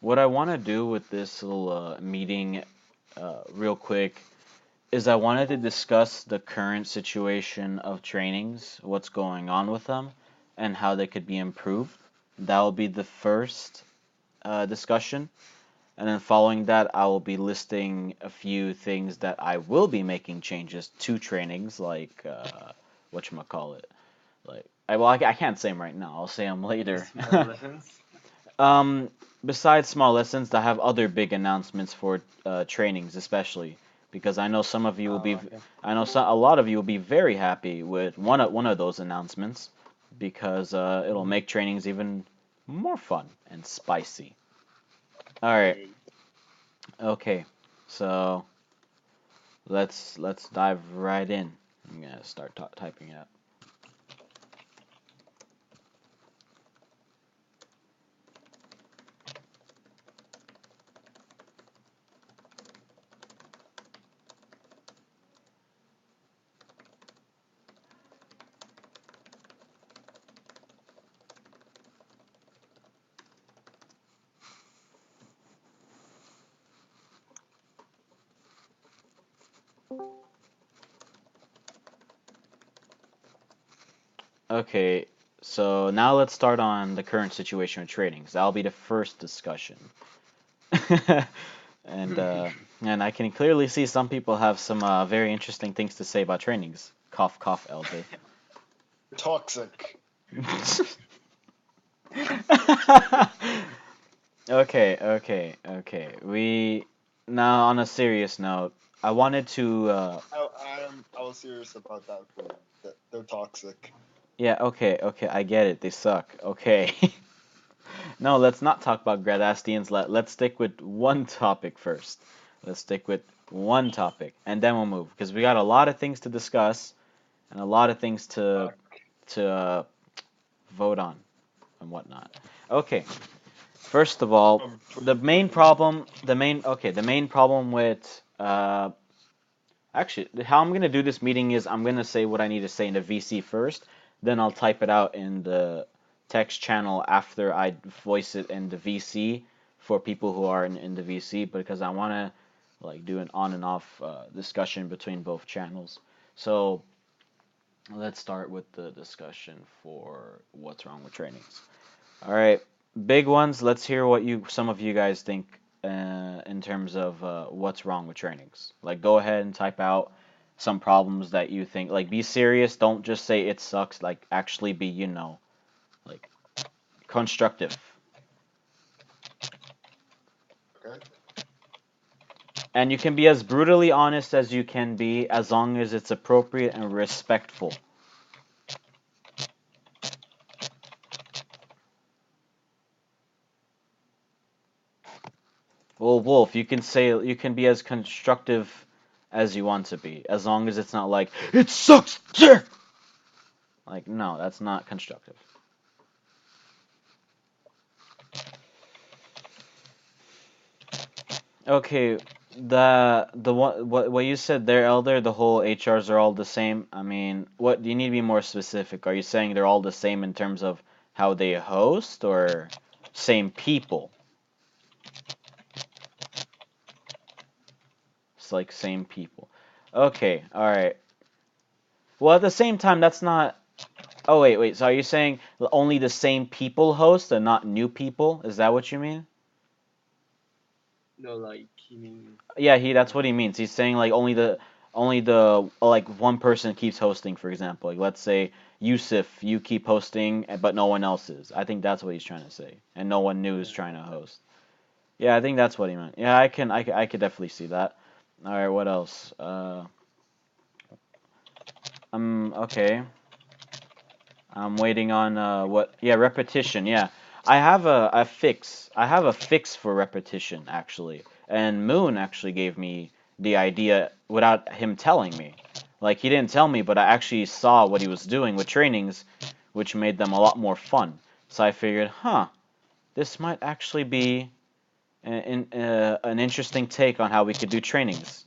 What I want to do with this little meeting, real quick, is I wanted to discuss the current situation of trainings, what's going on with them, and how they could be improved. That will be the first discussion. And then following that, I will be listing a few things that I will be making changes to trainings, like whatchamacallit. I can't say them right now. I'll say them later. Small lessons. um, Besides small lessons, I have other big announcements for trainings, especially because I know some of you will be, Oh, okay. I know a lot of you will be very happy with one of those announcements because it'll Mhm. make trainings even more fun and spicy. All right. Yay. Okay. So let's dive right in. I'm gonna start typing it up. Okay. So now let's start on the current situation with trainings. That'll be the first discussion. and and I can clearly see some people have some very interesting things to say about trainings. Cough, cough, LJ. Toxic. Okay. We now on a serious note. I wanted to. I was serious about that for you. They're toxic. Yeah. Okay. I get it. They suck. Okay. No, let's not talk about gradastians. Let's stick with one topic first. Let's stick with one topic, and then we'll move because we got a lot of things to discuss and a lot of things to Fuck. to vote on and whatnot. Okay, first of all, From the main problem with actually how I'm gonna do this meeting is I'm gonna say what I need to say in the VC first, then I'll type it out in the text channel after I voice it in the VC for people who are in the VC because I want to like do an on and off discussion between both channels. So let's start with the discussion for what's wrong with trainings. All right, big ones. Let's hear what some of you guys think in terms of what's wrong with trainings. Like, go ahead and type out some problems that you think. Like, be serious. Don't just say it sucks. Like, actually be, like constructive. okay. And you can be as brutally honest as you can be, as long as it's appropriate and respectful. Well, Wolf, you can be as constructive as you want to be, as long as it's not like it sucks, sir. Like, no, that's not constructive. Okay, the what you said there, Elder, the whole HRs are all the same. I mean, what do you need to be more specific? Are you saying they're all the same in terms of how they host or same people? It's like same people. Okay, all right. Well, at the same time, that's not. Oh, wait. So are you saying only the same people host and not new people? Is that what you mean? No, like you mean Yeah, that's what he um means. He's saying like only the like one person keeps hosting, for example. Like let's say Yusuf, you keep hosting, but no one else is. I think that's what he's trying to say, and no one new is trying to host. Yeah, I think that's what he meant. Yeah, I could definitely see that. All right, what else? Okay. I'm waiting on what? Yeah, repetition. Yeah, I have a fix. I have a fix for repetition actually, and Moon actually gave me the idea without him telling me. Like he didn't tell me, but I actually saw what he was doing with trainings, which made them a lot more fun. So I figured, huh, this might actually be an interesting take on how we could do trainings.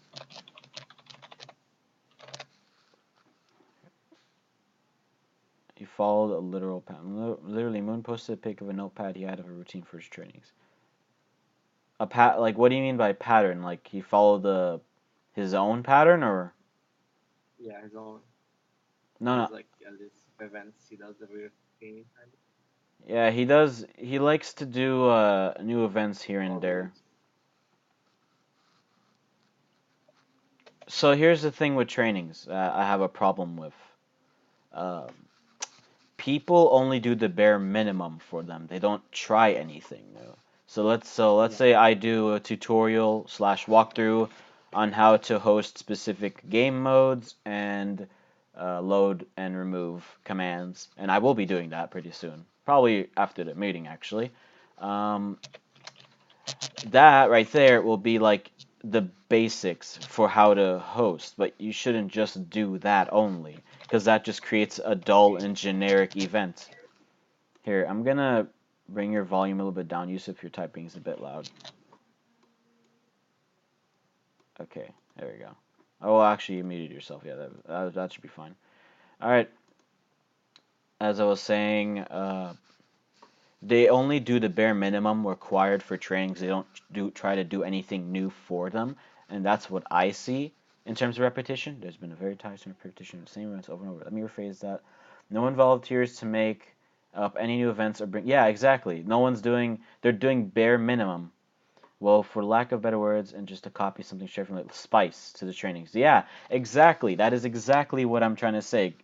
He followed a literal pattern. Literally, Moon posted a pic of a notepad he had of a routine for his trainings. Like what do you mean by pattern? Like he followed the his own pattern or Yeah, his own. no no Has like this events he does every any time. yeah he does he likes to do new events here and there. Always. So here's the thing with trainings I have a problem with. Um, People only do the bare minimum for them. They don't try anything new. So let's Yeah. say I do a tutorial slash walkthrough on how to host specific game modes and load and remove commands, and I will be doing that pretty soon, probably after the meeting actually. Um, that right there will be like the basics for how to host, but you shouldn't just do that only, because that just creates a dull and generic event. Here, I'm gonna bring your volume a little bit down, Yusuf. Your typing is a bit loud. Okay, there we go. Oh, actually, you muted yourself. Yeah, that should be fine. All right, as I was saying, they only do the bare minimum required for trainings. They don't try to do anything new for them, and that's what I see in terms of repetition. There's been a very tiresome repetition of the same events over and over. Let me rephrase that. No one volunteers to make up any new events or bring. Yeah, exactly. No one's doing. They're doing bare minimum. Well, for lack of better words, and just to copy something straight from the spice to the trainings. Yeah, exactly. That is exactly what I'm trying to say.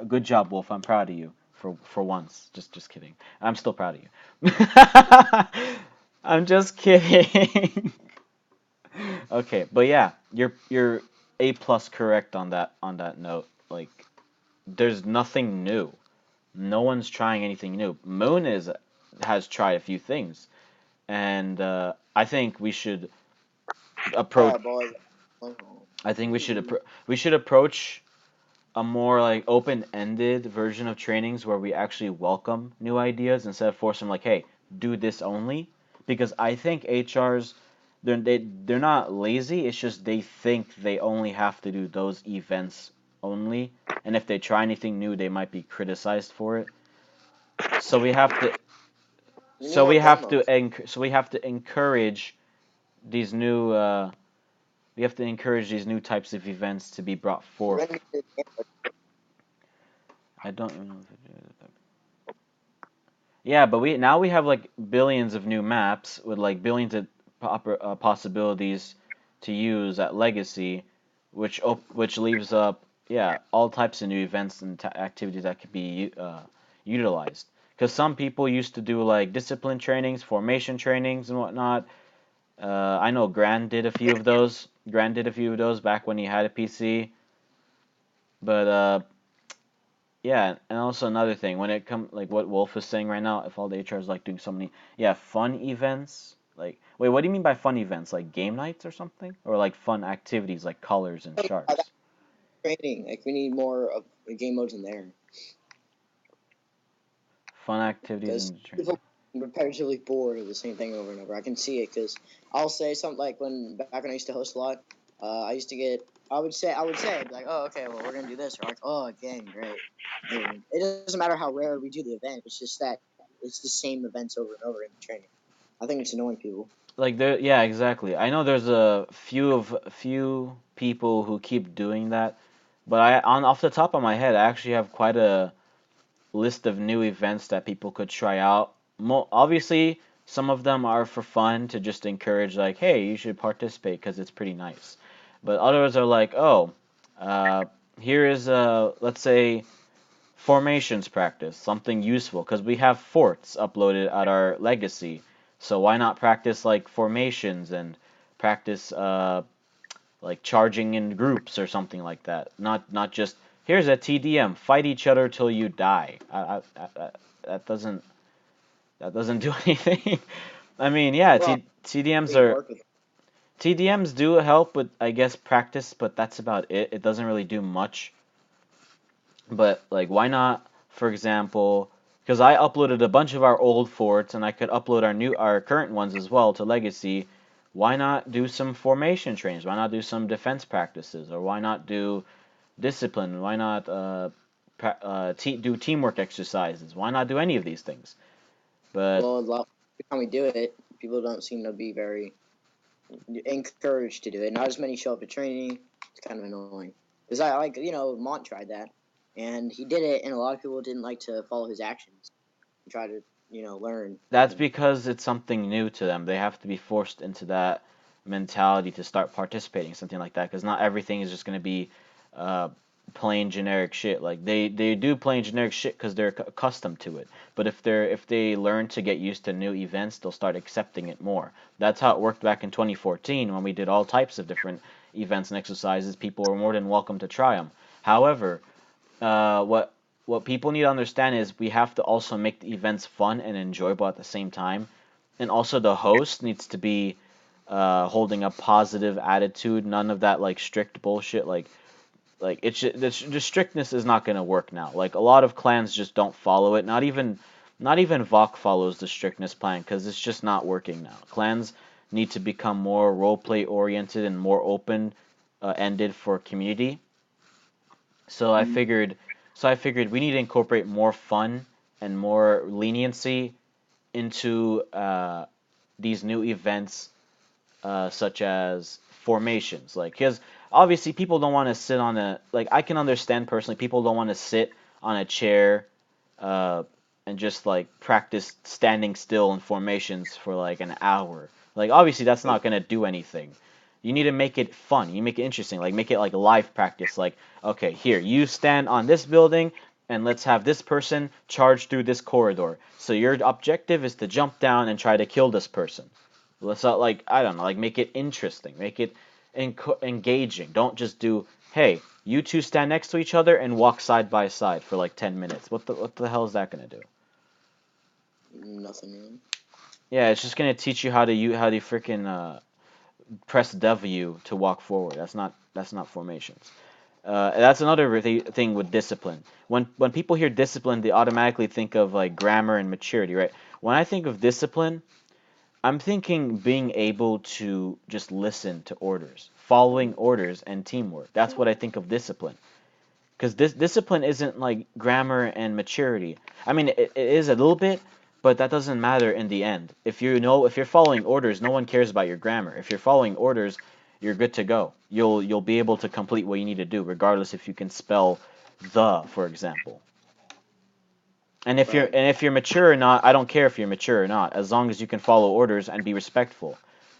Good job, Wolf. I'm proud of you for once. Just kidding. I'm still proud of you. I'm just kidding. Okay, but yeah, you're A plus correct on that note. Like, there's nothing new. No one's trying anything new. Moon is has tried a few things, and I think we should approach. Alright, boys. I think we should approach a more like open-ended version of trainings where we actually welcome new ideas instead of forcing like, hey, do this only. Because I think HRs they're not lazy. It's just they think they only have to do those events only, and if they try anything new, they might be criticized for it. So we have to We need more demos. so we have to encourage these new we have to encourage these new types of events to be brought We're forth. gonna need to- I don't even know if it. Yeah, but we have like billions of new maps with like billions of possibilities to use at Legacy, which leaves up all types of new events and activities that could be utilized. Because some people used to do like discipline trainings, formation trainings, and whatnot. I know Grand did a few of those. Grand did a few of those back when he had a PC. But yeah, and also another thing, when it comes like what Wolf is saying right now, if all the HRs like doing so many, fun events. Like, wait, what do you mean by fun events? Like game nights or something, or like fun activities like colors and I got charts? training. Like we need more of the game modes in there Fun activities because and training. people are repetitively bored of the same thing over and over. I can see it because I'll say something like when back when I used to host a lot. I used to get. I would say, I'd be like, oh, okay, well, we're gonna do this. Or like, oh, again, great. And it doesn't matter how rare we do the event. It's just that it's the same events over and over in the training. I think it's annoying people. Like there, yeah, exactly. I know there's a few people who keep doing that, but I on off the top of my head, I actually have quite a list of new events that people could try out. Obviously, some of them are for fun to just encourage, like, hey, you should participate because it's pretty nice. But others are like, oh, uh, here is let's say formations practice, something useful because we have forts uploaded at our legacy. So why not practice like formations and practice like charging in groups or something like that. Not just here's a TDM, fight each other till you die. That doesn't do anything. I mean, yeah, Well, TDMs we are work with. TDMs do help with I guess practice, but that's about it. It doesn't really do much. But like, why not, for example, because I uploaded a bunch of our old forts and I could upload our current ones as well to Legacy. Why not do some formation trains? Why not do some defense practices? Or why not do discipline? Why not do teamwork exercises? Why not do any of these things? But Well, a lot every time we do it, people don't seem to be very encouraged to do it. Not as many show up to training. It's kind of annoying. Because I like, Mont tried that, and he did it, and a lot of people didn't like to follow his actions. And try to, learn. That's because it's something new to them. They have to be forced into that mentality to start participating, something like that. Because not everything is just going to be uh, plain generic shit. Like they do plain generic shit because they're accustomed to it. But if they learn to get used to new events, they'll start accepting it more. That's how it worked back in 2014 when we did all types of different events and exercises. People were more than welcome to try them. However, what people need to understand is we have to also make the events fun and enjoyable at the same time, and also the host needs to be holding a positive attitude. None of that like strict bullshit. Like the strictness is not gonna work now. Like a lot of clans just don't follow it. Not even VOC follows the strictness plan because it's just not working now. Clans need to become more roleplay oriented and more open ended for community. So I figured, we need to incorporate more fun and more leniency into these new events, such as formations. Like, because obviously people don't want to sit on a like. I can understand personally, people don't want to sit on a chair, uh, and just like practice standing still in formations for like an hour. Like, obviously that's not gonna do anything. You need to make it fun. You make it interesting. Like, make it like live practice. Like, okay, here, you stand on this building and let's have this person charge through this corridor. So your objective is to jump down and try to kill this person. Let's not, like, I don't know, like, make it interesting. Make it engaging. Don't just do, hey, you two stand next to each other and walk side by side for like 10 minutes. What the hell is that going to do? Nothing, man. Yeah, it's just going to teach you how to freaking press W to walk forward. That's not formations. That's another thing with discipline. When people hear discipline, they automatically think of like grammar and maturity, right? When I think of discipline, I'm thinking being able to just listen to orders, following orders, and teamwork. That's what I think of discipline. Because this discipline isn't like grammar and maturity. I mean, it is a little bit, but that doesn't matter in the end. If you're following orders, no one cares about your grammar. If you're following orders, you're good to go. You'll be able to complete what you need to do, regardless if you can spell the, for example. Right. If you're mature or not, I don't care if you're mature or not, as long as you can follow orders and be respectful.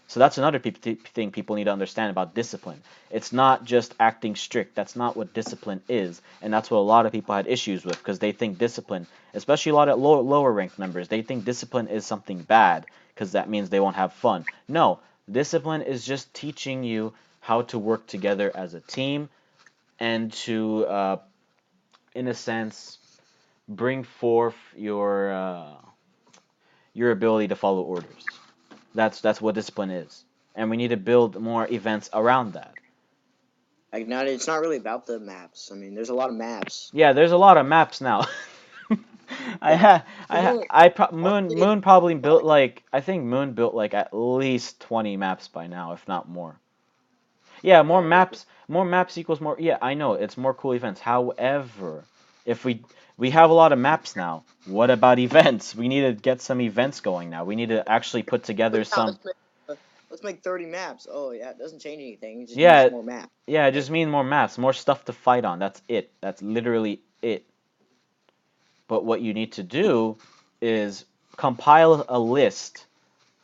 So that's another thing people need to understand about discipline. It's not just acting strict. That's not what discipline is, and that's what a lot of people had issues with because they think discipline, especially a lot of lower ranked members, they think discipline is something bad because that means they won't have fun. No, discipline is just teaching you how to work together as a team and to, in a sense, bring forth your ability to follow orders. That's what discipline is, and we need to build more events around that. Like, not. It's not really about the maps. I mean, there's a lot of maps. Yeah, there's a lot of maps now. I Yeah. ha, You know, honestly, Moon probably not built like like I think Moon built like at least 20 maps by now, if not more. Yeah, more maps equals more. Yeah, I know it's more cool events. However, if we have a lot of maps now, what about events? We need to get some events going now. We need to actually put together yeah, some. let's make 30 maps. Oh yeah, it doesn't change anything. It just means Yeah, more maps. yeah, it Right? just means more maps, more stuff to fight on. That's it. That's literally it. But what you need to do is compile a list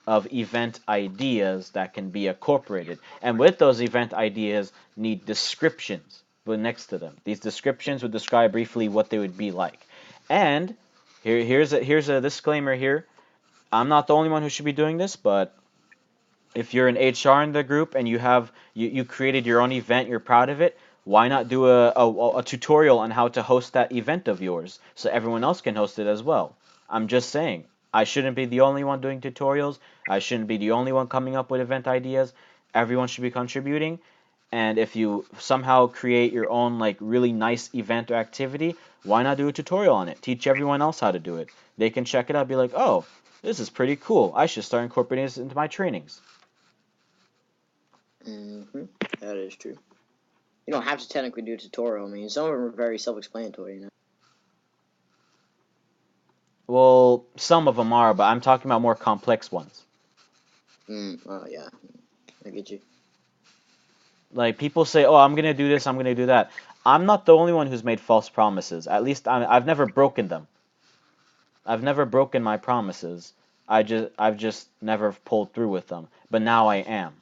of event ideas that can be incorporated. And with those event ideas, need descriptions but next to them. These descriptions would describe briefly what they would be like. And here's a disclaimer here. I'm not the only one who should be doing this, but if you're an HR in the group and you created your own event, you're proud of it, why not do a tutorial on how to host that event of yours so everyone else can host it as well? I'm just saying, I shouldn't be the only one doing tutorials. I shouldn't be the only one coming up with event ideas. Everyone should be contributing. And if you somehow create your own like really nice event or activity, why not do a tutorial on it? Teach everyone else how to do it. They can check it out, be like, oh, this is pretty cool. I should start incorporating this into my trainings. Mm-hmm. That is true. You don't have to technically do a tutorial. I mean, some of them are very self-explanatory. Well, some of them are, but I'm talking about more complex ones. Oh yeah, I get you. Like people say, "Oh, I'm gonna do this, I'm gonna do that." I'm not the only one who's made false promises. At least I've never broken them. I've never broken my promises. I've just never pulled through with them. But now I am.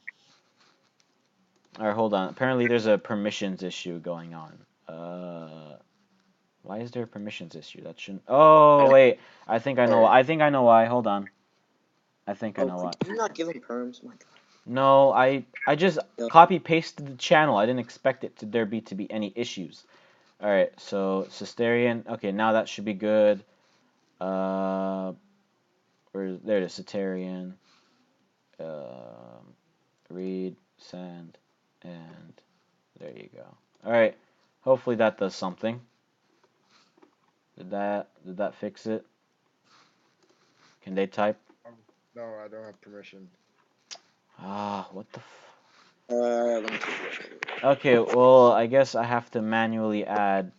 All right, hold on. Apparently, there's a permissions issue going on. Why is there a permissions issue? That shouldn't. Oh wait, I think I know. I think I know why. Hold on. I think I know why. Could you not give him perms? My God. No, I just copy pasted the channel. I didn't expect it to be any issues. All right, so Cesterian. Okay, now that should be good. There it is, Cesterian. Read, send, and there you go. All right. Hopefully that does something. Did that fix it? Can they type? No, I don't have permission. Ah, what the Let me take a look. Okay, well, I guess I have to manually add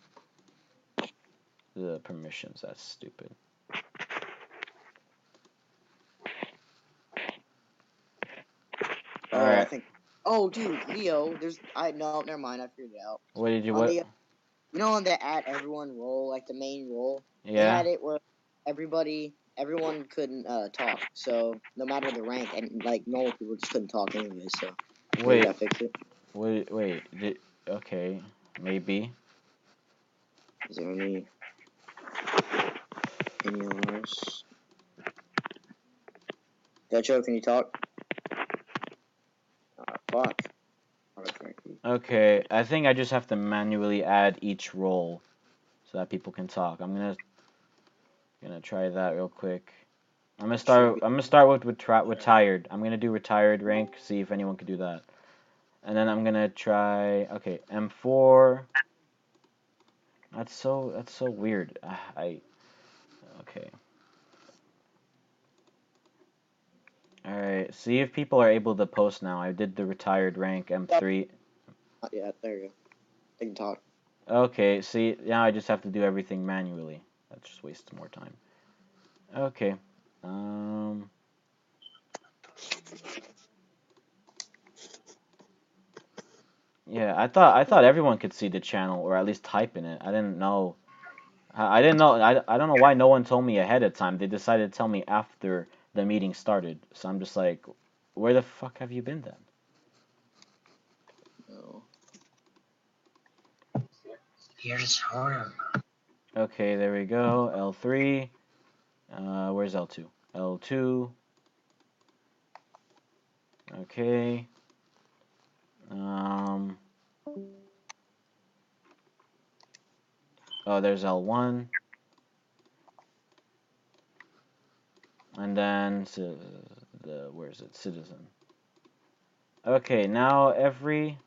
the permissions. That's stupid. All I right. think. Oh, dude, Leo. No, never mind. I figured it out. What did you On what? the on the at everyone role, like the main role, they Yeah. had it where everyone couldn't talk. So no matter the rank, and like normal people just couldn't talk anyway. So maybe Wait. that fixed it. Wait. Okay. Maybe. Is there any else? Decho, can you talk? Fuck. Okay. I think I just have to manually add each role so that people can talk. I'm gonna try that real quick. I'm gonna start with tired. I'm gonna do retired rank. See if anyone can do that. And then I'm gonna try. Okay, M4. That's so weird. Okay. All right. See if people are able to post now. I did the retired rank M3. Yeah, there you go. They can talk. Okay. See now I just have to do everything manually. That just wastes more time. Okay. Um. Yeah, I thought everyone could see the channel or at least type in it. I didn't know. I didn't know. I don't know why no one told me ahead of time. They decided to tell me after the meeting started. So I'm just like, where the fuck have you been then? No. Here's home. Okay, there we go. L3. Where's L2? L2. Okay. Um. Oh, there's L1. And then where is it? Citizen. Okay, now every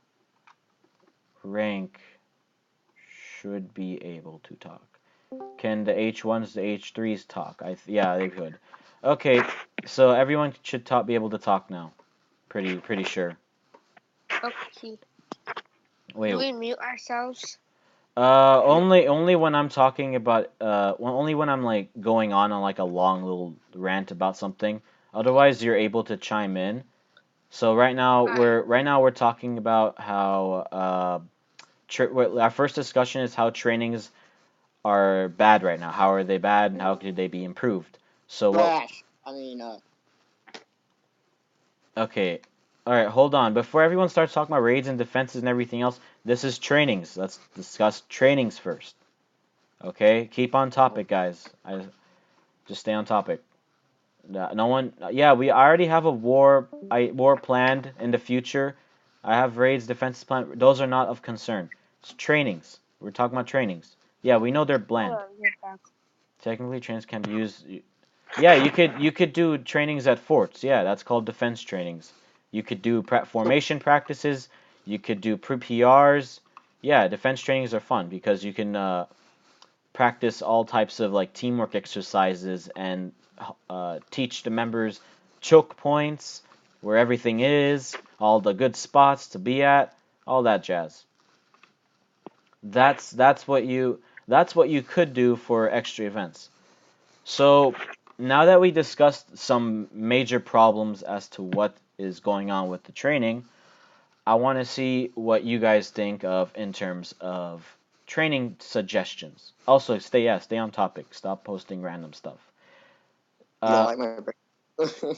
rank should be able to talk. Can the H1s, the H3s talk? Yeah, they could. Okay, so everyone should be able to talk now. Pretty sure. Okay. Wait. Do we mute ourselves? Only when I'm talking about only when I'm like going on like a long little rant about something. Otherwise, you're able to chime in. So right now we're talking about how our first discussion is how trainings are bad right now. How are they bad and how could they be improved? So what? Trash. I mean, Okay. All right, hold on. Before everyone starts talking about raids and defenses and everything else, this is trainings. Let's discuss trainings first. Okay? Keep on topic, guys. Just stay on topic. No one. Yeah, I already have a war planned in the future. I have raids, defenses planned. Those are not of concern. It's trainings. We're talking about trainings. Yeah, we know they're Hold bland. on, get back. Technically, trainings can be used. Yeah, you could do trainings at forts. Yeah, that's called defense trainings. You could do formation practices. You could do PRs. Yeah, defense trainings are fun because you can practice all types of like teamwork exercises and teach the members choke points, where everything is, all the good spots to be at, all that jazz. That's what you could do for extra events. So now that we discussed some major problems as to what is going on with the training, I want to see what you guys think of in terms of training suggestions. Also, stay on topic. Stop posting random stuff. No, Uh, like my brain.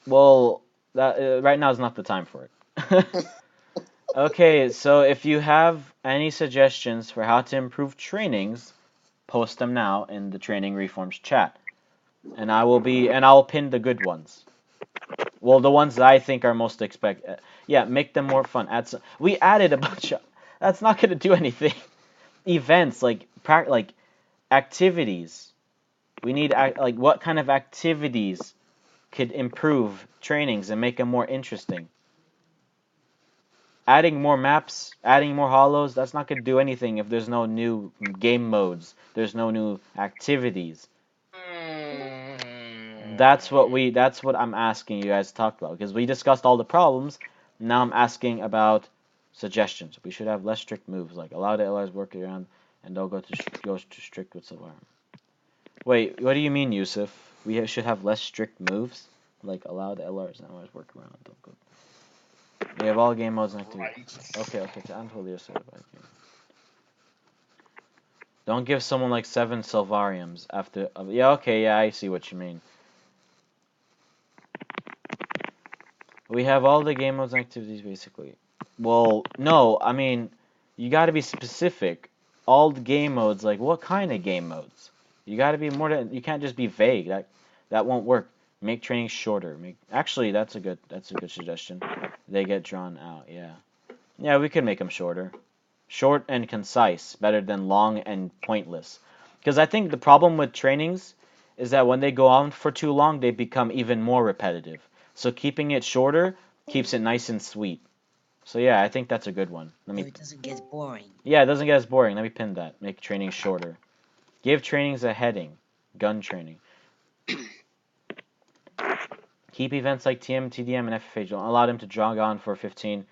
well, that right now is not the time for it. Okay, so if you have any suggestions for how to improve trainings, post them now in the Training Reforms chat, and I'll pin the good ones. Well, the ones that I think are most expect. Yeah, make them more fun. We added a bunch of. That's not gonna do anything. Events like activities. We need like what kind of activities could improve trainings and make them more interesting. Adding more maps, adding more hollows, that's not gonna do anything if there's no new game modes. There's no new activities. That's what I'm asking you guys to talk about because we discussed all the problems. Now I'm asking about suggestions. We should have less strict moves, like allow the LRs work around and don't go too strict with Sylvain. Wait, what do you mean, Yusuf? Should have less strict moves, like allow the LRs and LRs work around. Don't go. We have all game modes and activities. Right. Okay, I'm totally upset about it. Don't give someone like 7 Silvariums after. Yeah, okay, yeah, I see what you mean. We have all the game modes and activities basically. Well, no, I mean, you got to be specific. All the game modes, like what kind of game modes? You got to be more than. You can't just be vague. That won't work. Make training shorter. Actually, that's a good suggestion. They get drawn out. Yeah, yeah, we could make them shorter. Short and concise, better than long and pointless. Because I think the problem with trainings is that when they go on for too long, they become even more repetitive. So keeping it shorter keeps it nice and sweet. So yeah, I think that's a good one. So it doesn't get boring. Yeah, it doesn't get as boring. Let me pin that. Make training shorter. Give trainings a heading. Gun training. Keep events like TM, TDM, and FFH. Don't allow them to jog on for 15.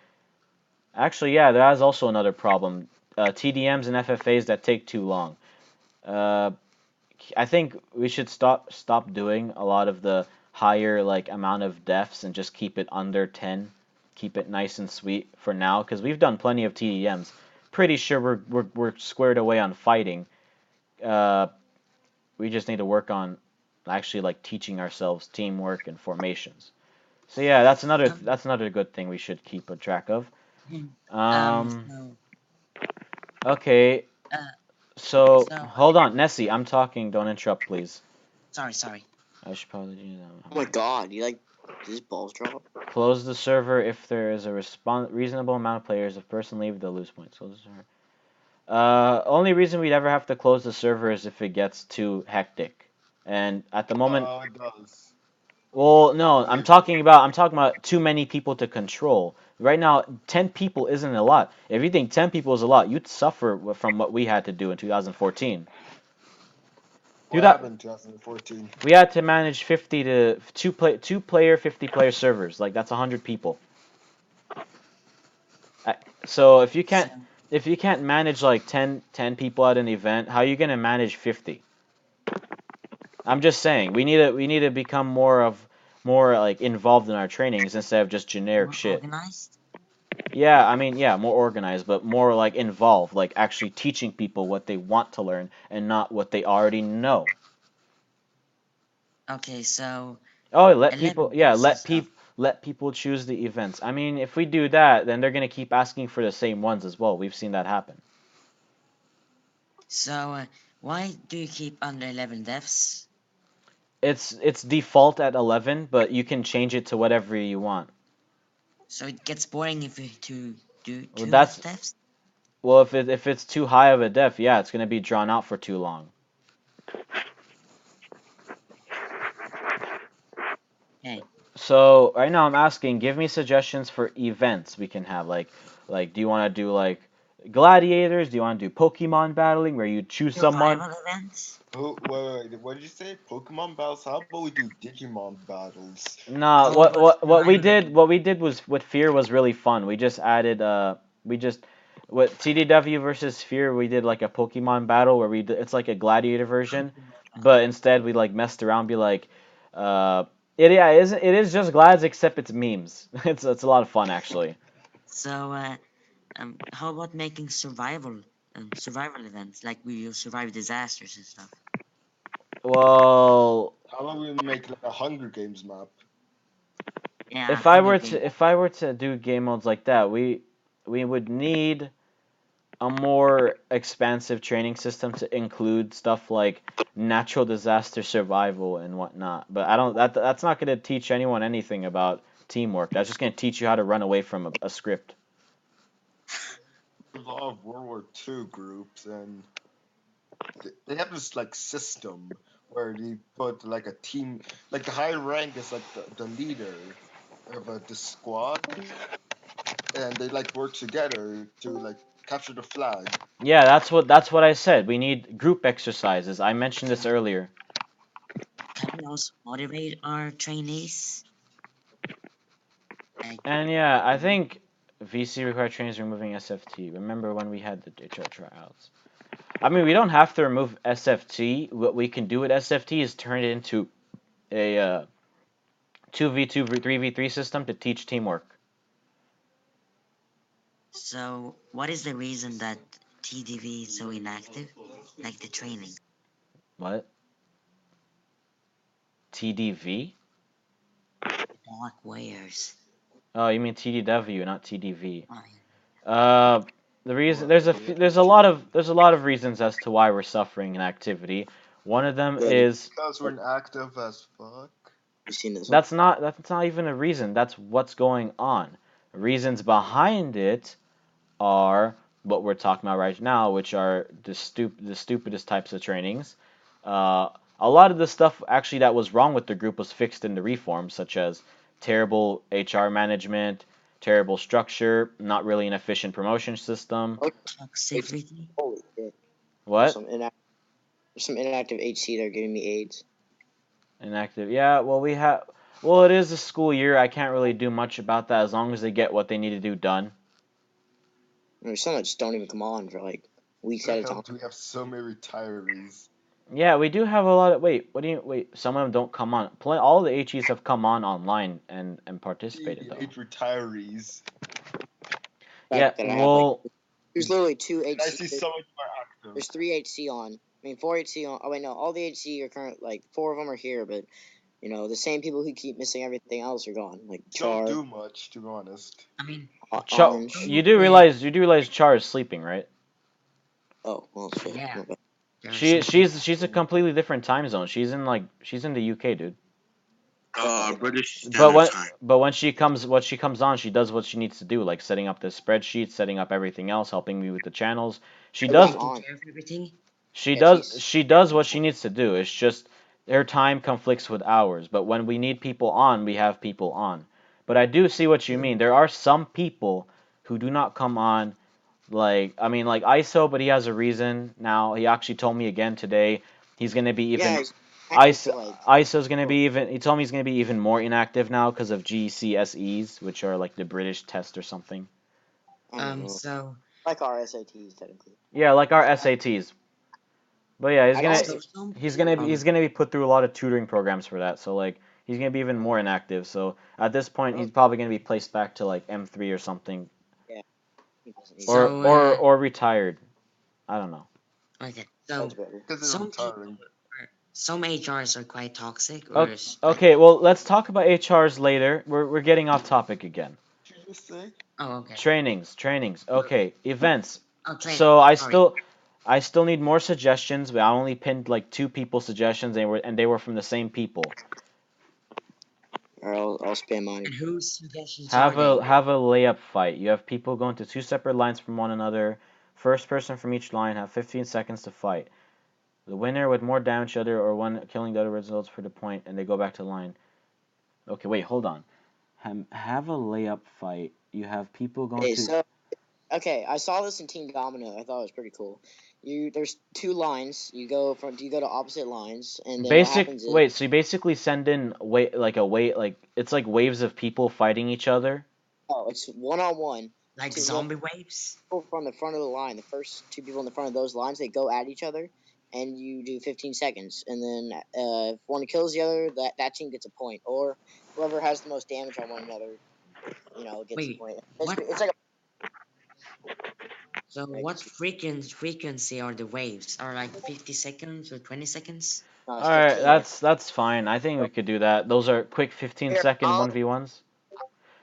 Actually, yeah, there is also another problem. TDMs and FFAs that take too long. Uh, I think we should stop doing a lot of the higher like amount of deaths and just keep it under 10. Keep it nice and sweet for now because we've done plenty of TDMs. Pretty sure we're squared away on fighting. Uh, we just need to work on actually like teaching ourselves teamwork and formations. So yeah, that's another good thing we should keep a track of. Um, So, okay, uh, so so, hold on, Nessie, I'm talking. Don't interrupt, please. sorry. I should probably do Oh my that. god, you like these balls drop? Close the server if there is a reasonable amount of players. If person leave, they'll lose points. Close the server. Only reason we'd ever have to close the server is if it gets too hectic. And at the moment, It does. well, no, I'm Wait, talking about too many people to control. Right now, 10 people isn't a lot. If you think 10 people is a lot, you'd suffer from what we had to do in 2014. what happened in 2014? We had to manage 50 to two player 50 player servers. Like that's 100 people. So So, if you can't manage like 10 people at an event, how are you gonna manage 50? I'm just saying we need to become more like involved in our trainings instead of just generic more shit. organized. Yeah, I mean, yeah, more organized, but more like involved, like actually teaching people what they want to learn and not what they already know. Okay, so Oh, yeah, 11 and stuff. let people choose the events. I mean, if we do that, then they're gonna keep asking for the same ones as well. We've seen that happen. So, why do you keep under 11 deaths? It's default at 11, but you can change it to whatever you want. So it gets boring if you to do Well, too much that's deaths. well, if it's too high of a def, yeah, it's gonna be drawn out for too long. Okay, So right now I'm asking, give me suggestions for events we can have. Like, do you want to do like gladiators? Do you want to do Pokemon battling where you choose someone? survival events. Wait, what did you say? Pokemon battles? How about we do Digimon battles? Nah, How about what we survival? did what we did was with Fear was really fun. We just added we just with TDW versus Fear we did like a Pokemon battle where it's like a gladiator version but instead we like messed around, be like, uh, it is just glads except it's memes. It's a lot of fun actually. So, how about making survival events like we will survive disasters and stuff? Well, How about we make like a Hunger Games map? Yeah, Hunger Games. if I were to do game modes like that, we would need a more expansive training system to include stuff like natural disaster survival and whatnot. But I don't that's not going to teach anyone anything about teamwork. That's just going to teach you how to run away from a script. A lot of World War II groups, and they have this like system where they put like a team, like the high rank is like the leader of the squad, and they like work together to like capture the flag. Yeah, that's what I said. We need group exercises. I mentioned this earlier. Can we also motivate our trainees? Like, And yeah, I think VC required trainers removing SFT. Remember when we had the HR tryouts? I mean, we don't have to remove SFT. What we can do with SFT is turn it into a 2v2 3v3 system to teach teamwork. so what is the reason that TDV is so inactive? Like the training. What? TDV? Dark wares. Oh, you mean TDW, not TDV. Oh, Uh, the reason there's a lot of reasons as to why we're suffering inactivity. One of them Good. is Because we're inactive as fuck. You seen this one? that's not even a reason. That's what's going on. Reasons behind it are what we're talking about right now, which are the stupidest types of trainings. A lot of the stuff actually that was wrong with the group was fixed in the reforms, such as terrible HR management, terrible structure, not really an efficient promotion system. Oh, toxicity. holy shit! There's What? some there's some inactive HC that are giving me AIDS. Inactive. Yeah, well we have well it is a school year. I can't really do much about that as long as they get what they need to do done. There's some that just don't even come on for like weeks The at a hell time. do we have so many retirees? Yeah, we do have a lot of. Wait, what do you? Wait, some of them don't come on. All the HEs have come on online and participated though. 88 retirees. Yeah, Fact that I have like well, there's literally two And I HC. see some of you are active. There's three HC on. I mean, four HC on. Oh wait, no, all the HC are current. Like four of them are here, but you know the same people who keep missing everything else are gone. Like Don't Char, do much, to be honest. I mean, Orange. You do realize Char is sleeping, right? Oh well, shit. yeah, My bad. there are some She's a completely different time zone. She's in the UK, dude. British But Standard Time. when she comes on, she does what she needs to do, like setting up the spreadsheet, setting up everything else, helping me with the channels. She Who's does taking on? care of everything. Yeah, she's. she does what she needs to do. It's just her time conflicts with ours. But when we need people on, we have people on. But I do see what you mean. There are some people who do not come on. Like I mean, like ISO, but he has a reason now. He actually told me again today. He's gonna be Yeah, even. he's active for like. ISO's gonna be even. He told me he's gonna be even more inactive now because of GCSEs, which are like the British test or something. I don't know. So Like our SATs technically. Yeah, like our SATs. But yeah, I got so some he's gonna be put through a lot of tutoring programs for that. So like he's gonna be even more inactive. So at this point, he's probably gonna be placed back to like M3 or something, Yeah, he doesn't need or that. so or retired. I don't know. okay. So That's better. Because they're some retiring. some HRs are quite toxic, or Okay, okay, well let's talk about HRs later. We're getting off topic again. Did you just say? oh okay. Trainings. Okay, events. Oh, training. So Sorry. I still need more suggestions, but I only pinned like two people's suggestions, and they were from the same people. Or I'll spam mine. And whose suggestions are they? Have a layup fight. You have people going to two separate lines from one another. First person from each line have 15 seconds to fight. The winner with more damage to the other or one killing the other results for the point, and they go back to the line. Okay, wait, hold on. Have a layup fight. You have people going Okay, to. so okay, I saw this in Team Domino. I thought it was pretty cool. There's two lines. You go to opposite lines, and then what happens is So you basically send in like it's like waves of people fighting each other. oh, it's one on one. Like Two well, zombie waves? people from the front of the line. The first two people in the front of those lines, they go at each other, and you do 15 seconds, and then if one kills the other, that team gets a point, or whoever has the most damage on one another, gets a Wait, point. what? Basically, it's like So a what frequency are the waves? Are like 50 seconds or 20 seconds? no, All it's right, 15. that's fine. I think we could do that. Those are quick 15 Here, second I'll 1v1s.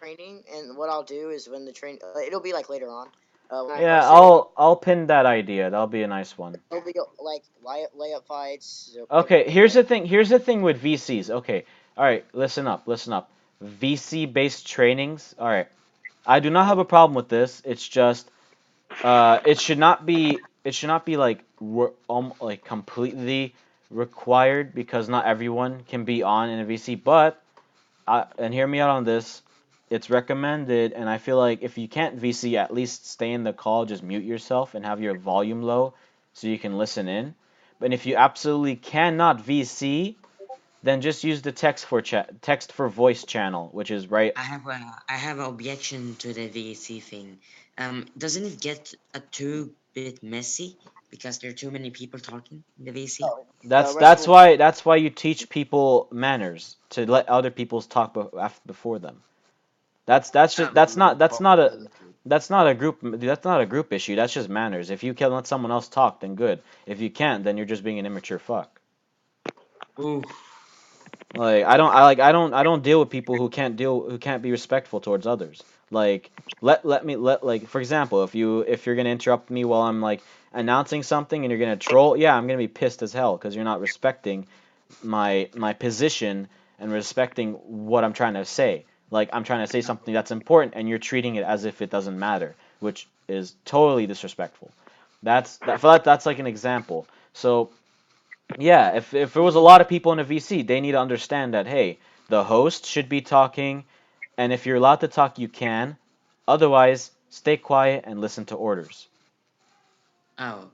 training, and what I'll do is when the train, it'll be like later on. When I Yeah, host it, I'll pin that idea. That'll be a nice one. it'll be like layup fights, Okay, everything. here's the thing. Here's the thing with VCs. Okay, all right, listen up, listen up. VC based trainings. All right, I do not have a problem with this. It's just it should not be like like completely required because not everyone can be on in a VC. But and hear me out on this. It's recommended, and I feel like if you can't VC, at least stay in the call. Just mute yourself and have your volume low so you can listen in. But if you absolutely cannot VC, then just use the text for voice channel, which is right. I have an objection to the VC thing. Doesn't it get a too bit messy because there are too many people talking in the VC? Oh, rest of That's them. why you teach people manners to let other people talk before them. That's just Oh, that's not a group issue. That's just manners. If you can let someone else talk, then good. If you can't, then you're just being an immature fuck. ooh, Like I don't deal with people who can't be respectful towards others. Like let me let like for example, if you're gonna interrupt me while I'm like announcing something and you're gonna troll, yeah, I'm gonna be pissed as hell because you're not respecting my position and respecting what I'm trying to say. Like I'm trying to say something that's important and you're treating it as if it doesn't matter, which is totally disrespectful. I feel like that's like an example. So yeah, if there was a lot of people in a VC, they need to understand that hey, the host should be talking, and if you're allowed to talk, you can. Otherwise, stay quiet and listen to orders. oh,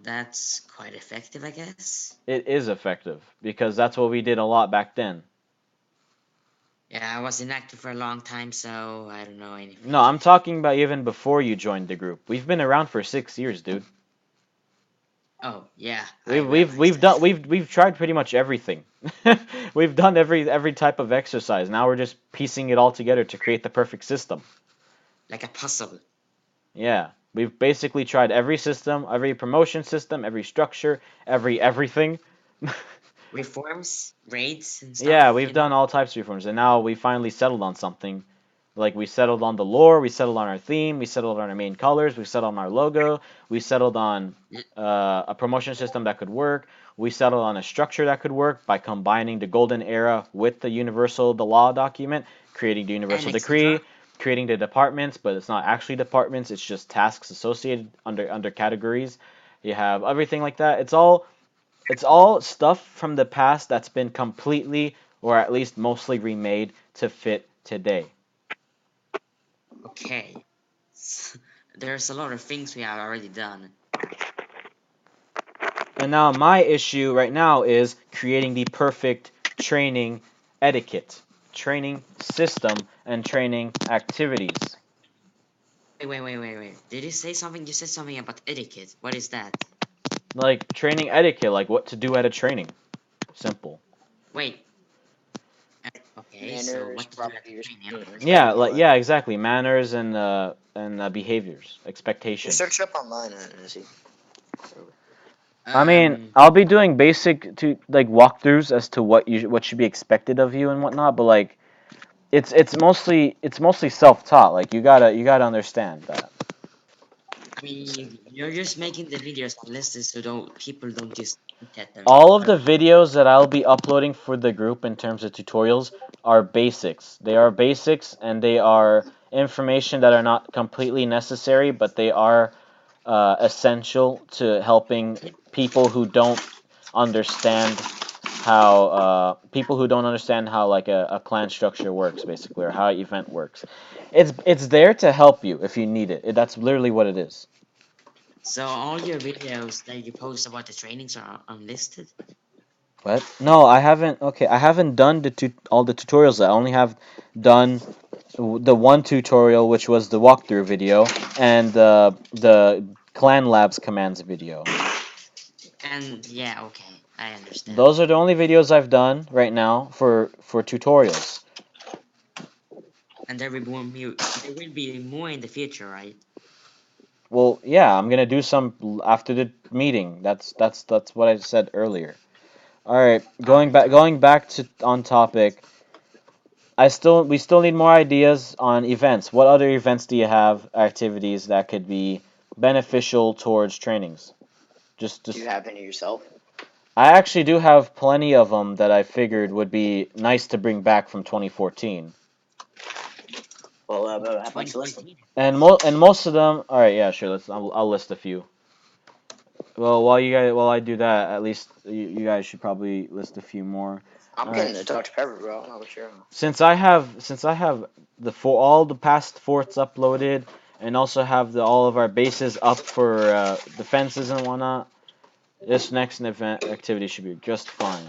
that's quite effective, I guess. It is effective because that's what we did a lot back then. Yeah, I was inactive for a long time, so I don't know No, anything. I'm talking about even before you joined the group. We've been around for 6 years, dude. Oh, yeah, I realized We've that. done we've tried pretty much everything. We've done every type of exercise. Now we're just piecing it all together to create the perfect system. Like a puzzle. Yeah, we've basically tried every system, every promotion system, every structure, everything. Reforms, raids, and Yeah, stuff, we've done all types of reforms, and now we finally settled on something. Like we settled on the lore, we settled on our theme, we settled on our main colors, we settled on our logo, we settled on a promotion system that could work. We settled on a structure that could work by combining the golden era with the law document, creating the and universal etc. decree, creating the departments, but it's not actually departments, it's just tasks associated under categories. You have everything like that. It's all stuff from the past that's been completely or at least mostly remade to fit today. Okay. There's a lot of things we have already done. And now my issue right now is creating the perfect training etiquette, training system, and training activities. Wait. Did you say something? You said something about etiquette. What is that? Like training etiquette, like what to do at a training. Simple. Wait. Okay, so Manners, what to do at the property, training? Yeah, respecting like everyone. yeah, exactly. Manners and behaviors, Just expectations. search it up online and see. I mean, Um, I'll be doing basic to like walkthroughs as to what should be expected of you and whatnot, but like it's mostly self-taught. Like you gotta understand that. I mean, you're just making the videos unlisted so don't people don't just look at them. All of the videos that I'll be uploading for the group in terms of tutorials are basics. They are basics and they are information that are not completely necessary, but they are essential to helping people who don't understand how like a clan structure works basically or how an event works. It's there to help you if you need it. That's literally what it is. So all your videos that you post about the trainings are unlisted. What? No, I haven't. Okay, I haven't done all the tutorials. I only have done the one tutorial, which was the walkthrough video, and the clan labs commands video. And yeah, okay, I understand. Those are the only videos I've done right now for tutorials. And there will be more in the future, right? Well, yeah, I'm gonna do some after the meeting. That's what I said earlier. All right, Alright, alright. going back to on topic. We still need more ideas on events. What other events do you have, activities that could be beneficial towards trainings? Do you Just have any yourself? I actually do have plenty of them that I figured would be nice to bring back from 2014. Well, I'd like to list them. 2014. And most of them. All right, yeah, sure. I'll list a few. Well, while I do that, at least you guys should probably list a few more. I'm All right. getting to Dr. Pepper, bro. I'm not sure. Since I have all the past forts uploaded and also have all of our bases up for defenses and whatnot, this next event activity should be just fine.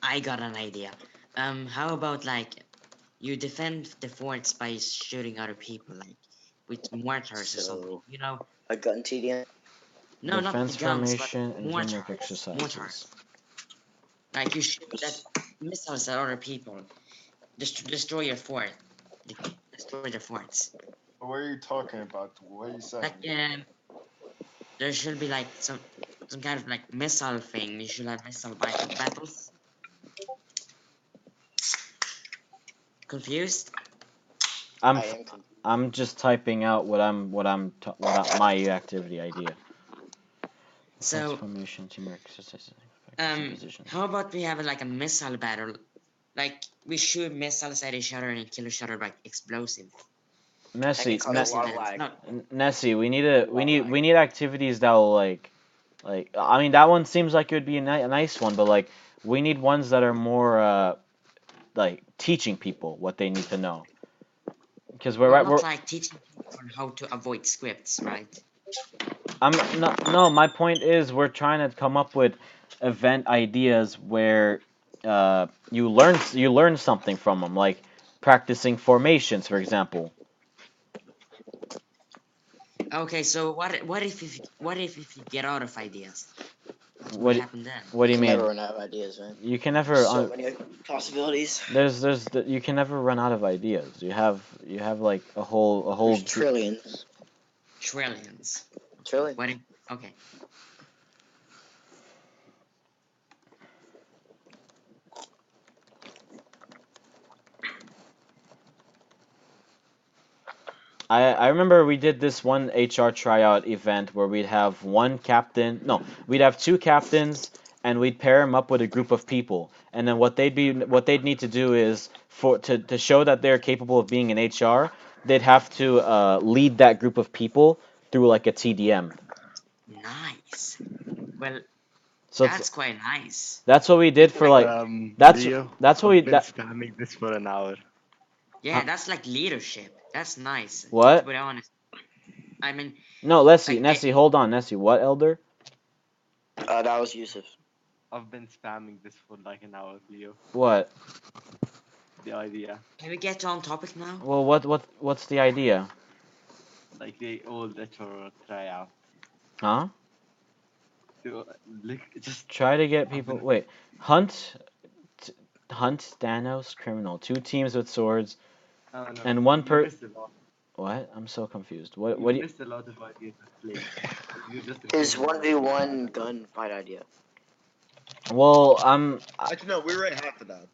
I got an idea. How about like you defend the forts by shooting other people, like with mortars or something? So, You know, a gun TDM. no, not the Defense guns, but formation and teamwork mortars. exercises. Mortars. Like you shoot that missiles at other people. Destroy your fort. Destroy the forts. What are you talking about? What are you saying? Like there should be like some kind of like missile thing. You should have missile battles. Confused? I'm I f- am confused. I'm just typing out my activity idea. Defense So formation, teamwork exercises, practicing positions. how about we have like a missile battle? Like we shoot missiles at each other and kill each other by explosive. That can cause a Explosive lot of events. lag. No, Nessie, A lot of lag. we need activities that will I mean that one seems like it would be a nice one, but like we need ones that are more like teaching people what they need to know. Because well, we're not like teaching people how to avoid scripts, right? I'm no, my point is we're trying to come up with event ideas where you learn something from them, like practicing formations, for example. Okay, so what if you get out of ideas? What will What happen then? what You do you can never mean? run out of ideas, man. You can never So many possibilities. you can never run out of ideas. You have like a whole There's trillions. Trillions. Okay. Trillion. Okay. I remember we did this one HR tryout event where we'd have one captain. No, we'd have two captains, and we'd pair them up with a group of people. And then what they'd need to do is to show that they're capable of being an HR, they'd have to lead that group of people through like a TDM. Nice. Well, So that's quite nice. that's what we did for like that's Leo, that's what we I've been that spamming this for an hour. Yeah, huh, that's like leadership. That's nice. To what? be honest, I mean, No, like Nessie, hold on, Nessie. What, Elder? That was Yusuf. I've been spamming this for like an hour, Leo. What? The idea, can we get on topic now? Well, what's the idea? like the old HR tryout. Huh? To look, just Try to get I've people. been. Wait, hunt, t- hunt Thanos criminal. Two teams with swords Oh no, and one you per. missed a lot. What? I'm so confused. You What do you? missed a lot of ideas of play. You're just His repeating what you 1v1 said. gunfight idea. Well, Actually, no, we already have for that.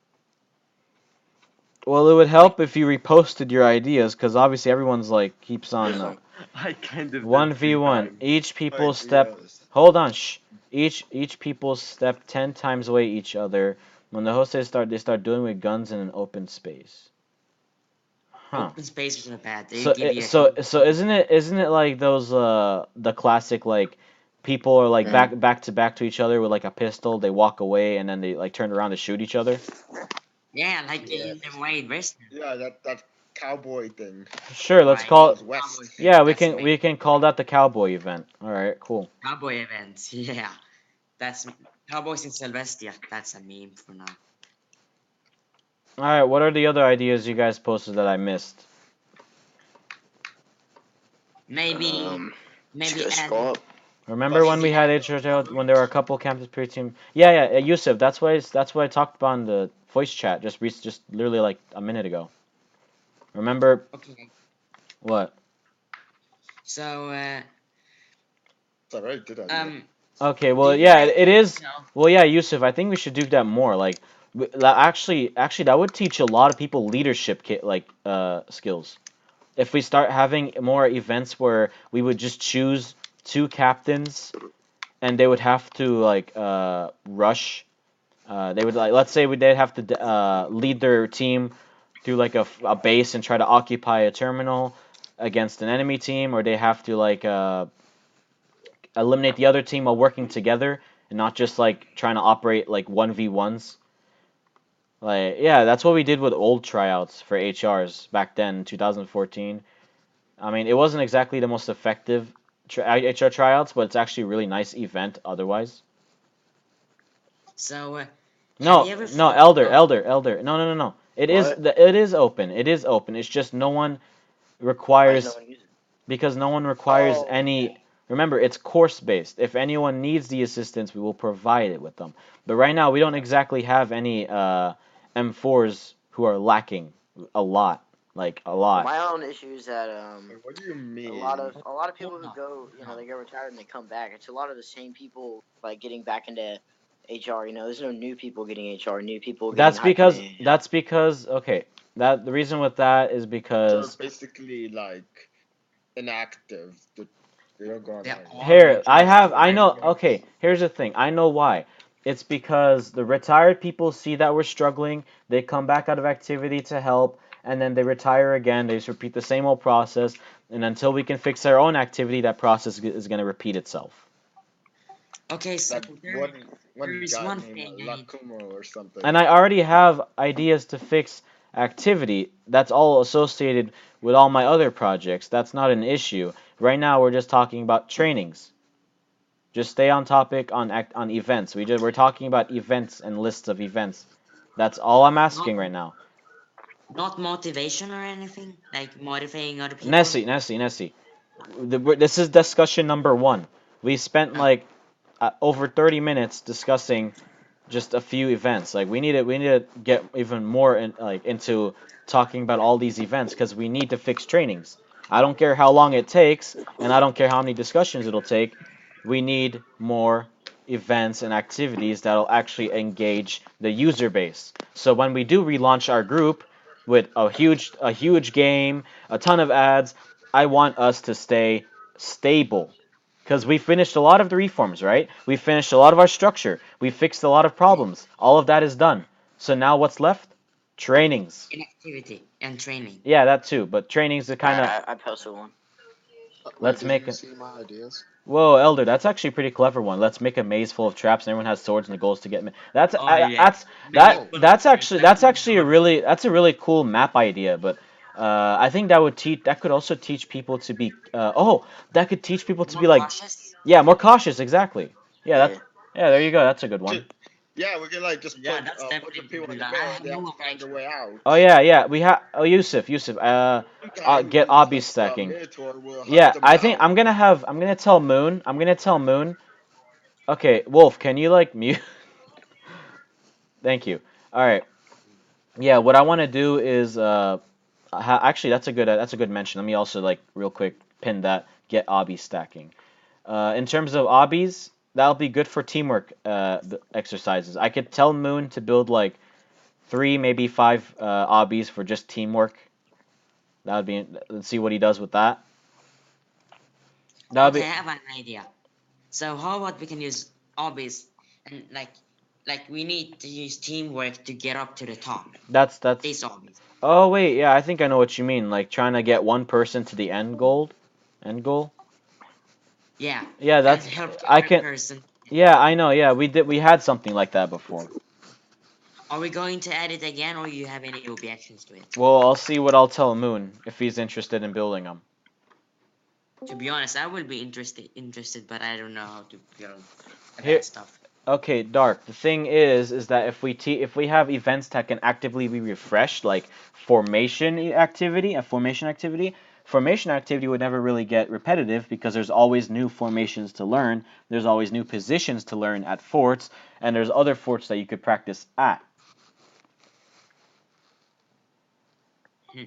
well, it would Like, help if you reposted your ideas, because obviously everyone's like keeps on I kind of did one a v few one. times. Each people Alright, step. yes. Hold on, shh. Each people step 10 times away each other. When the hosts they start doing with guns in an open space. Huh. open spaces are bad. They give you a huge So isn't it like those the classic like people are like Mm. back to each other with like a pistol, they walk away and then they like turn around to shoot each other? yeah, like Yeah, in the Wild West. yeah, that cowboy thing. Sure, let's Right. call it. Wild Cowboy West. thing. Yeah, That's amazing. we can call that the cowboy event. All right, cool. Cowboy events. Yeah. That's Cowboys in Celestia. That's a meme for now. All right, what are the other ideas you guys posted that I missed? Maybe Just gonna add scroll up. Remember when Plus, we had HR when there were a couple campus peer team? Yeah, yeah, Yusuf. That's what I talked about in the voice chat just literally like a minute ago. Remember Okay. what? So it's a very good idea. um, Okay, do well, you yeah, guys it is. know? Well, yeah, Yusuf, I think we should do that more. Like, actually, that would teach a lot of people leadership skills. If we start having more events where we would just choose two captains and they would have to like rush. They would like let's say they'd have to lead their team through like a base and try to occupy a terminal against an enemy team, or they have to like eliminate the other team while working together and not just like trying to operate like 1v1s. Like yeah, that's what we did with old tryouts for HRs back then, 2014. I mean, it wasn't exactly the most effective HR tryouts, but it's actually a really nice event otherwise. So have No, you ever no, thought elder, of? elder, elder. No, no, no, no. What? It is open. It is open. It's just no one Why is no requires one using it? because no one requires Oh, any. okay. Remember, it's course based. If anyone needs the assistance, we will provide it with them. But right now, we don't exactly have any M4s who are lacking a lot, like a Well, lot. my own issue is that Wait, what do you a lot mean? of a lot of Hold people who on, go, hold they on. get retired and they come back. It's a lot of the same people like getting back into HR. There's no new people getting HR, new people getting high command. That's because okay. That the reason with that is They're because basically like inactive. They don't go They're online. all I retired. know, okay, here's the thing. I know why. It's because the retired people see that we're struggling, they come back out of activity to help, and then they retire again. They just repeat the same old process, and until we can fix our own activity, that process is going to repeat itself. Okay, so Like there one is guy one named thing I need. Lakumo or And something. I already have ideas to fix activity. That's all associated with all my other projects. That's not an issue. Right now, we're just talking about trainings. Just stay on topic on events. We're talking about events and lists of events. That's all I'm Not asking right now. not motivation or anything, like motivating other people. Nessie. This is discussion number one. We spent Uh, like over 30 minutes discussing just a few events. Like we need to get even more into talking about all these events because we need to fix trainings. I don't care how long it takes, and I don't care how many discussions it'll take. We need more events and activities that'll actually engage the user base. So when we do relaunch our group with a huge game, a ton of ads, I want us to stay stable because we finished a lot of the reforms, right? We finished a lot of our structure. We fixed a lot of problems. All of that is done. So now what's left? Trainings. inactivity and training. Yeah, that too. But trainings are kind of I posted one. Wait, let's did make you it. see my ideas? Whoa, Elder, that's actually a pretty clever one. Let's make a maze full of traps, and everyone has swords, and the goal is to get. Oh yeah, maze Oh, full of traps. That would be fun. That's a really cool map idea. But I think that could also teach people to be. That could teach people to More be like, cautious. yeah, more cautious. Exactly. Yeah, Yeah. there you go. That's a good one. yeah, we can like just Yeah, put that's a bunch of definitely people in good. the I middle, and have they have no to find their objection. way out. Oh yeah. We have. Oh, Yusuf. Get Sometimes, obby like the stacking. Minotaur will hunt Yeah, them I think down. I'm gonna tell Moon. I'm gonna tell Moon. Okay, Wolf, can you like mute? Thank you. All right. Yeah, what I want to do is actually that's a good mention. Let me also like real quick pin that get obby stacking. In terms of obbies, that'll be good for teamwork exercises. I could tell Moon to build like three, maybe five obbies for just teamwork. That would be. Let's see what he does with that. That would Okay, be. I have an idea. So how about we can use hobbies and like we need to use teamwork to get up to the top. That's. These hobbies. Oh wait, yeah, I think I know what you mean. Like trying to get one person to the end goal. End goal. Yeah, Yeah, and that's. help the I other can. person. Yeah, I know. Yeah, we did. We had something like that before. Are we going to add it again, or you have any objections to it? Well, I'll see what I'll tell Moon if he's interested in building them. To be honest, I will be interested, but I don't know how to build Here, advanced stuff. okay, Dark. The thing is that if we have events that can actively be refreshed, like formation activity, a formation activity, formation activity would never really get repetitive because there's always new formations to learn, there's always new positions to learn at forts, and there's other forts that you could practice at. Hmm.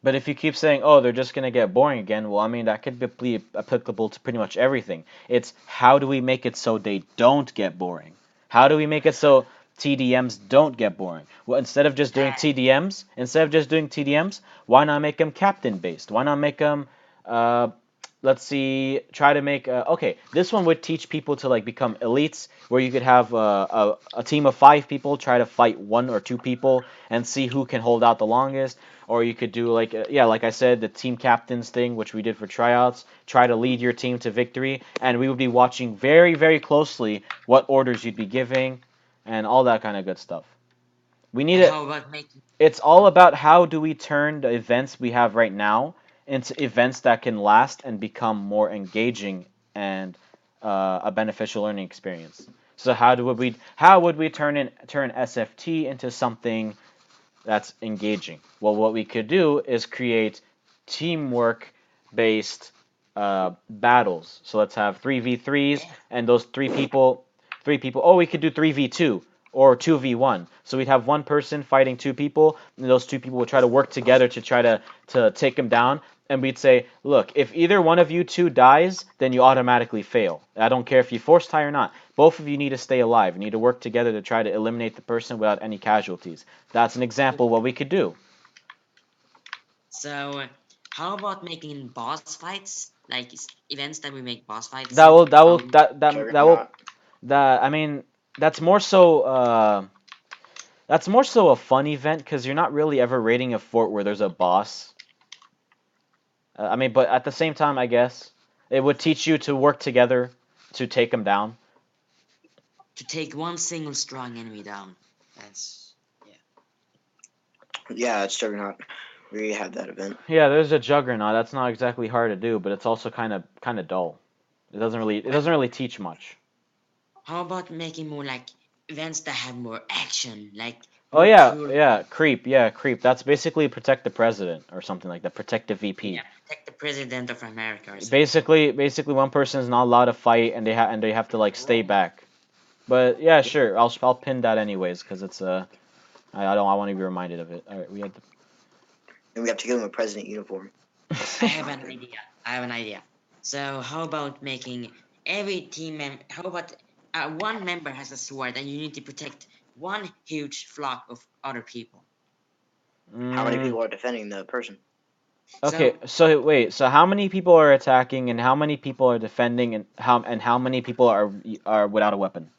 But if you keep saying, oh, they're just going to get boring again, well, I mean, that could be applicable to pretty much everything. It's how do we make it so they don't get boring? How do we make it so TDMs don't get boring? Well, instead of just doing TDMs, why not make them captain based? Why not make them uh, let's see, try to make okay, this one would teach people to like become elites, where you could have a team of 5 people try to fight 1 or 2 people and see who can hold out the longest. Or you could do like yeah, like I said, the team captains thing, which we did for tryouts, try to lead your team to victory, and we would be watching very, very closely what orders you'd be giving and all that kind of good stuff. We need And it. how about making? It's all about how do we turn the events we have right now into events that can last and become more engaging and a beneficial learning experience. So how would we turn SFT into something that's engaging? Well, what we could do is create teamwork based battles. So let's have 3v3s, Yeah. and those three people. Oh, we could do 3v2 or 2v1. So we'd have one person fighting 2 people, and those 2 people would try to work together to try to take them down. And we'd say, look, if either one of you two dies, then you automatically fail. I don't care if you force tie or not. Both of you need to stay alive. You need to work together to try to eliminate the person without any casualties. That's an example of what we could do. So how about making boss fights, like events that we make boss fights That in? will that will Um, that will Juggernaut. that I mean that's more so that's more so a fun event because you're not really ever raiding a fort where there's a boss. I mean, but at the same time, I guess it would teach you to work together to take them down. to take one single strong enemy down. That's yeah. Yeah, it's Juggernaut. We had that event. Yeah, there's a juggernaut. That's not exactly hard to do, but it's also kind of dull. Well, It doesn't really teach much. how about making more like events that have more action, like Oh more yeah, cool? yeah, creep, yeah, creep. That's basically protect the president or something like that. Protect the Yeah, VP. protect the president of America or something. Basically, one person is not allowed to fight, and they have to like stay back. But yeah, Yeah. sure, I'll pin that anyways because it's I want to be reminded of it. All right, we had And we have to give him a president uniform. I have an idea. I have an idea. So how about making every team member? How about one member has a sword and you need to protect one huge flock of other people? How many mm, people are defending the person? okay. So So wait, so how many people are attacking and how many people are defending and how many people are without a weapon?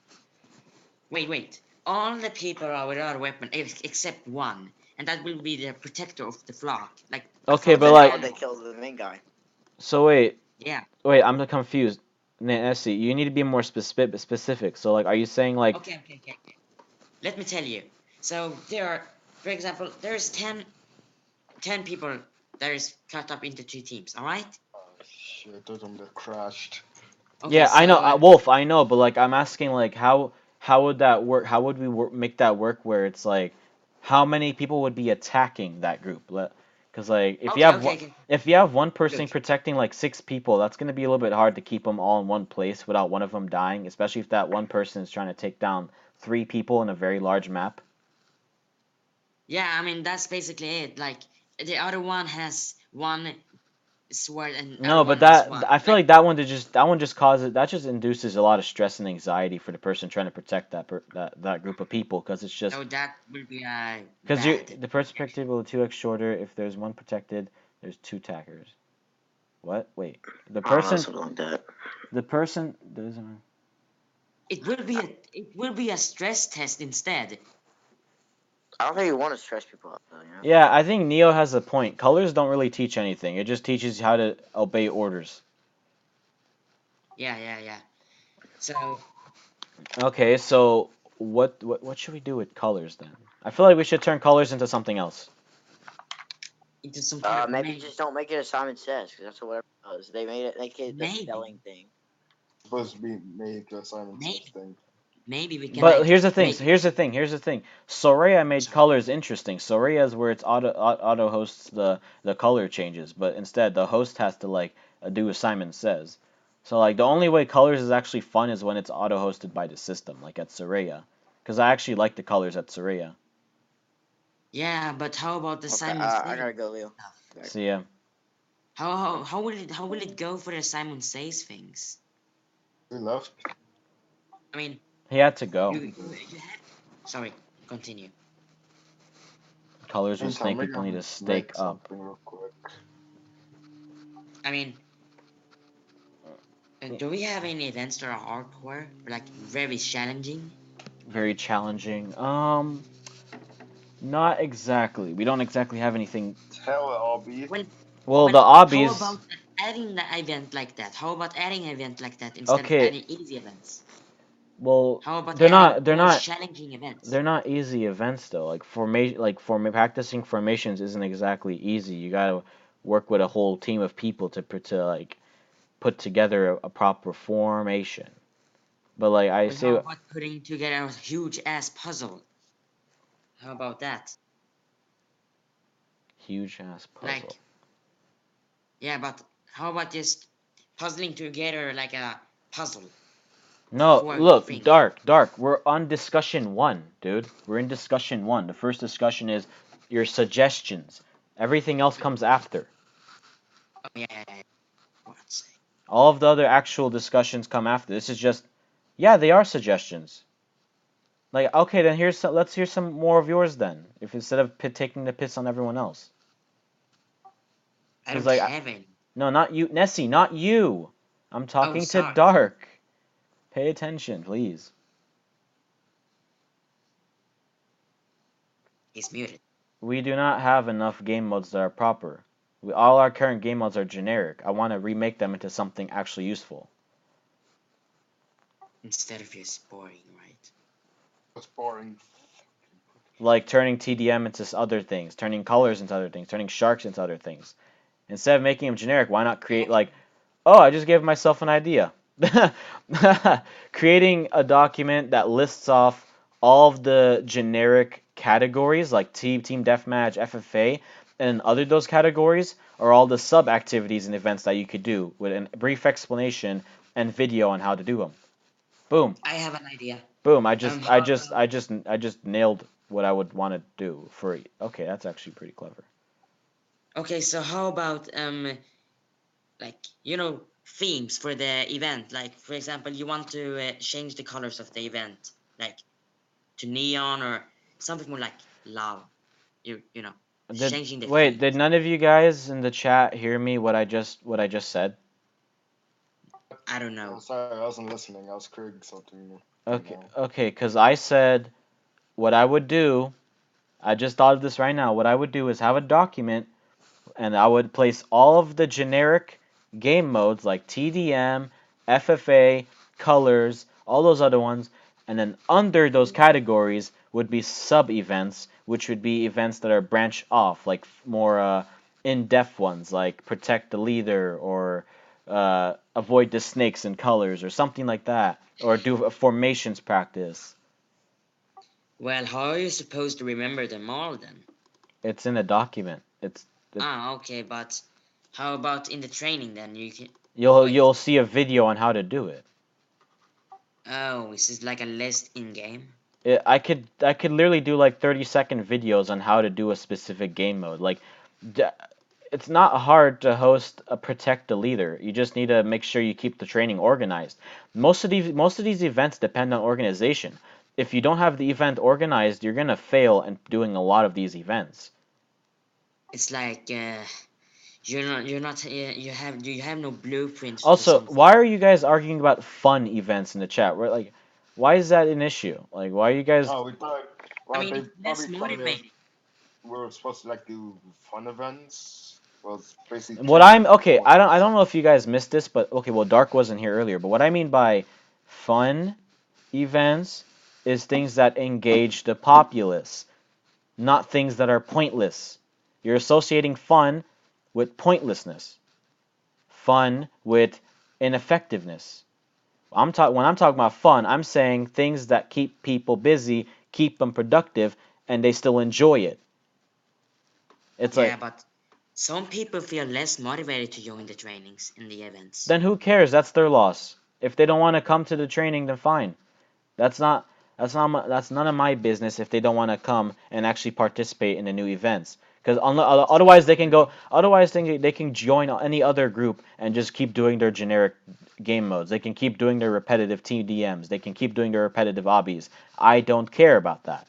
wait. All the people are without a weapon except one, and that will be the protector of the flock, like a Okay, flock but Then of how like, would they animals. kill the main guy? so Yeah. wait, I'm confused. Nessie, you need to be more specific. So like, are you saying like, Okay. Let me tell you. So there are, for example, there's 10 people that is cut up into two teams. All right. Oh shit, those of them that crashed. Okay. yeah, I know, So Wolf, I know, but like, I'm asking like, how would that work? How would we make that work where it's like, how many people would be attacking that group? Because like, okay. if you have one person Look. protecting like 6 people, that's gonna be a little bit hard to keep them all in one place without one of them dying, especially if that one person is trying to take down 3 people in a very large map. Yeah, I mean that's basically it. Like the other one has one sword and other No, but one has that one. I feel Like like that one just causes that just induces a lot of stress and anxiety for the person trying to protect that group of people because it's just no, that will be because you bad. the perspective will 2x shorter if there's one protected, there's 2 attackers. What? Wait, I don't know, something like that. the person doesn't. It will be a stress test instead. I don't think you want to stress people out, though, you know? Yeah, I think Neo has a point. Colors don't really teach anything. It just teaches you how to obey orders. Yeah. So Okay, so what should we do with colors then? I feel like we should turn colors into something else. into some kind of Maybe just don't make it as Simon Says, because that's what it does. They made it, make it the maybe spelling thing. Supposed to be make a Simon Says maybe thing. maybe we can But like here's the thing. make. Here's the thing. Soraya made Sorry. colors interesting. Soraya is where it's auto hosts the color changes, but instead the host has to like do as Simon says. So like the only way colors is actually fun is when it's auto hosted by the system, like at Soraya, because I actually like the colors at Soraya. Yeah, but how about the Okay, Simon I Says gotta go, Leo. stuff? So yeah, How will it go for the Simon Says things? We left. I mean, he had to go. you have. Sorry, continue. Colors will Meantime, snake we people need can to stake make up. something real quick. I mean, do we have any events that are hardcore, like very challenging? Very challenging. Not exactly. We don't exactly have anything. Hell, Obby. Well, Well, the how obbies. about adding the event like that? How about adding an event like that instead of Okay. adding easy events? Well, How about they're adding not. They're more not. challenging events? They're not easy events though. Practicing formations isn't exactly easy. You gotta work with a whole team of people to like put together a proper formation. But like I Well, how say, about putting together a huge ass puzzle? How about that? huge ass puzzle. Like, yeah, but how about just puzzling together like a puzzle No, for look, things? dark. We're on discussion one, dude. We're in discussion one. The first discussion is your suggestions. Everything else comes after. Oh yeah, yeah, yeah. What's All of the other actual discussions come after. This is just, yeah, they are suggestions. Like, okay, then let's hear some more of yours then. If instead of taking the piss on everyone else, I because don't like, have any. no, not you, Nessie, not you. I'm Oh, talking to sorry. Dark. Pay attention, please. He's muted. We do not have enough game modes that are proper. All our current game modes are generic. I want to remake them into something actually useful. Instead of just boring, right? That's boring. Like turning TDM into other things, turning colors into other things, turning sharks into other things. Instead of making them generic, why not create like, oh, I just gave myself an idea. Creating a document that lists off all of the generic categories like team deathmatch, FFA, and other those categories are all the sub activities and events that you could do with a brief explanation and video on how to do them. Boom, I have an idea. boom. How about I just nailed what I would want to do for. Okay, that's actually pretty clever. okay? So how about like themes for the event? Like for example, you want to change the colors of the event, like to neon or something more like love. You know, Did changing the wait? themes. Did none of you guys in the chat hear me? What I just said? I don't I'm know. sorry, I wasn't listening. I was creating something right Okay, now. okay, because I said what I would do. I just thought of this right now. What I would do is have a document, and I would place all of the generic game modes like TDM, FFA, colors, all those other ones, and then under those categories would be sub events, which would be events that are branched off, like more in-depth ones, like protect the leader or avoid the snakes and colors or something like that, or do a formations practice. Well, how are you supposed to remember them all then? It's in a document. Ah, okay, but how about in the training then? You can wait. You'll see a video on how to do it. Oh, is this like a list in game? I could literally do like 30-second videos on how to do a specific game mode. Like, d- it's not hard to host a protect the leader. You just need to make sure you keep the training organized. Most of these events depend on organization. If you don't have the event organized, you're gonna fail in doing a lot of these events. It's like you're not you have no blueprint for Also, something. why are you guys arguing about fun events in the chat? Where like, why is that an issue? Like, why are you guys? Oh, we thought. I Well, mean, they it's less probably thought if motivating. we were supposed to like do fun events. Well, it's basically What changing I'm the okay, I points. don't know if you guys missed this, but okay, well Dark wasn't here earlier, but what I mean by fun events is things that engage the populace, not things that are pointless. You're associating fun with pointlessness, fun with ineffectiveness. When I'm talking about fun, I'm saying things that keep people busy, keep them productive, and they still enjoy it. It's Yeah, like, but some people feel less motivated to join the trainings and the events. then who cares? That's their loss. If they don't want to come to the training, then fine. That's not that's none of my business if they don't want to come and actually participate in the new events. Because otherwise they can go. Otherwise they can join any other group and just keep doing their generic game modes. They can keep doing their repetitive TDMs. They can keep doing their repetitive obbies. I don't care about that.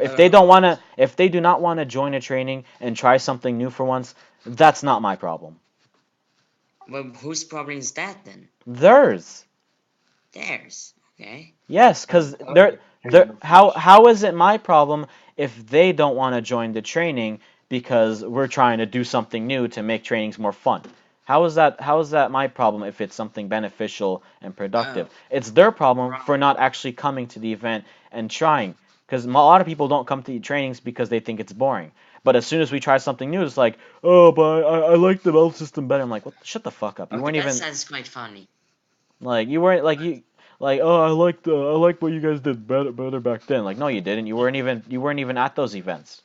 I If don't they know. don't want to if they do not want to join a training and try something new for once, that's not my problem. Well, whose problem is that then? Theirs. Theirs. Okay. Yes, because I like a they're can of how fish. how is it my problem if they don't want to join the training because we're trying to do something new to make trainings more fun? How is that my problem if it's something beneficial and productive? Oh, It's their problem for wrong. not actually coming to the event and trying. Because a lot of people don't come to the trainings because they think it's boring. But as soon as we try something new, it's like, oh, but I like the belt system better. I'm like, what? Shut the fuck up. You Okay. weren't That even sounds quite funny. like you weren't like you like oh I like what you guys did better back then. Like no you didn't. You weren't even at those events.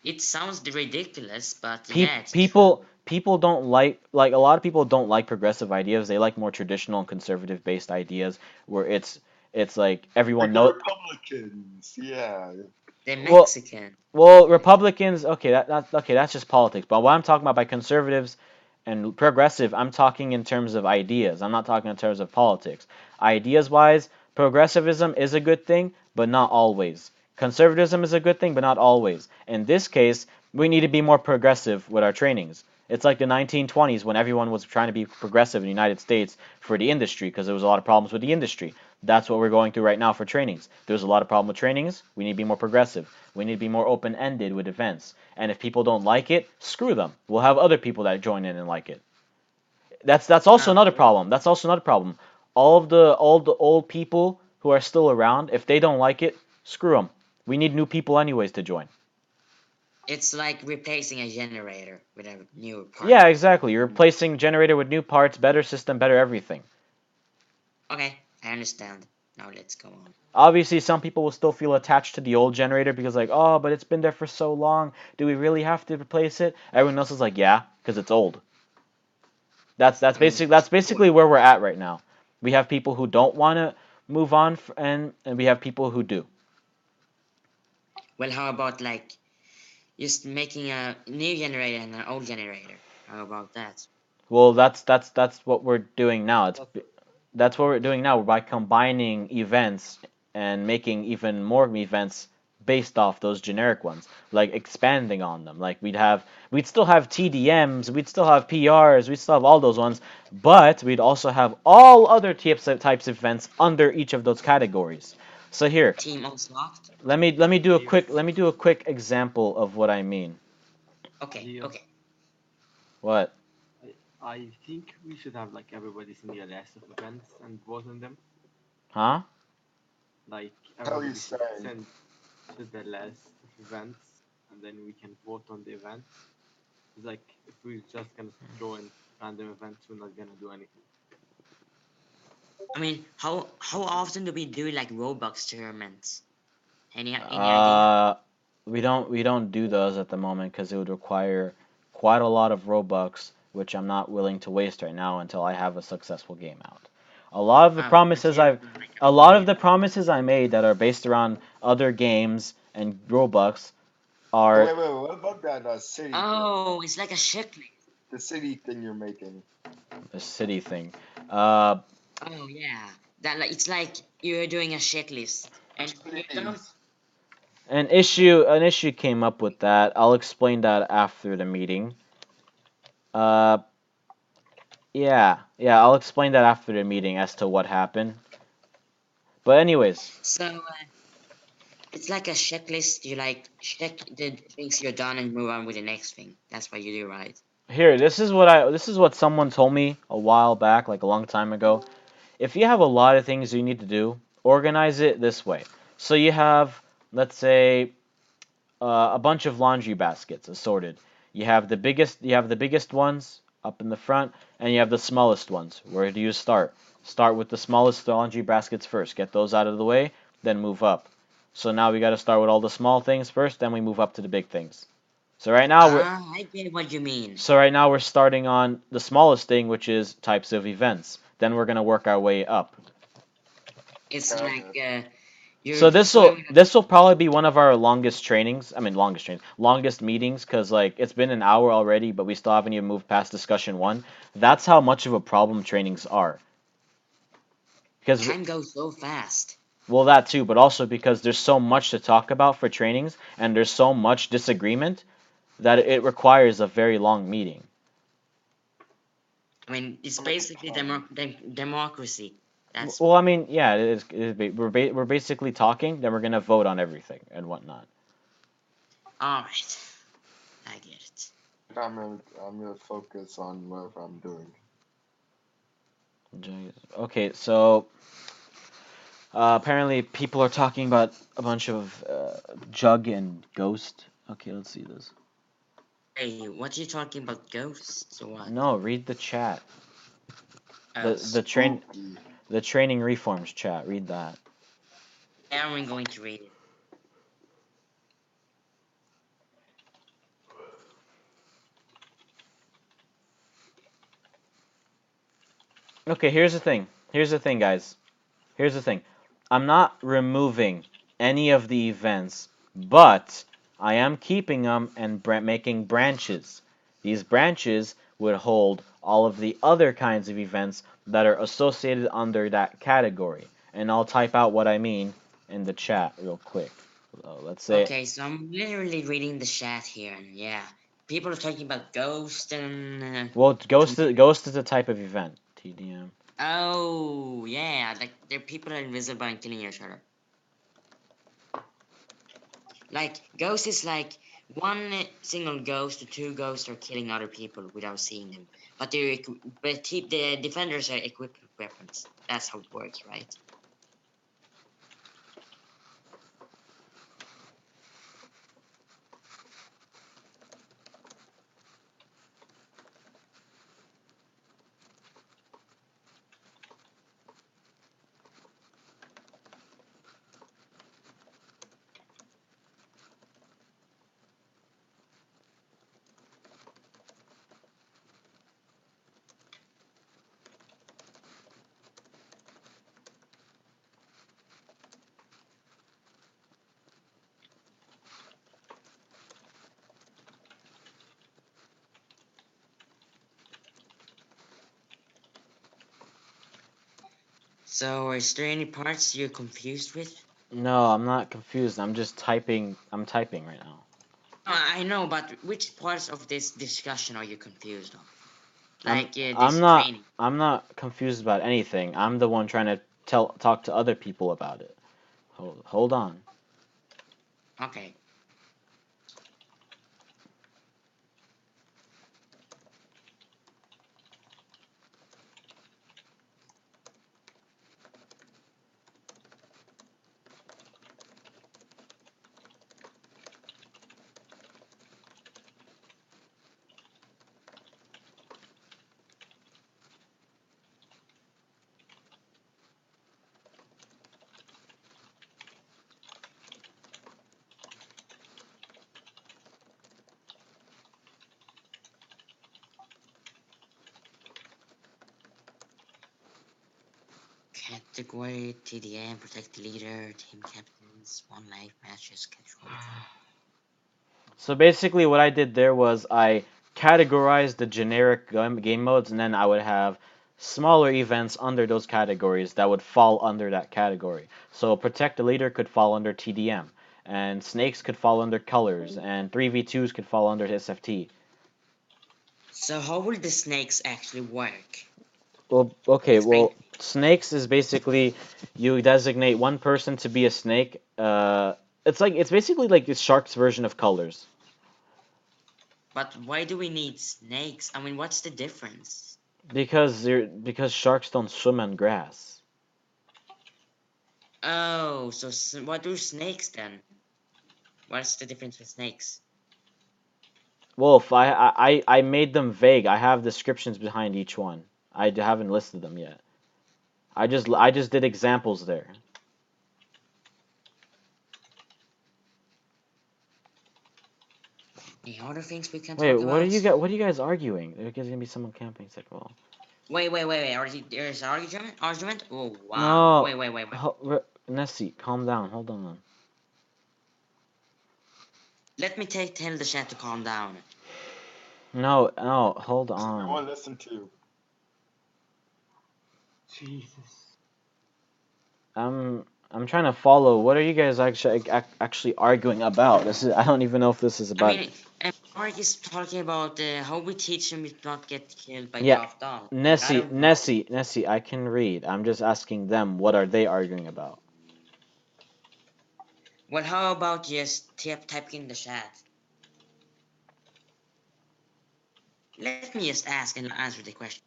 It sounds ridiculous, but Pe- yeah, it's people true. people don't like a lot of people don't like progressive ideas. They like more traditional and conservative based ideas where it's like everyone Like the know Republicans. Yeah. The well Mexican. Well, Republicans, okay, that's okay, that's just politics. But what I'm talking about by conservatives and progressive, I'm talking in terms of ideas. I'm not talking in terms of politics. Ideas wise, progressivism is a good thing, but not always. Conservatism is a good thing, but not always. In this case, we need to be more progressive with our trainings. It's like the 1920s when everyone was trying to be progressive in the United States for the industry because there was a lot of problems with the industry. That's what we're going through right now for trainings. There's a lot of problem with trainings. We need to be more progressive. We need to be more open-ended with events. And if people don't like it, screw them. We'll have other people that join in and like it. That's also Oh, another problem. That's also another problem. All the old people who are still around, if they don't like it, screw them. We need new people anyways to join. it's like replacing a generator with a newer part. Yeah, exactly. You're replacing generator with new parts, better system, better everything. Okay, I understand. Now let's go on. Obviously, some people will still feel attached to the old generator because like, oh, but it's been there for so long. Do we really have to replace it? Everyone else is like, yeah, because it's old. I mean, That's basically where we're at right now. We have people who don't want to move on, and we have people who do. well, how about like just making a new generator and an old generator? How about that? Well, that's what we're doing now. That's That's what we're doing now by combining events and making even more events based off those generic ones, like expanding on them. Like we'd still have TDMs, we'd still have PRs, we'd still have all those ones, but we'd also have all other types of events under each of those categories. So here, Team unlocked. Leo. let me do a quick example of what I mean. Okay, Leo. okay. What? I think we should have like everybody's in the list of events and vote on them. Huh? Like How are you everybody should saying? send to the list of events, and then we can vote on the events. It's like if we're just gonna throw in random events, we're not gonna do anything. I mean, how often do we do like Robux tournaments? Any idea? Uh, we don't do those at the moment because it would require quite a lot of Robux, which I'm not willing to waste right now until I have a successful game out. A lot of the But promises you have I've like a a lot of million. the promises I made that are based around other games and Robux Oh, are wait. What about that city thing? Oh, it's like a checklist. The city thing you're making. a city thing. Uh, Oh yeah, that like it's like you're doing a checklist, and you don't. Please. an issue came up with that. I'll explain that after the meeting. Uh, yeah, I'll explain that after the meeting as to what happened. But anyways, So it's like a checklist. You like check the things you're done and move on with the next thing. That's what you do, right? here, this is what someone told me a while back, like a long time ago. If you have a lot of things you need to do, organize it this way. So you have, let's say, a bunch of laundry baskets assorted. You have the biggest ones up in the front, and you have the smallest ones. Where do you start? Start with the smallest laundry baskets first. Get those out of the way, then move up. So now we got to start with all the small things first, then we move up to the big things. So right now we're Ah, I get what you mean. so right now we're starting on the smallest thing, which is types of events. Then we're gonna work our way up. It's Okay, like okay. you're So this will throwing. this will probably be one of our longest trainings. I mean, longest meetings, because like it's been an hour already, but we still haven't even moved past discussion one. That's how much of a problem trainings are. Because Time goes so fast. well, that too, but also because there's so much to talk about for trainings, and there's so much disagreement that it requires a very long meeting. I mean, it's I'll make a basically plan. democracy. That's Well, I mean, yeah, we're basically talking, then we're gonna vote on everything and whatnot. all right. I get it. I'm gonna focus on what I'm doing. Okay, so apparently people are talking about a bunch of Jug and Ghost. Okay, let's see this. Hey, what you talking about ghosts or what? No, read the chat. Oh, Spooky. The training reforms chat. Read that. now I'm going to read it. Okay, here's the thing. Here's the thing, guys. Here's the thing. I'm not removing any of the events, but I am keeping them and making branches. These branches would hold all of the other kinds of events that are associated under that category. And I'll type out what I mean in the chat real quick. Let's say, Okay, so I'm literally reading the chat here, and yeah, people are talking about ghosts and. well, Ghost is a type of event. TDM. Oh, yeah, like there people are invisible and killing each other. Like ghost is like one single ghost or two ghosts are killing other people without seeing them, but the defenders are equipped with weapons. That's how it works, right? So, is there any parts you're confused with? No, I'm not confused. I'm just typing. I'm typing right now. I know, but which parts of this discussion are you confused of? I'm Like I'm this not training. I'm not confused about anything. I'm the one trying to talk to other people about it. Hold on. Okay. Category TDM, protect the leader, team captains, one life matches, control. So basically, what I did there was I categorized the generic game modes, and then I would have smaller events under those categories that would fall under that category. So protect the leader could fall under TDM, and snakes could fall under colors, and 3v2s could fall under SFT. So how will the snakes actually work? Well, okay, Explain well, to me. snakes is basically you designate one person to be a snake. It's basically like the shark's version of colors. But why do we need snakes? I mean, what's the difference? Because sharks don't swim on grass. Oh, so what do snakes then? What's the difference with snakes? Wolf, I made them vague. I have descriptions behind each one. I haven't listed them yet. I just did examples there. Any other things we can Wait, talk about? what are you guys arguing? There's gonna be someone camping. It's like, well, Wait. There's argument? Argument? Oh, wow. no, Wait. Nessie, calm down. Hold on. Let me tell the chat to calm down. No, hold No on. one listen to. Jesus. I'm trying to follow. What are you guys actually arguing about? This is I don't even know if this is I about. mean, Mark is talking about how we teach him to not get killed by Yeah, Darth Dawn. I Nessie, don't know. Nessie, Nessie. I can read. I'm just asking them. What are they arguing about? Well, how about just typing in the chat? Let me just ask and answer the question.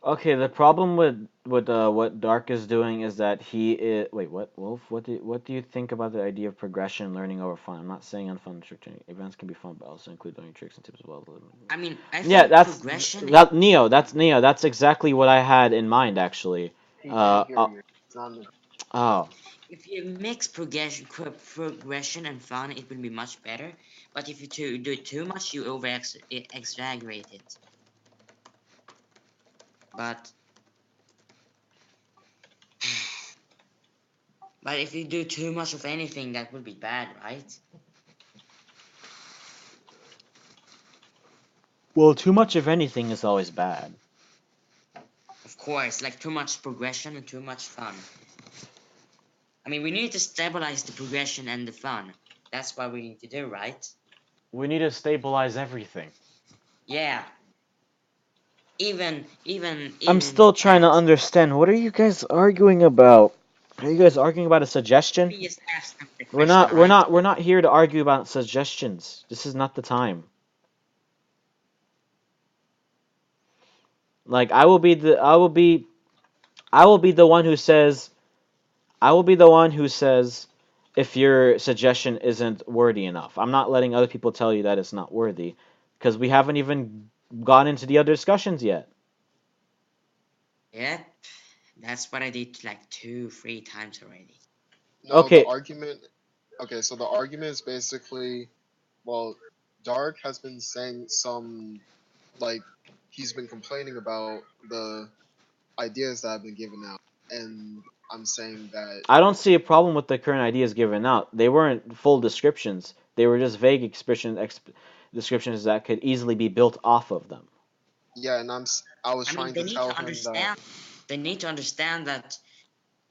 Okay, the problem with what Dark is doing is that he is. Wait, what, Wolf? What do you think about the idea of progression, learning over fun? I'm not saying unfun trick training events can be fun, but also include learning tricks and tips as well. I mean, I Yeah, think progression is. Neo. That's Neo. That's exactly what I had in mind actually. He can't hear you. It's not in Oh, If you mix progression and fun, it will be much better. But if you do it too much, you exaggerate it. But but if you do too much of anything, that would be bad, right? well, too much of anything is always bad. Of course, like too much progression and too much fun. I mean, we need to stabilize the progression and the fun. That's what we need to do, right? We need to stabilize everything. Yeah. Even I'm in still trying to chat. understand. What are you guys arguing about? Are you guys arguing about a Let suggestion? me just ask them the question, right? We're not here to argue about suggestions. This is not the time. Like I will be the one who says I will be the one who says if your suggestion isn't worthy enough. I'm not letting other people tell you that it's not worthy because we haven't even gone into the other discussions yet. Yep. That's what I did like 2, 3 times already. No, the Okay, argument. Okay, so the argument is basically, well, Dark has been saying some, like, he's been complaining about the ideas that have been given out, and I'm saying that, I don't see a problem with the current ideas given out. They weren't full descriptions. They were just vague descriptions that could easily be built off of them. yeah, and I was I mean, trying they to need tell to him that, understand. They need to understand that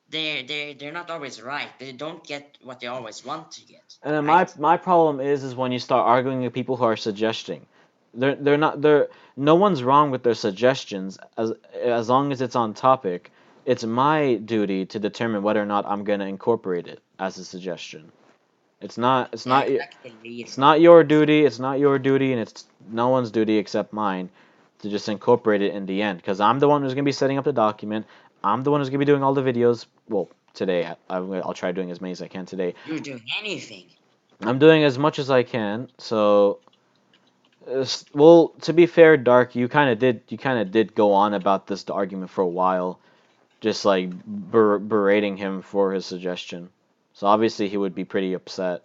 they're not always right. They don't get what they always want to get, And then right? my problem is when you start arguing with people who are suggesting. They're not they're no one's wrong with their suggestions as long as it's on topic. It's my duty to determine whether or not I'm going to incorporate it as a suggestion. Yeah, you're like the It's leader. not your duty. It's not your duty, and it's no one's duty except mine to just incorporate it in the end. Because I'm the one who's gonna be setting up the document. I'm the one who's gonna be doing all the videos. Well, today I'll try doing as many as I can today. You're doing anything. I'm doing as much as I can. So, well, to be fair, Dark, you kind of did go on about this argument for a while, just like berating him for his suggestion. So obviously he would be pretty upset.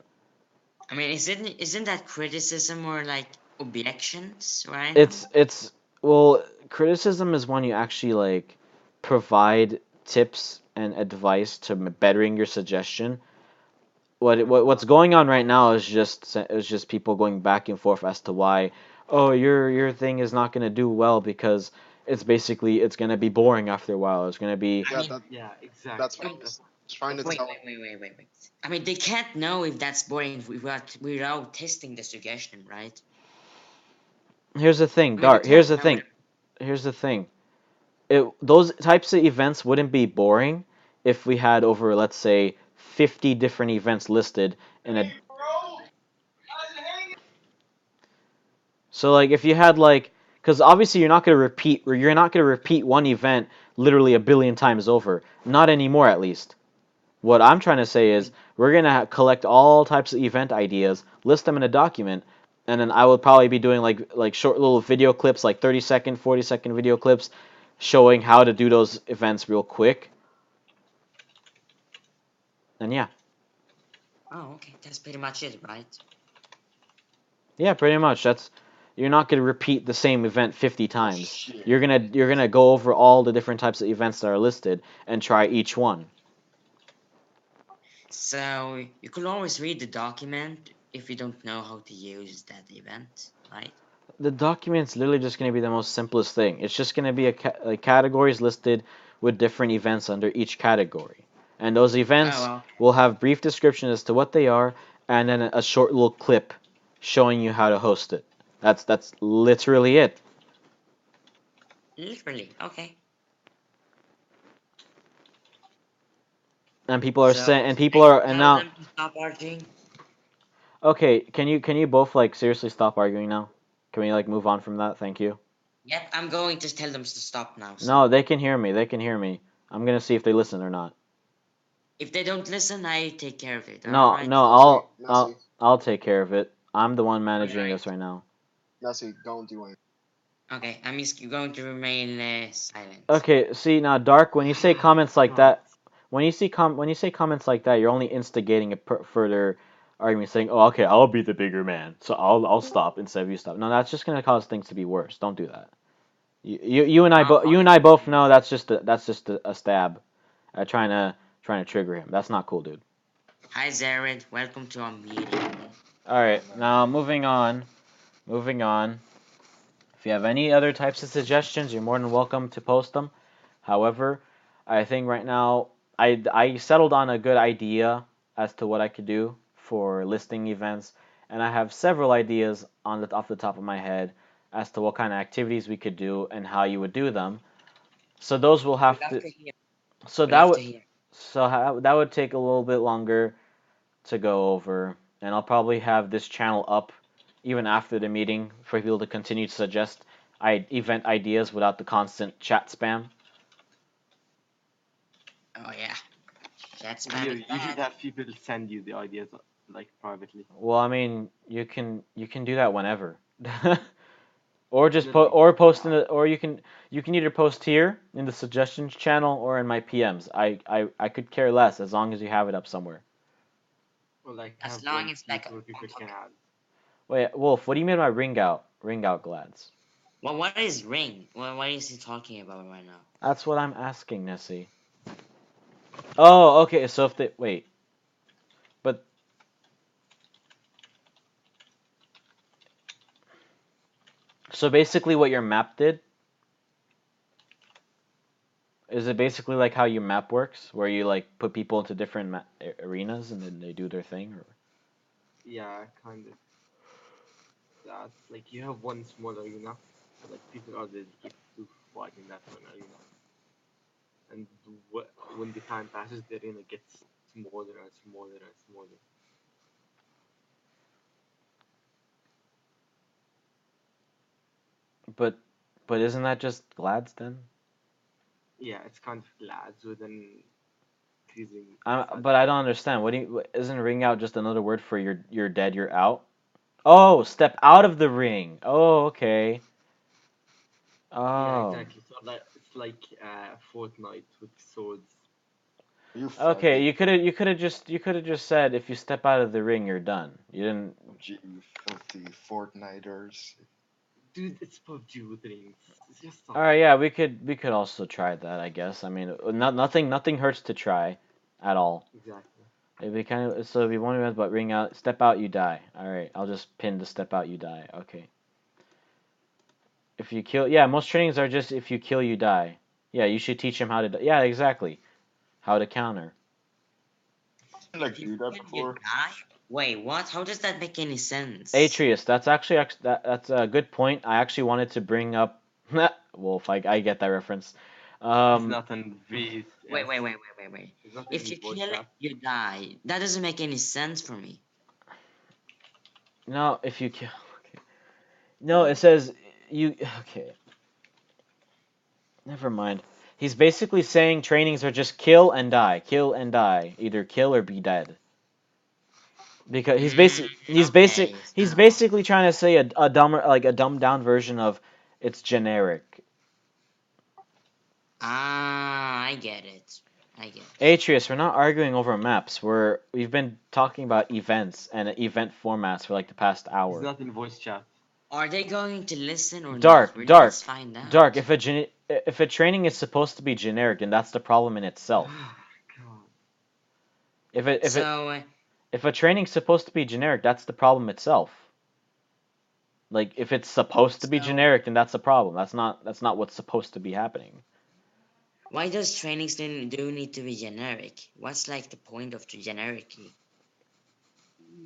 I mean, isn't that criticism or like objections, right? It's well, criticism is when you actually like provide tips and advice to bettering your suggestion. What's going on right now is just people going back and forth as to why, oh, your thing is not gonna do well because it's gonna be boring after a while. It's gonna be I yeah, mean, Yeah, that's exactly. what I was trying to That's wait, tell wait, him. wait, wait, wait, wait. I mean, they can't know if that's boring without testing the suggestion, right? here's the thing, I mean, they Dart. can't know that. Here's the thing. Those types of events wouldn't be boring if we had over, let's say, 50 different events listed in a. So like if you had like, because obviously you're not gonna repeat one event literally a billion times over. Not anymore, at least. What I'm trying to say I is mean, we're gonna collect all types of event ideas, list them in a document, and then I would probably be doing like short little video clips, like 30-second, 40-second video clips, showing how to do those events real quick. And yeah. Oh, okay. That's pretty much it, right? Yeah, pretty much. That's you're not gonna repeat the same event 50 Oh times. shit. You're gonna go over all the different types of events that are listed and try each one. So you could always read the document if you don't know how to use that event, right? The document's literally just gonna be the most simplest thing. It's just gonna be like categories listed with different events under each category, and those Oh, events well. will have brief description as to what they are, and then a short little clip showing you how to host it. That's literally it. Literally, okay. And people are So saying, and people I are, and tell now, them to stop arguing. okay, can you both like seriously stop arguing now? Can we like move on from that? Thank you. Yep, I'm going to tell them to stop now. No, So they can hear me. They can hear me. I'm gonna see if they listen or not. if they don't listen, I take care of it. All No, right. no, Nessie, I'll Nessie, I'll take care of it. I'm the one All managing right. this right now. Nessie, don't do anything. Okay, I'm just going to remain silent. Okay, see now, Dark. When you say comments like God. that, when you say comments like that, you're only instigating a further argument, saying, "Oh, okay, I'll be the bigger man, so I'll stop instead of you stop." No, that's just gonna cause things to be worse. Don't do that. You and I both know that's just a stab at trying to trigger him. That's not cool, dude. Hi, Zared. Welcome to our meeting. All right, now moving on. Moving on. If you have any other types of suggestions, you're more than welcome to post them. However, I think right now I settled on a good idea as to what I could do for listing events, and I have several ideas off the top of my head as to what kind of activities we could do and how you would do them. So those will We have love to. to hear. So We that love would to hear. that would take a little bit longer to go over, and I'll probably have this channel up even after the meeting for people to continue to suggest event ideas without the constant chat spam. Oh yeah, chat spam is You should bad. have people send you the ideas like privately. Well, I mean, you can do that whenever, or just No, like post in the or you can either post here in the suggestions channel or in my PMs. I could care less as long as you have it up somewhere. or like As have long one as sheet like where people on can topic. add. Wait, Wolf, what do you mean by ring out glads? Well, what is ring? Well, what is he talking about right now? That's what I'm asking, Nessie. Oh, okay. So if they wait, but so basically, what your map did is it basically like how your map works, where you like put people into different arenas and then they do their thing? Or... Yeah, kind of that. Like you have one small arena, and like people are dedicated to fighting that one arena. And when the time passes, the arena gets smaller and smaller and smaller. But isn't that just glads then? Yeah, it's kind of lads with an increasing But I satisfaction. don't understand. Isn't ring out just another word for you're dead, you're out? Oh, step out of the ring. Oh, okay. Yeah, Oh. exactly. So like it's like Fortnite with swords. You Okay, faggot. you could have just said if you step out of the ring, you're done. You didn't. Gee, you filthy Fortniters. Dude, it's PUBG with rings. It's just All stop right, it. yeah, we could also try that, I guess. I mean, nothing hurts to try, at all. Exactly. It'd be kind of so if you want to but ring out, step out, you die. All right, I'll just pin the step out, you die. Okay. If you kill, yeah, most trainings are just if you kill, you die. Yeah, you should teach him how to. Yeah, exactly. How to counter. Didn't If like you do that kill, you before. die. Wait, what? How does that make any sense? Atreus, that's actually that's a good point. I actually wanted to bring up Wolf. I get that reference. It's Um, not in Wait, VS. wait, wait, wait, wait, wait. It's not in If the you voice kill, chat. you die. That doesn't make any sense for me. no, if you kill. Okay. No, it says you. Okay, never mind. He's basically saying trainings are just kill and die, either kill or be dead. Because Okay, he's so basically trying to say a dumber like a dumbed down version of it's generic. Ah, I get it. I get it. Atreus, we're not arguing over maps. We've been talking about events and event formats for like the past He's hour. not in voice chat. Are they going to listen or not? Dark, Let's dark, find dark. out. If a training is supposed to be generic, then that's the problem in itself. God. If it if it So, if a training's supposed to be generic, that's the problem itself. Like if it's supposed to be so generic, then that's a problem. That's not what's supposed to be happening. why does trainings do need to be generic? What's like the point of the generic?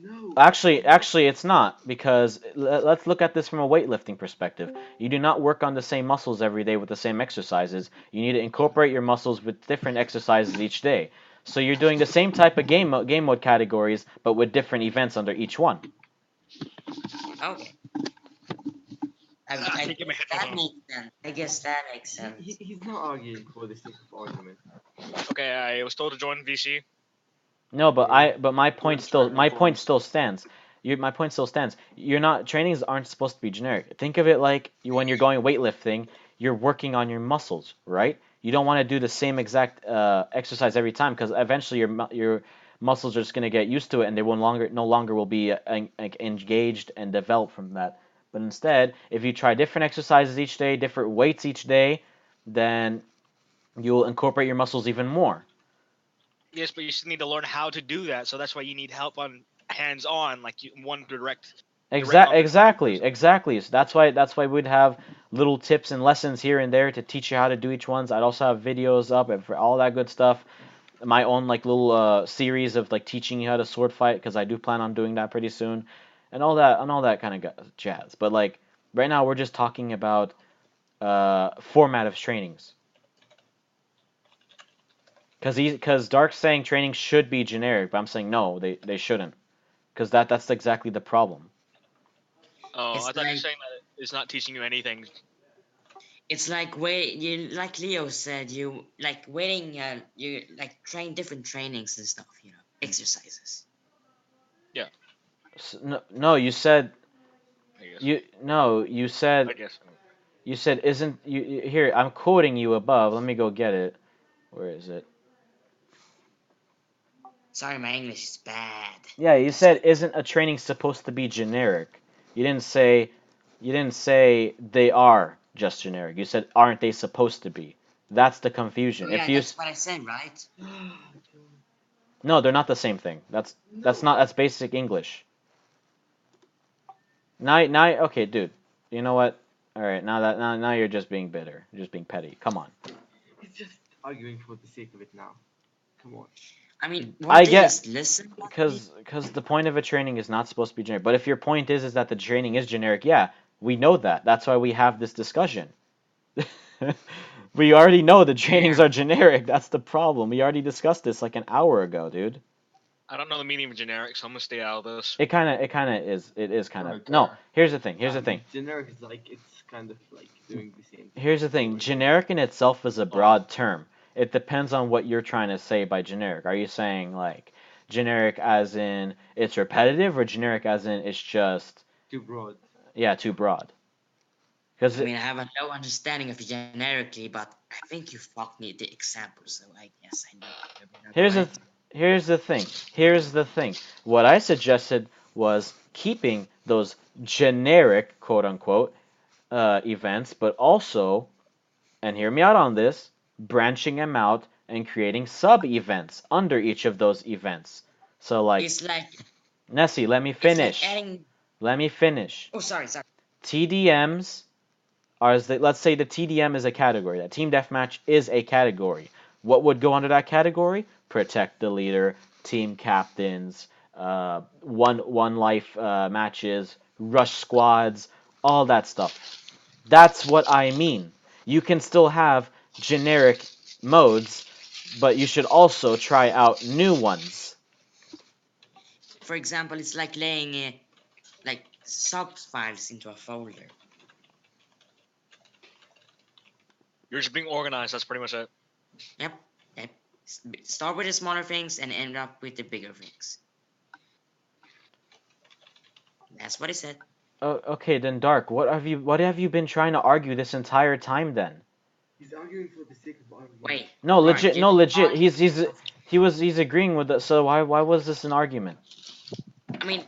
No. Actually, it's not because let's look at this from a weightlifting perspective. You do not work on the same muscles every day with the same exercises. You need to incorporate your muscles with different exercises each day. So you're doing the same type of game mode categories, but with different events under each one. Okay, I I can't get my guess headphones that on. makes sense. I guess that makes sense. He's not arguing for the sake of argument. Okay, I was told to join VC. No, Okay. but my We're point in still training my point forms. still stands. My point still stands. You're not trainings aren't supposed to be generic. Think of it like when you're going weightlifting, you're working on your muscles, right? You don't want to do the same exact exercise every time because eventually your muscles are just gonna get used to it and they will no longer will be engaged and developed from that. But instead, if you try different exercises each day, different weights each day, then you'll incorporate your muscles even more. Yes, but you still need to learn how to do that. So that's why you need help on hands-on, like one direct on the Exactly, exactly. So that's why we'd have little tips and lessons here and there to teach you how to do each ones. I'd also have videos up and for all that good stuff. My own like little series of like teaching you how to sword fight because I do plan on doing that pretty soon, and all that kind of jazz. But like right now we're just talking about format of trainings. Because Dark's saying training should be generic, but I'm saying no, they shouldn't. Because that's exactly the problem. Oh, It's I thought you were like saying that it's not teaching you anything. you like Leo said, you like waiting. You like train different trainings and stuff. Exercises. Yeah, No, no, you said I guess. you no, you I said guess. you said isn't here? I'm quoting you above. Let me go get it. Where is it? Sorry, my English is bad. Yeah, you That's said isn't a training supposed to be generic? You didn't say they are just generic. You said aren't they supposed to be? That's the confusion. oh If yeah, you that's what I said, right? No, they're not the same thing. That's basic English. Now okay, dude. You know what? All right, now you're just being bitter. You're just being petty. Come on. He's just arguing for the sake of it now. Come on. I mean, I won't they get just listen? because the point of a training is not supposed to be generic. But if your point is that the training is generic, yeah, we know that. That's why we have this discussion. We already know the trainings Yeah. are generic. That's the problem. We already discussed this like an hour ago, dude. I don't know the meaning of generic, so I'm gonna stay out of this. It is kind of Right no. there. Here's the thing. Here's the thing. Generic is like it's kind of like doing the same thing Here's the thing. over and over. Generic in itself is a Oh, broad term. It depends on what you're trying to say by generic. Are you saying like generic as in it's repetitive, or generic as in it's just Too broad. yeah too broad? Because I mean, I have a low understanding of generically, but I think you fucked me the example, so I guess I know a bit here's about the it. here's the thing. Here's the thing. What I suggested was keeping those generic quote unquote events, but also, and hear me out on this, branching them out and creating sub events under each of those events. So like It's like Nessie, let me it's like finish. adding. Let me finish. Oh, sorry. TDMs let's say the TDM is a category. That team deathmatch is a category. What would go under that category? Protect the leader, team captains, one life matches, rush squads, all that stuff. That's what I mean. You can still have generic modes, but you should also try out new ones. For example, it's like laying like sub files into a folder. you're just being organized. That's pretty much it. Yep. Yep. Start with the smaller things and end up with the bigger things. That's what I said. Oh, okay, then Dark, what have you been trying to argue this entire time then? He's arguing for the sake of arguing. Wait. No, Dark, legit. you No, know legit. why? He's agreeing with us. So why was this an argument? I mean,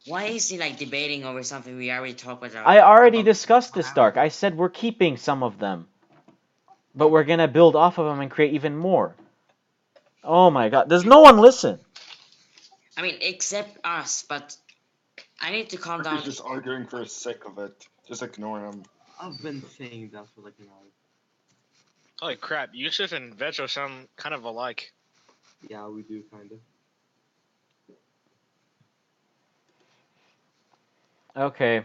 why is he like debating over something we already talked about? I already About discussed this, Dark. I said we're keeping some of them, but we're gonna build off of them and create even more. Oh my God! Does no one listen? I mean, except us, but I need to calm down. He's just arguing for the sake of it. Just ignore him. I've been saying that for like an hour. Holy crap! Yusuf and Vetro sound kind of alike. Yeah, we do kind of. Okay,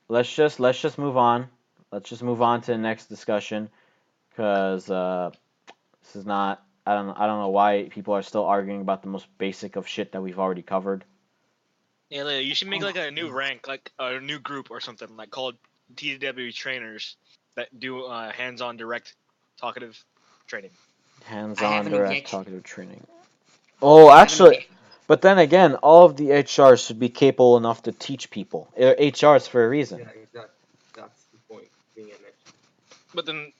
let's just move on. Let's just move on to the next discussion, because this is not. I don't know why people are still arguing about the most basic of shit that we've already covered. Yeah, Leah, you should make like a new rank, like a new group or something, like called TDW trainers that do hands-on direct talkative training. I have Hands-on an direct objection. talkative training. Oh, I have an actually, objection. but then again, all of the HRs should be capable enough to teach people. They're HRs for a reason. Yeah, exactly. That's the point. Being an expert. But then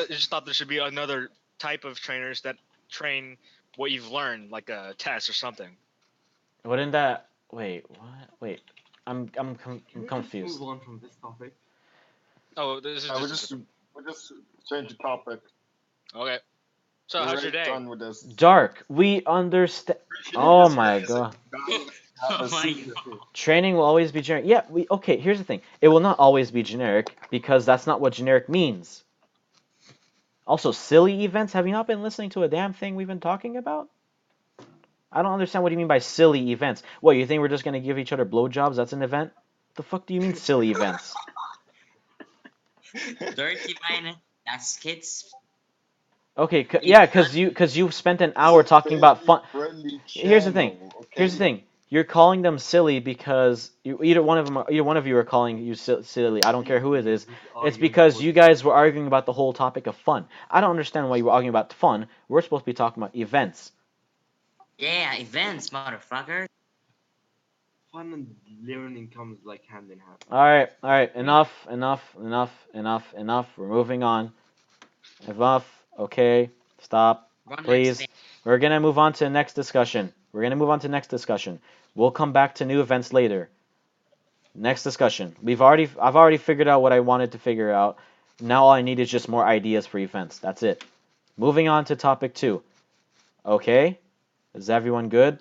just thought there should be another type of trainers that train what you've learned, like a test or something. Wouldn't that? Wait, what? Wait, I'm Can we confused. just move on from this topic? Oh, this is We just change the topic. okay. So We're how's your right day? done with this. Dark, we understand. Oh my God. Oh my God. Training will always be generic. Yeah, okay, here's the thing. It will not always be generic because that's not what generic means. Also, silly events. Have you not been listening to a damn thing we've been talking about? I don't understand what you mean by silly events. What, you think we're just gonna give each other blowjobs? That's an event? The fuck do you mean silly events? Dirty man, that's kids. Okay, Keep yeah, cause you spent an hour talking about fun. Friendly Here's the thing. channel, okay? Here's the thing. You're calling them silly because either one of you are calling you silly. I don't care who it is. He's It's arguing because for you the guys sake were of- arguing about the whole topic of fun. I don't understand why you were arguing about fun. We're supposed to be talking about events. Yeah, events, motherfucker. Fun and learning comes like hand in hand. All right. Enough. We're moving on. Enough. Okay. Stop. One last Please. thing. We're gonna move on to the next discussion. We'll come back to new events later. Next discussion. I've already figured out what I wanted to figure out. Now all I need is just more ideas for events. That's it. Moving on to topic 2. Okay? Is everyone good?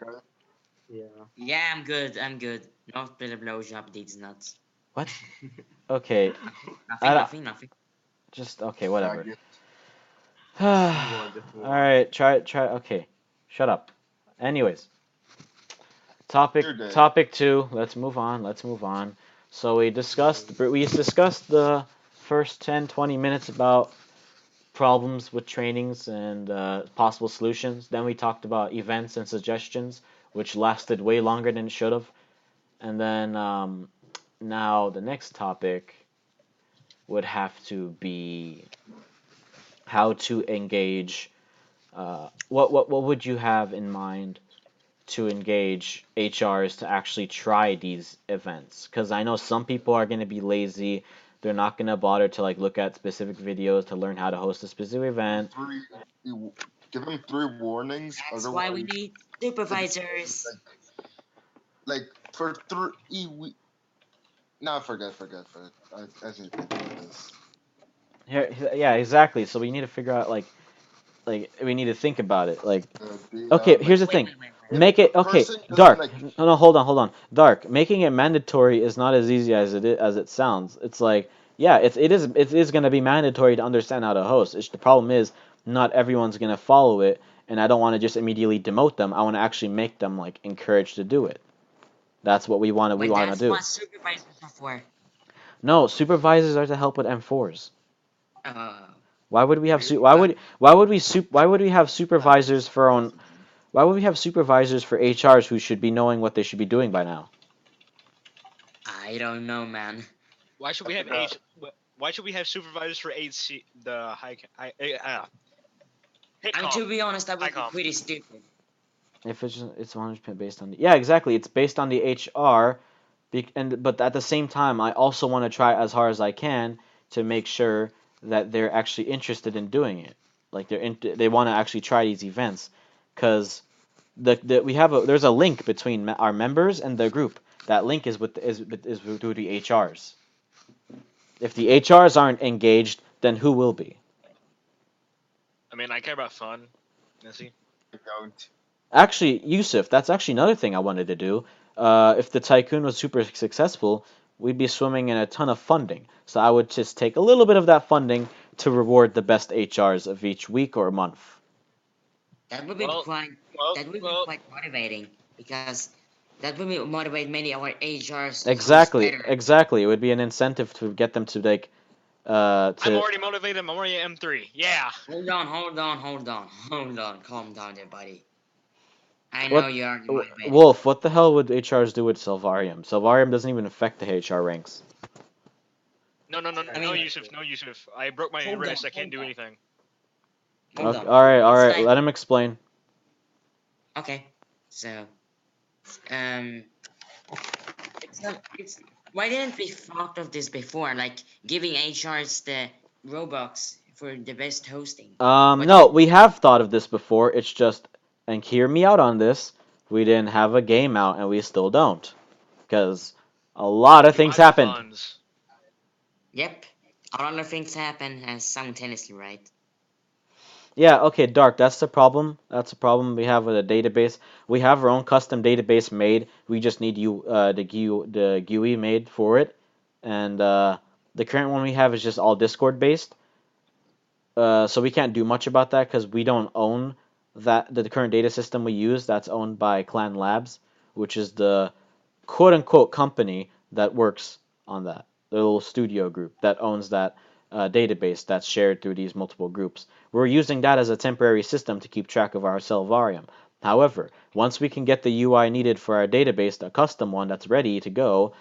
Yeah. Yeah, I'm good. Not with a blowjob, these nuts. What? Okay. Nothing. Just okay, whatever. Move on. Alright, try. Okay. Shut up. Anyways. Your day. Topic 2. Let's move on. So we discussed the first 10-20 minutes about problems with trainings and possible solutions. Then we talked about events and suggestions, which lasted way longer than it should have. And then now the next topic would have to be how to engage. What would you have in mind to engage HRs to actually try these events? Because I know some people are going to be lazy. They're not going to bother to like look at specific videos to learn how to host a specific event. Give him 3 warnings. That's Otherwise, why we need supervisors. like for 3 weeks. No, forget. I think this. Yeah, exactly. So we need to figure out like we need to think about it. Like, The okay, here's the Wait, thing. wait, wait, wait. if Make it the okay. person doesn't, Dark. like, No, hold on. Dark. Making it mandatory is not as easy as it sounds. It's like, yeah, it is going to be mandatory to understand how to host. The problem is not everyone's going to follow it, and I don't want to just immediately demote them. I want to actually make them like encouraged to do it. That's what we want to That's do. what supervisors are for. No, supervisors are to help with M4s. Uh, Why would we have Really? why would we have supervisors for on why would we have supervisors for HRs who should be knowing what they should be doing by now? I don't know, man. Why should we have Why should we have supervisors for HC the high? I mean, to be honest, that would be Icom. pretty stupid. If it's 100% based on yeah, exactly. It's based on the HR, but at the same time, I also want to try as hard as I can to make sure that they're actually interested in doing it. Like they want to actually try these events, because there's a link between our members and the group. That link is through the HRs. If the HRs aren't engaged, then who will be? I mean, I care about fun. Nessie. I don't. Actually, Yusuf, that's actually another thing I wanted to do. If the tycoon was super successful, we'd be swimming in a ton of funding. So I would just take a little bit of that funding to reward the best HRs of each week or month. That would be Well, quite well, that would be well. quite motivating because that would motivate many of our HRs to host Exactly, better. exactly. It would be an incentive to get them to like I'm to already motivated. I'm already at M3. Yeah. Hold on, calm down there, buddy. I know what you're already motivated. Wolf, what the hell would HRs do with Selvarium? Selvarium doesn't even affect the HR ranks. No, no, no, I no, mean, Yusuf, no, Yusuf. I broke my wrist. I can't do anything. hold on. All right, all It's right. like Let him explain. okay, so um, it's why didn't we thought of this before? Like giving HRs the Robux for the best hosting. Why No, didn't we we do that? have thought of this before. It's just, and hear me out on this. We didn't have a game out, and we still don't, because a lot of We don't things have the happened. funds. Yep, a lot of things happen simultaneously, right? Yeah, okay, Dark, that's the problem. That's the problem we have with a database. We have our own custom database made. We just need the GUI made for it. And the current one we have is just all Discord based. So we can't do much about that because we don't own the current data system we use. That's owned by Clan Labs, which is the quote unquote company that works on that, the little studio group that owns that database that's shared through these multiple groups. We're using that as a temporary system to keep track of our Selvarium. However, once we can get the UI needed for our database, a custom one that's ready to go,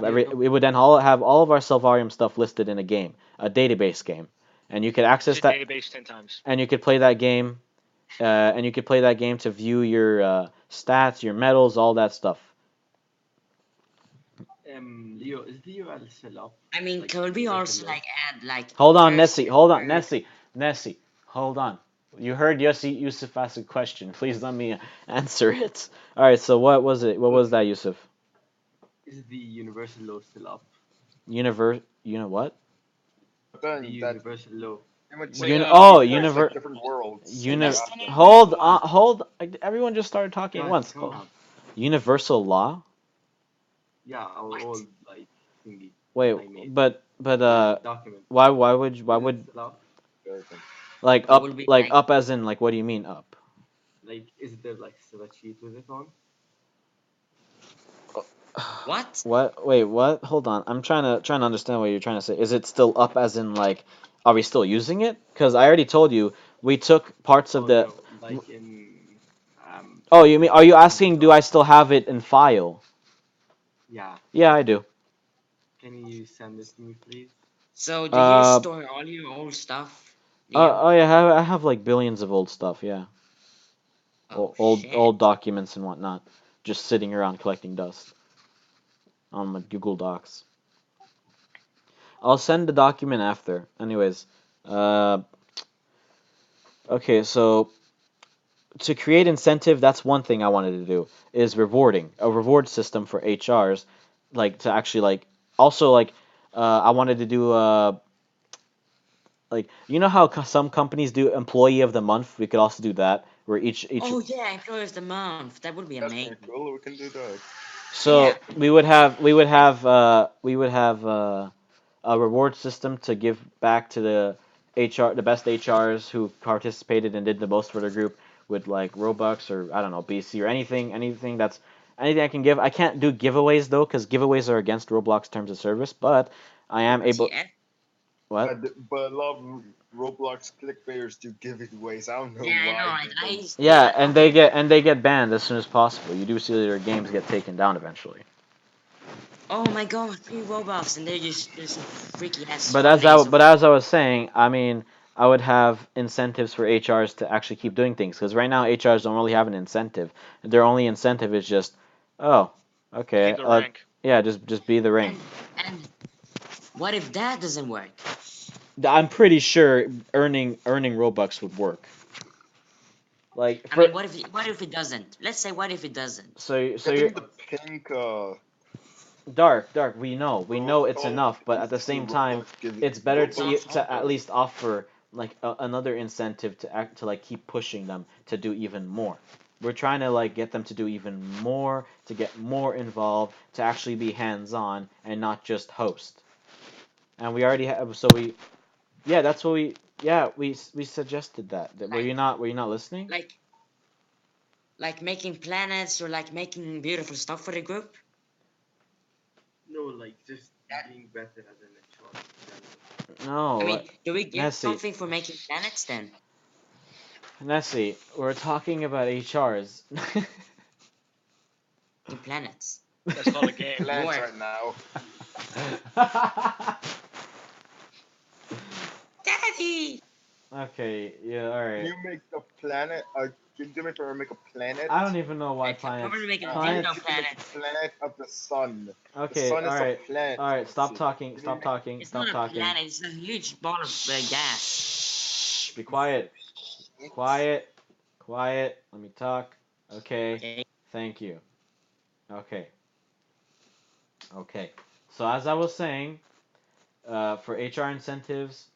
You know, we would then all have all of our Selvarium stuff listed in a game, a database game, and you could It's access a that, database 10 times. and you could play that game, and you could play that game to view your stats, your medals, all that stuff. Leo, is the URL still up? I mean, Like could we universal also law? like add like Hold on, first Nessie. Hold on, member? Nessie. Hold on. You heard Yossi Yusuf ask a question. Please let me answer it. All right. So what was it? What was that, Yusuf? Is the universal law still up? Universe. You know what? But The then that universal law. pretty much Wait, Oh, equals like different worlds The that you uni. best have to. internet Hold law. on. Hold. Everyone just started talking at Guys, once. come on. Universal law. Yeah, our What? old like thingy Wait, that I made. but The document. why Is it would still up? like What would be like up as in like what do you mean up? Like, is there like still a cheat with it on? what? What? Wait, what? Hold on. I'm trying to understand what you're trying to say. Is it still up as in like are we still using it? Cuz I already told you we took parts of Oh the no, like in Oh, you mean are you Google asking do I Docs. still have it in file? Yeah. Yeah, I do. Can you send it to me, please? So do you Uh store all your old stuff, Leo? oh yeah, I have like billions of old stuff, yeah. Oh Old shit. documents and whatnot just sitting around collecting dust on my Google Docs. I'll send the document after. Anyways, uh okay, so to create incentive, that's one thing I wanted to do is rewarding a reward system for HRs, like to actually like also like I wanted to do like you know how some companies do employee of the month. We could also do that where each Oh yeah, Employee of the Month. That would be That's pretty amazing. cool. We can do that. Yeah. so we would have a reward system to give back to the the best HRs who participated and did the most for their group with like Robux or I don't know BC or anything I can give. I can't do giveaways though because giveaways are against Roblox terms of service, but I am able. WTF? What? But a lot of Roblox clickbaiters do giveaways. I don't know Yeah, I know, why right? they don't. Yeah, and Okay. they get banned as soon as possible. You do see their games get taken down eventually. Oh my god, 3 Robux, and they're just there's some freaky ass Sundays of But as I was saying, I mean, I would have incentives for HRs to actually keep doing things because right now HRs don't really have an incentive. Their only incentive is just, oh, okay, Keep the rank. yeah, just be the rank. and what if that doesn't work? I'm pretty sure earning Robux would work. Like I for mean, what if it doesn't? Let's say what if it doesn't? so you're Getting the pink dark. We know it's protocol enough, but at gives the you same time, Robux, giving it's better Robux. to at least offer like another incentive to like keep pushing them to do even more. We're trying to like get them to do even more, to get more involved, to actually be hands on and not just host. And we already have so we yeah that's what we yeah we suggested that. Were Like you not listening? like like making planets or like making beautiful stuff for the group? No, like just being better as an HR in general. I No, mean, do we get Nessie. something for making planets then? Nessie, we're talking about HRs. In planets. That's called a game. Plans Lore. right now. Daddy! Okay, yeah, Can alright. you make the planet? Can you do me a favor and make a planet? I don't even know why How about planets. we make a You dildo Planets. need to make planet? a planet of the sun. The Okay, sun is a alright. planet, Alright, stop Nancy. talking, Can you stop make talking, It's stop not a talking. planet, it's a huge ball of gas. Shh, be quiet. Quiet. Quiet. Let me talk. Okay. Okay. Thank you. Okay. Okay. So as I was saying, for HR incentives,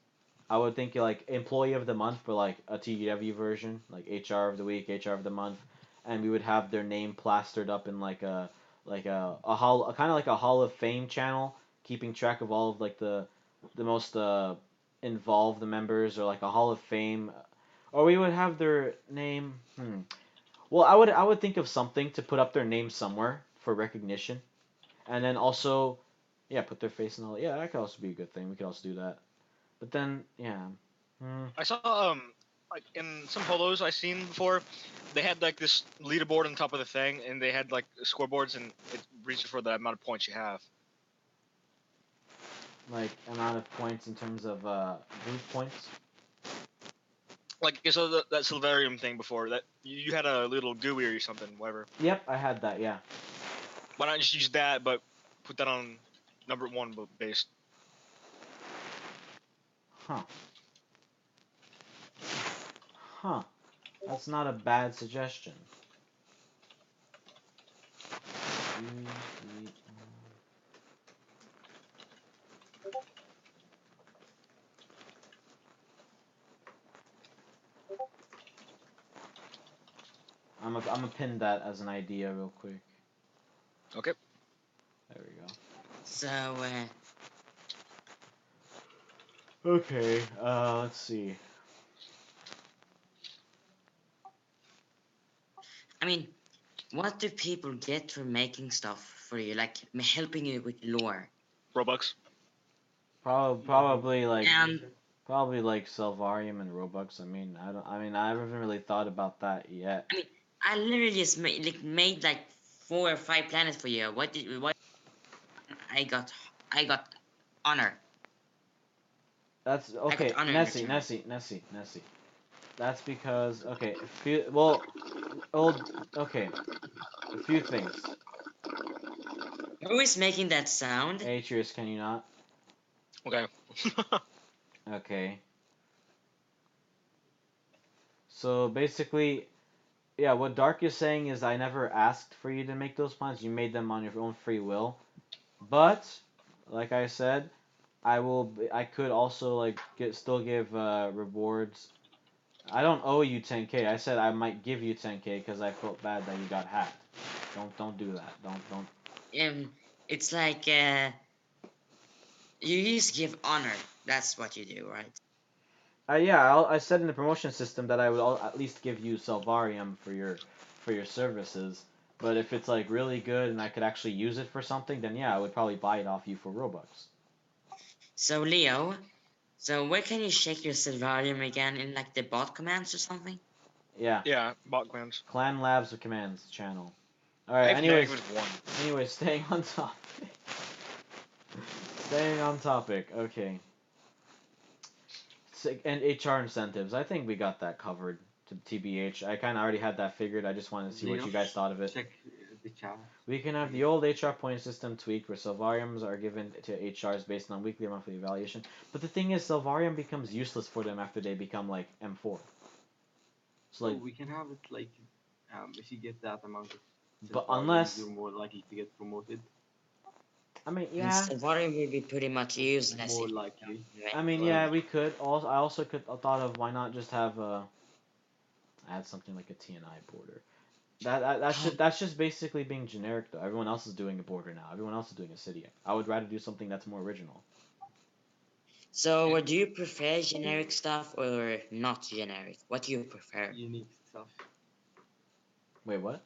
I would think like employee of the month for like a TDW version, like HR of the week, HR of the month, and we would have their name plastered up in like a hall, kind of like a Hall of Fame channel, keeping track of all of like the most involved members, or like a Hall of Fame, or we would have their name. Well, I would think of something to put up their name somewhere for recognition, and then also, yeah, put their face and all. Yeah, that could also be a good thing. We could also do that. But then, yeah. Hmm. I saw like in some polos I seen before, they had like this leaderboard on top of the thing, and they had like scoreboards, and it reaches for the amount of points you have. Like amount of points in terms of group points. Like you saw that Silverium thing before. That you had a little GUI or something, whatever. Yep, I had that. Yeah. Why not just use that, but put that on number one base? Huh. Huh. That's not a bad suggestion. I'm gonna pin that as an idea real quick. Okay. There we go. So, Okay. Let's see. I mean, what do people get for making stuff for you, like helping you with lore? Robux. Probably like And Selvarium and Robux. I mean, I don't. I mean, I haven't really thought about that yet. I mean, I literally just made like 4 or 5 planets for you. What? I got honor. That's I got okay. honor in return. Nessie. That's because okay. Well, okay. A few things. Who is making that sound? Atreus, can you not? Okay. Okay. So basically, yeah, what Dark is saying is I never asked for you to make those plans. You made them on your own free will. But, like I said, I could also like still give rewards. I don't owe you 10k. I said I might give you 10k because I felt bad that you got hacked. Don't do that. Don't. It's like you just give honor. That's what you do, right? Yeah, I said in the promotion system that I would at least give you Salvarium for your services. But if it's like really good and I could actually use it for something, then yeah, I would probably buy it off you for Robux. So Leo, so where can you check your Silvarium again, in like the bot commands or something? Yeah, Yeah, bot clans. Clan Labs of Commands channel. All right. I have Anyways, -1. staying on topic. Staying on topic. Okay. And HR incentives. I think we got that covered. To TBH, I kind of already had that figured. I just wanted to see what Leo, you guys thought of it. check the chat. We can have the old HR point system tweaked where Silvariums are given to HRs based on weekly or monthly evaluation. But the thing is, Silvarium becomes useless for them after they become like M4. So like, we can have it like, if you get that amount of but Silvariums, unless, you're more likely to get promoted. I mean, And yeah. Silvarium will be pretty much useless. More if you likely. don't I mean, rank yeah, it. we could. Also, I also could thought of why not just have add something like a TNI border. That's just basically being generic though. Everyone else is doing a border now. Everyone else is doing a city. I would rather do something that's more original. So, do you prefer generic stuff or not generic? What do you prefer? Unique stuff. Wait, what?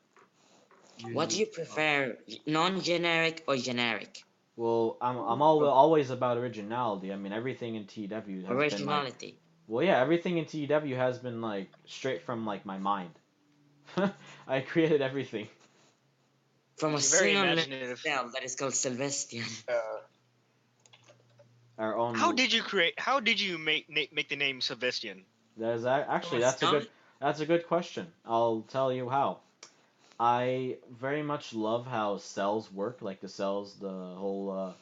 What do you Unique stuff. prefer, non-generic or generic? Well, I'm always about originality. I mean, everything in TW has been like, Originality. well, yeah, everything in TW has been like straight from like my mind. I created everything. From a You're very single imaginative. cell that is called Celvestian. Our own. How did you create? How did you make the name Celestian? There's actually From a that's a good question. I'll tell you how. I very much love how cells work, like the cells, the whole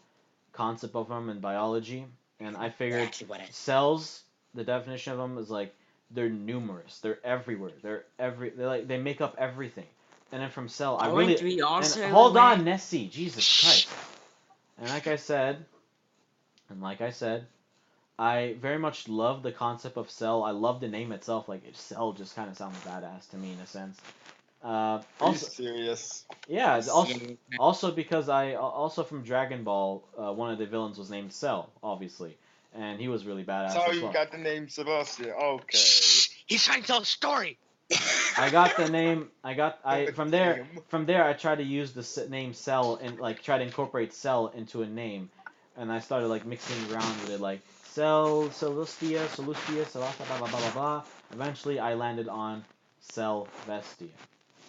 concept of them in biology. And I figured Exactly what I cells, the definition of them is like they're numerous, they're everywhere, they're like they make up everything. And then from cell, I Aren't really we and also hold aware? on, Nessie, Jesus Christ. And like I said, I very much love the concept of cell. I love the name itself. Like cell just kind of sounds badass to me in a sense. Are you Also, serious? yeah. Yeah. Also because also from Dragon Ball, one of the villains was named Cell, obviously, and he was really badass That's how as you well. got the name Sebastian. Okay. He's trying to tell a story. I got the name. From there. Damn. From there, I tried to use the name Cell and like try to incorporate Cell into a name, and I started like mixing around with it, like Cell, Celestia, Celasta, blah blah blah blah blah. Eventually, I landed on Celvestia,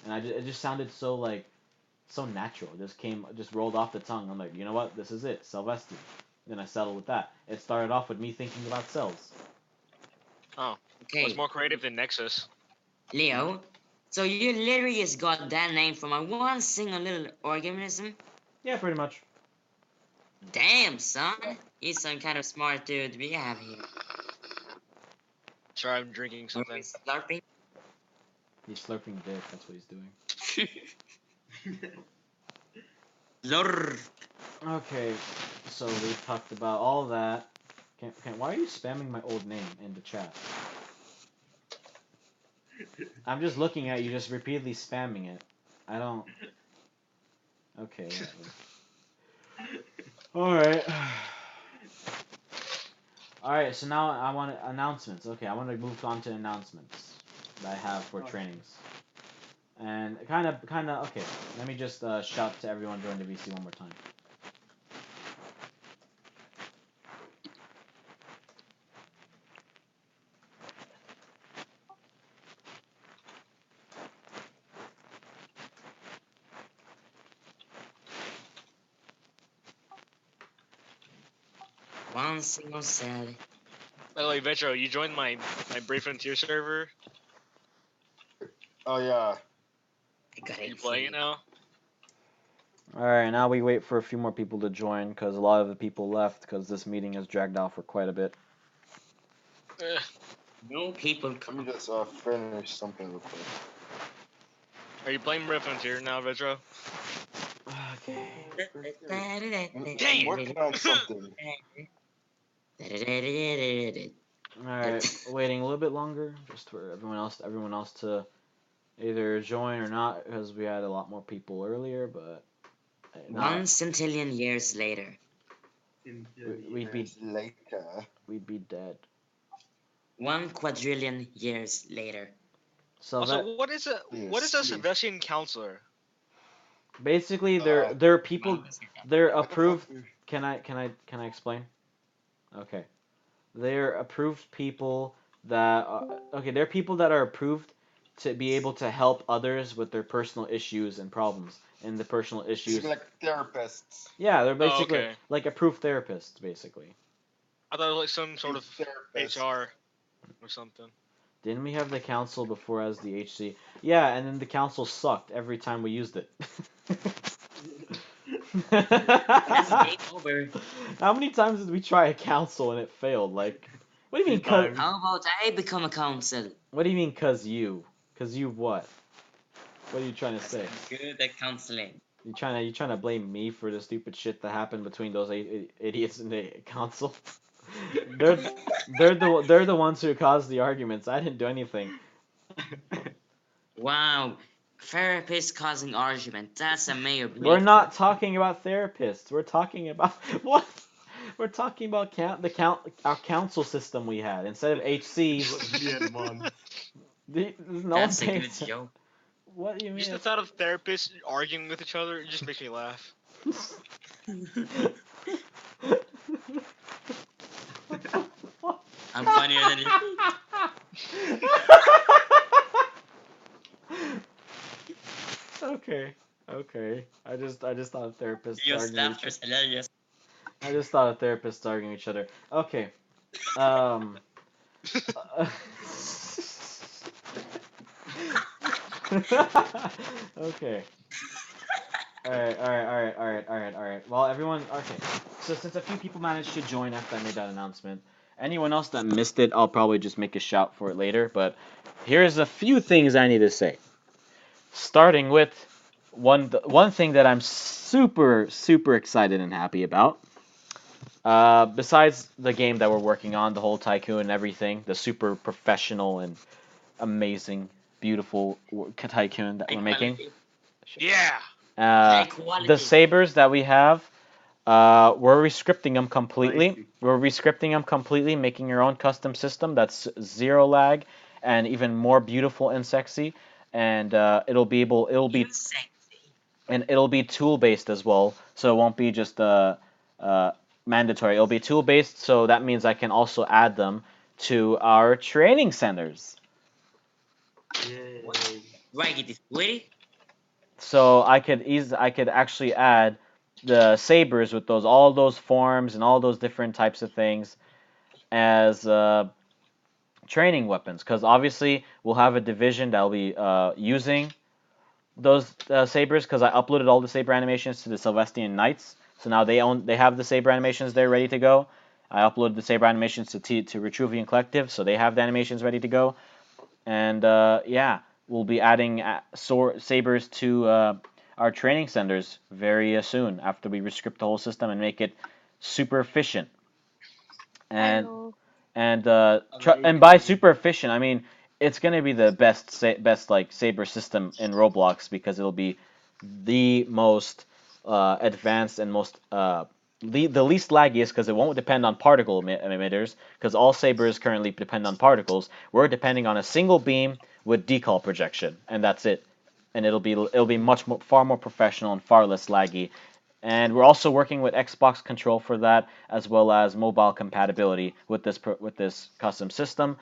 and it just sounded so like so natural. It just rolled off the tongue. I'm like, you know what? This is it, Celvestia. Then I settled with that. It started off with me thinking about cells. Oh, was Okay, more creative than Nexus. Leo. So you literally just got that name from a one single little organism? Yeah, pretty much. Damn, son. He's some kind of smart dude we have here. Sorry, I'm drinking Are something. we slurping? He's slurping dick. That's what he's doing. Slurp. Okay, so we talked about all that. Why are you spamming my old name in the chat? I'm just looking at you, just repeatedly spamming it. I don't. Okay, whatever. All right. All right. So now I want announcements. Okay, I want to move on to announcements that I have for trainings. And kind of. Okay, let me just shout to everyone during the VC one more time. One single cell. By the way, Vetro, you joined my Brave Frontier server. Oh yeah. I got Are you it. playing it now? All right, now we wait for a few more people to join because a lot of the people left because this meeting has dragged out for quite a bit. No people Let come. me just finish something real quick. Are you playing Brave Frontier now, Vetro? Okay. Dang I'm it. working on something. All right, waiting a little bit longer just for everyone else to either join or not because we had a lot more people earlier, but not. 1 centillion years later. We'd be Years later. we'd be dead. 1 quadrillion years later. So Also, that what is a Celestian counselor? basically they're people they're What the fuck? approved. Can I explain? Okay. They're approved people that they're people that are approved to be able to help others with their personal issues and problems and the personal issues. Like therapists. Yeah, they're Oh, basically okay. like approved therapists basically. I thought it was like some sort of Therapist. HR or something. Didn't we have the council before as the HC? Yeah, and then the council sucked every time we used it. That's game over. How many times did we try a council and it failed? Like, what do you mean? Three times. How about I become a council? What do you mean? Cause you? Cause you what? What are you trying to Because say? I'm good at counseling. You trying to blame me for the stupid shit that happened between those idiots in the council? they're they're the ones who caused the arguments. I didn't do anything. Wow. Therapist causing argument. That's a mayor We're breakthrough. not talking about therapists. We're talking about what? We're talking about our council system we had instead of HC. We had months. No one That's a pays. good joke. What do you Just mean? the thought of therapists arguing with each other, it just makes me laugh. I'm funnier than you. Okay, okay. I just thought of therapists Your arguing with each laughter is hilarious. I just thought of therapists arguing with each other. Okay. Um. Okay. Alright. Well, everyone. Okay. So since a few people managed to join after I made that announcement, anyone else that missed it, I'll probably just make a shout for it later. But here's a few things I need to say. Starting with one thing that I'm super excited and happy about. Besides the game that we're working on, the whole tycoon and everything, the super professional and amazing, beautiful tycoon that High we're making. quality. Yeah. High The quality. sabers that we have, we're rescripting them completely. Spicy. We're rescripting them completely, making your own custom system that's zero lag and even more beautiful and sexy. And You sexy. it'll be tool based as well, so it won't be just uh, mandatory. It'll be tool based, so that means I can also add them to our training centers. Yay. Do I get this sweaty? So I could actually add the sabers with those all those forms and all those different types of things as training weapons, because obviously we'll have a division that'll be using those sabers, because I uploaded all the saber animations to the Celestian Knights. So now they have the saber animations there ready to go. I uploaded the saber animations to Retruvian Collective, so they have the animations ready to go. And yeah, we'll be adding sabers to our training centers very soon after we rescript the whole system and make it super efficient. And Hello. and by super efficient, I mean it's gonna be the best like saber system in Roblox, because it'll be the most advanced and most the least laggiest, because it won't depend on particle emitters, because all sabers currently depend on particles. We're depending on a single beam with decal projection, and that's it. And it'll be far more professional and far less laggy. And we're also working with Xbox control for that, as well as mobile compatibility with this custom system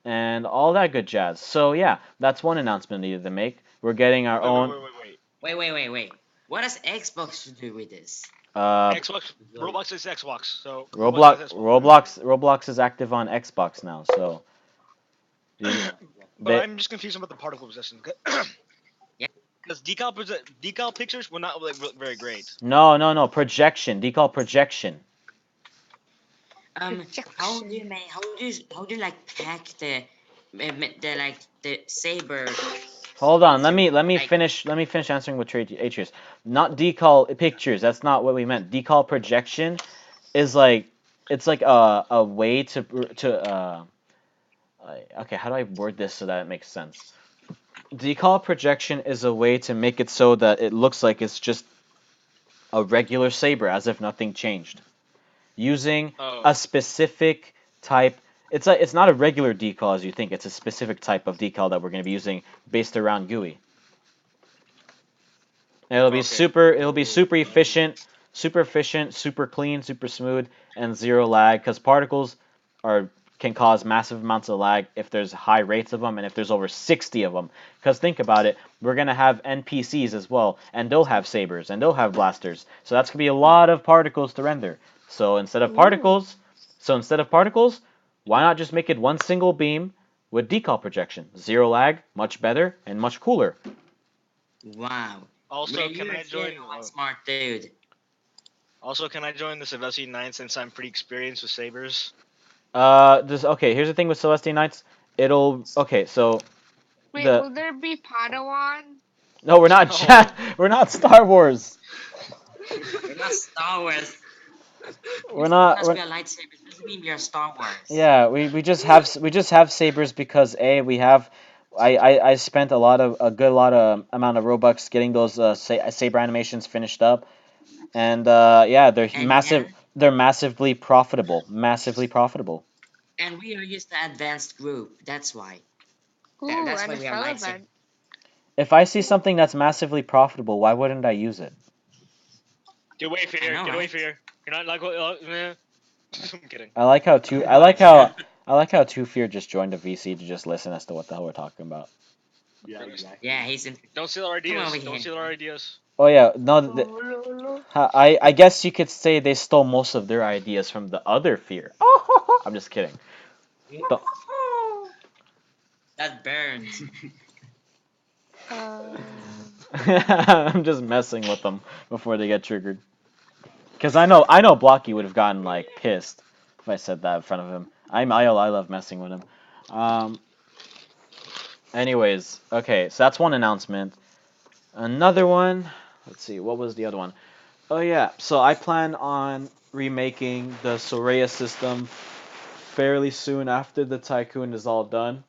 and all that good jazz. So yeah, that's one announcement I needed to make. We're getting our Wait, wait, own wait, wait, wait. Wait. What does Xbox to do with this? Xbox, Like, Roblox is Xbox, so Roblox has Xbox. Roblox is active on Xbox now. So But they I'm just confused about the particle possession. Yeah. Because decal pictures were not like very great. no projection decal projection. How do you like pack the like the saber? Hold on, Like let me finish answering with Atreus. Not decal pictures. That's not what we meant. Decal projection is like it's like a way to okay, how do I word this so that it makes sense? Decal projection is a way to make it so that it looks like it's just a regular saber, as if nothing changed, using Oh, a specific type. It's not a regular decal as you think. It's a specific type of decal that we're going to be using based around GUI. And okay. it'll be super efficient, super clean, super smooth, and zero lag, because particles are can cause massive amounts of lag if there's high rates of them and if there's over 60 of them. Because think about it, we're gonna have NPCs as well, and they'll have sabers and they'll have blasters. So that's gonna be a lot of particles to render. So instead of Ooh. particles, so instead of particles, why not just make it one single beam with decal projection. Zero lag, much better, and much cooler. Wow. Also, Well, can you're I join? clearly one smart dude. Also, can I join the Celestian 9 since I'm pretty experienced with sabers? Okay, here's the thing with Celestian Knights. Okay, so Wait, the will there be Padawan? no, we're not No. we're not Star Wars. We're not Star Wars. We're Just not. because we are lightsabers doesn't mean we are Star Wars. Yeah, we just have sabers because we have I spent a good lot of amount of Robux getting those saber animations finished up, and yeah, And yeah, they're massively profitable, massively profitable. and we are just the advanced group. That's why. Ooh, That's why we are NFL lightsabers. event. If I see something that's massively profitable, why wouldn't I use it? Get away, I fear. know, Get away, right? fear. You're not like. I'm kidding. I like how two I like how I like how Two Fear just joined a VC to just listen as to what the hell we're talking about. Yeah, exactly. Yeah, he's in. Don't steal our Come over ideas. Don't here. steal our ideas. Oh yeah, no, Lolo. I guess you could say they stole most of their ideas from the other Fear. I'm just kidding. But That burns. I'm just messing with them before they get triggered. Cause I know Blocky would have gotten like pissed if I said that in front of him. I love messing with him. Um. Anyways, okay, so that's one announcement. Another one. Let's see, what was the other one? Oh yeah, so I plan on remaking the Soraya system fairly soon after the Tycoon is all done.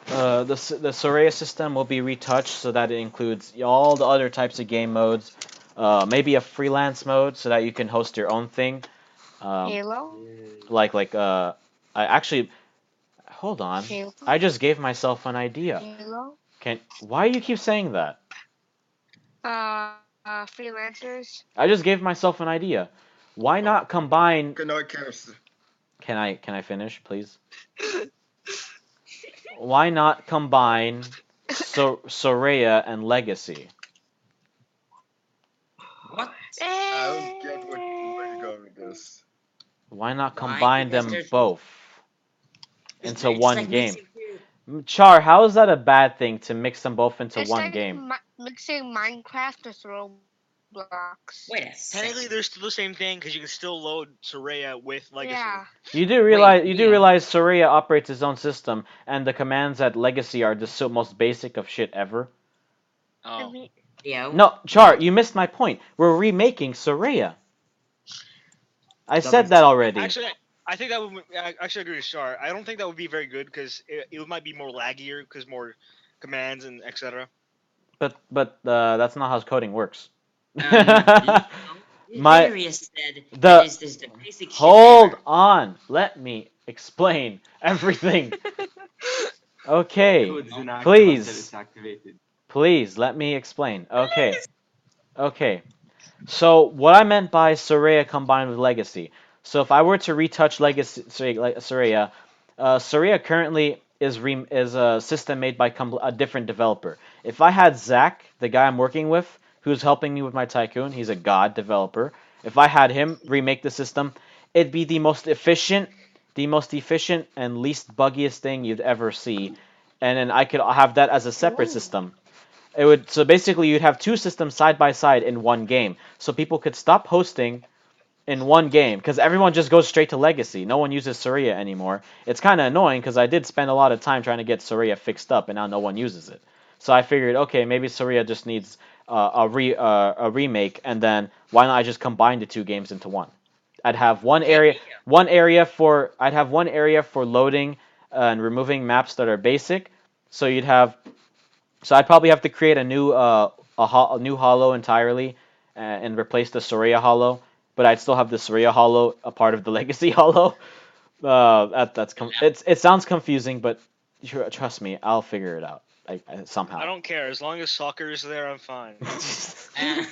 The Soraya system will be retouched so that it includes all the other types of game modes. Maybe a freelance mode so that you can host your own thing. Um, Halo? Yay. I actually hold on. Halo? I just gave myself an idea. Halo? Why do you keep saying that? Freelancers? I just gave myself an idea. Why not combine? Okay, no, it cares. Can I finish, please? Why not combine Soraya and Legacy? What? I don't get where you're going with this. Why not Why? combine Because them there's. both into It's one like game? mixing two. Char, how is that a bad thing to mix them both into It's one like game? mixing Minecraft with Roblox. Wait a Technically, second. they're still the same thing because you can still load Soraya with Legacy. Yeah. Wait, You do Leo. realize Soraya operates its own system, and the commands at Legacy are the most basic of shit ever. I Oh. mean, Leo. No, Char, Leo. you missed my point. We're remaking Soraya. I Double said that check. already. Actually, I think that would. I actually agree with Shar. I don't think that would be very good because it might be more laggier because more commands and etc. But that's not how coding works. Leo. You My literally said that the this is the basic shit Hold ever. on. Let me explain everything. Okay. Code is inactive until Please. it's activated. Please let me explain. Okay. Okay. So what I meant by Soraya combined with Legacy. So if I were to retouch Legacy Soraya, Soraya currently is a system made by a different developer. If I had Zach, the guy I'm working with, who's helping me with my Tycoon, he's a god developer. If I had him remake the system, it'd be the most efficient and least buggiest thing you'd ever see. And then I could have that as a separate ooh. system. It would so basically you'd have two systems side by side in one game. So people could stop hosting in one game because everyone just goes straight to Legacy. No one uses Soraya anymore. It's kind of annoying because I did spend a lot of time trying to get Soraya fixed up, and now no one uses it. So I figured, okay, maybe Soraya just needs a remake, and then why not I just combine the two games into one? I'd have Hey, Leo. I'd have one area for loading and removing maps that are basic. So you'd have so I'd probably have to create a new hollow entirely and replace the Soraya hollow, but I'd still have the Soraya hollow a part of the Legacy hollow. It sounds confusing, but trust me, I'll figure it out I somehow. don't care as long as soccer is there. I'm fine. Uh,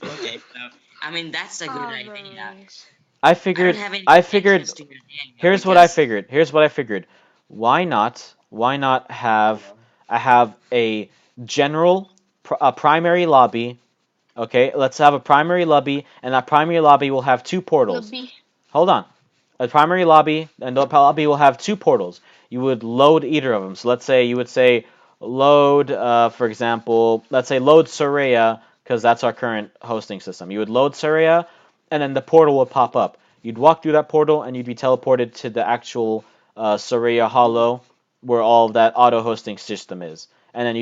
okay, so I mean that's a good Oh, idea. memories. I I don't figured have any I figured objections to your idea Here's what I because figured. Here's what I figured. Why not have Hola. I have a general a primary lobby. Okay, let's have a primary lobby, and that primary lobby will have two portals. Lobby. Hold on. A primary lobby, and the lobby will have two portals. You would load either of them. So let's say you would say load, for example, let's say load Soraya, because that's our current hosting system. You would load Soraya, and then the portal would pop up. You'd walk through that portal, and you'd be teleported to the actual Soraya Hollow, where all of that auto hosting system is, and then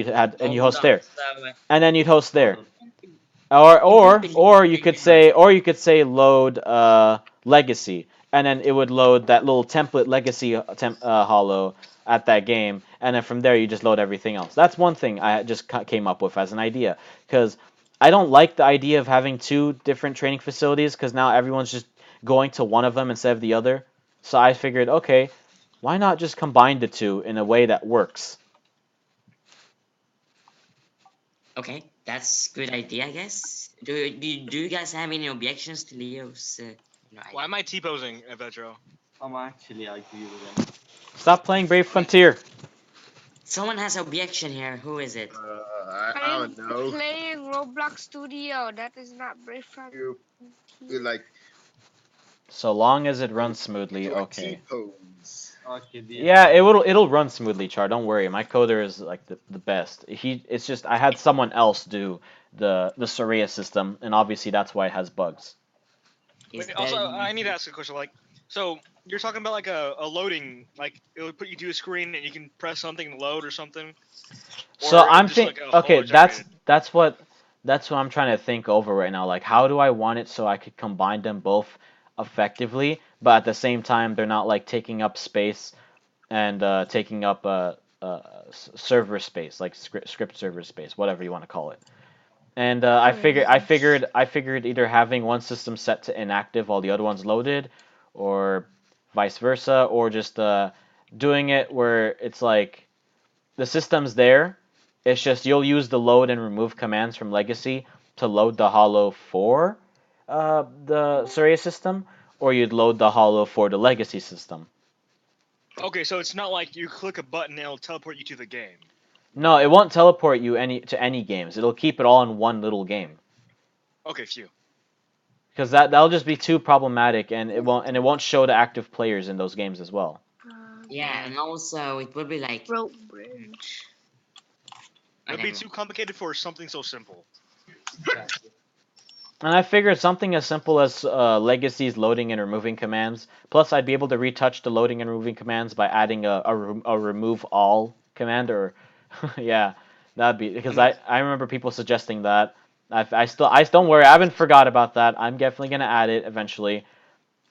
you Hold host on. there, So and then you'd host there. Hold on. Or you won't or be or you could leaving anywhere. say load legacy, and then it would load that little template legacy hollow at that game, and then from there you just load everything else. That's one thing I just came up with as an idea, because I don't like the idea of having two different training facilities, because now everyone's just going to one of them instead of the other. So I figured, okay, why not just combine the two in a way that works? Okay, that's good idea, I guess. Do you guys have any objections to Leo's Why idea? am I T-posing, Vetro? Actually, I agree with him. Stop playing Brave Frontier. Someone has objection here. Who is it? I don't I'm know. playing Roblox Studio. That is not Brave You Frontier. like So long as it do runs smoothly, do a okay. T pose. Okay, do you Yeah, have it'll run smoothly, Char. Don't worry. My coder is like the best. It's just I had someone else do the Soraya system, and obviously that's why it has bugs. He's Wait, better also, than I need to you. ask a question. Like, so you're talking about like a loading, like it would put you to a screen and you can press something to load or something, So or I'm just think like a okay, folder generated. that's what I'm trying to think over right now. Like how do I want it so I could combine them both effectively, but at the same time they're not like taking up space and taking up server space, like script server space, whatever you want to call it. And Range. I figured either having one system set to inactive while the other one's loaded, or vice versa, or just doing it where it's like the system's there. It's just you'll use the load and remove commands from Legacy to load the Hollow for the Surrey system, or you'd load the Hollow for the Legacy system. Okay, so it's not like you click a button and it'll teleport you to the game. No, it won't teleport you any games. It'll keep it all in one little game. Okay, phew. Because that'll just be too problematic, and it won't show the active players in those games as well. Yeah, and also it would be like, Rope bridge. It'll okay, be never too mind. complicated for something so simple. exactly? And I figured something as simple as Legacy's loading and removing commands. Plus, I'd be able to retouch the loading and removing commands by adding a remove all command, or yeah, that'd be I because mean, I remember people suggesting that. I don't worry, I haven't forgot about that. I'm definitely gonna add it eventually.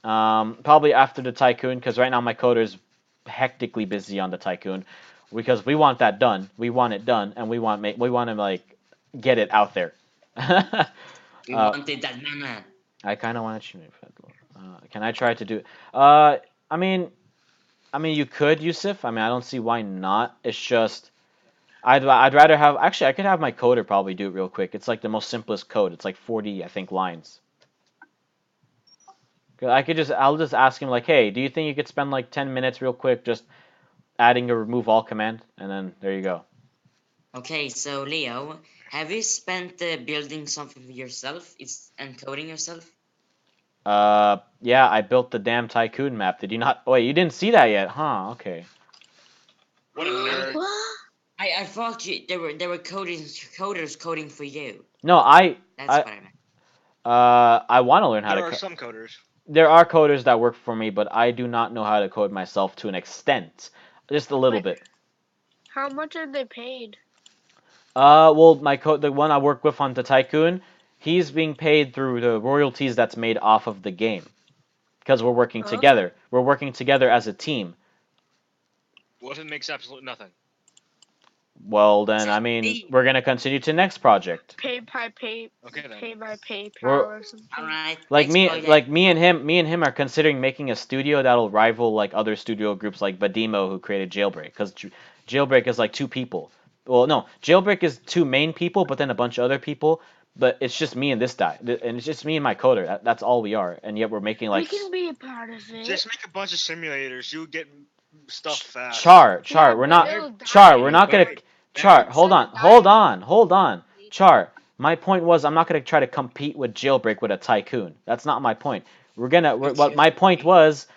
Probably after the Tycoon, because right now my coder's hectically busy on the Tycoon, because we want that done. We want it done, and we want to like get it out there. we uh, wanted that mana. I kind of want to shoot it. Can I try to do? Uh, I mean, you could, Yusuf. I mean, I don't see why not. It's just I'd rather have. Actually, I could have my coder probably do it real quick. It's like the most simplest code. It's like 40, I think, lines. 'Cause I'll just ask him like, hey, do you think you could spend like 10 minutes real quick just adding a remove all command, and then there you go. Okay, so Leo, have you spent building something for yourself? It's encoding yourself? Yeah, I built the damn Tycoon map. Did you not? Wait, you didn't see that yet, huh? Okay. What a nerd. What? I thought there were coders coding for you. No, That's I, what I meant. I want to learn how There to. are some coders. There are coders that work for me, but I do not know how to code myself to an extent, just a little Wait, bit. how much are they paid? Well, the one I work with on the Tycoon, he's being paid through the royalties that's made off of the game, because we're working Oh, together. We're working together as a team. What if it makes absolutely nothing? Well, then, I mean, Exactly. we're gonna continue to next project. Okay then. pay by We're PayPal or All something. right, let's play that. me and him are considering making a studio that'll rival like other studio groups like Badimo who created Jailbreak, because Jailbreak is like two people. Well, no, Jailbreak is two main people, but then a bunch of other people. But it's just me and this guy, and it's just me and my coder. That's all we are, and yet we're making We like can be a part of it. Just make a bunch of simulators. You get stuff fast. Char. Yeah, We're but not they'll Char. die. We're not gonna Char. Hold on, hold on, Char. My point was I'm not gonna try to compete with Jailbreak with a Tycoon. That's not my point. What What's my your point point? was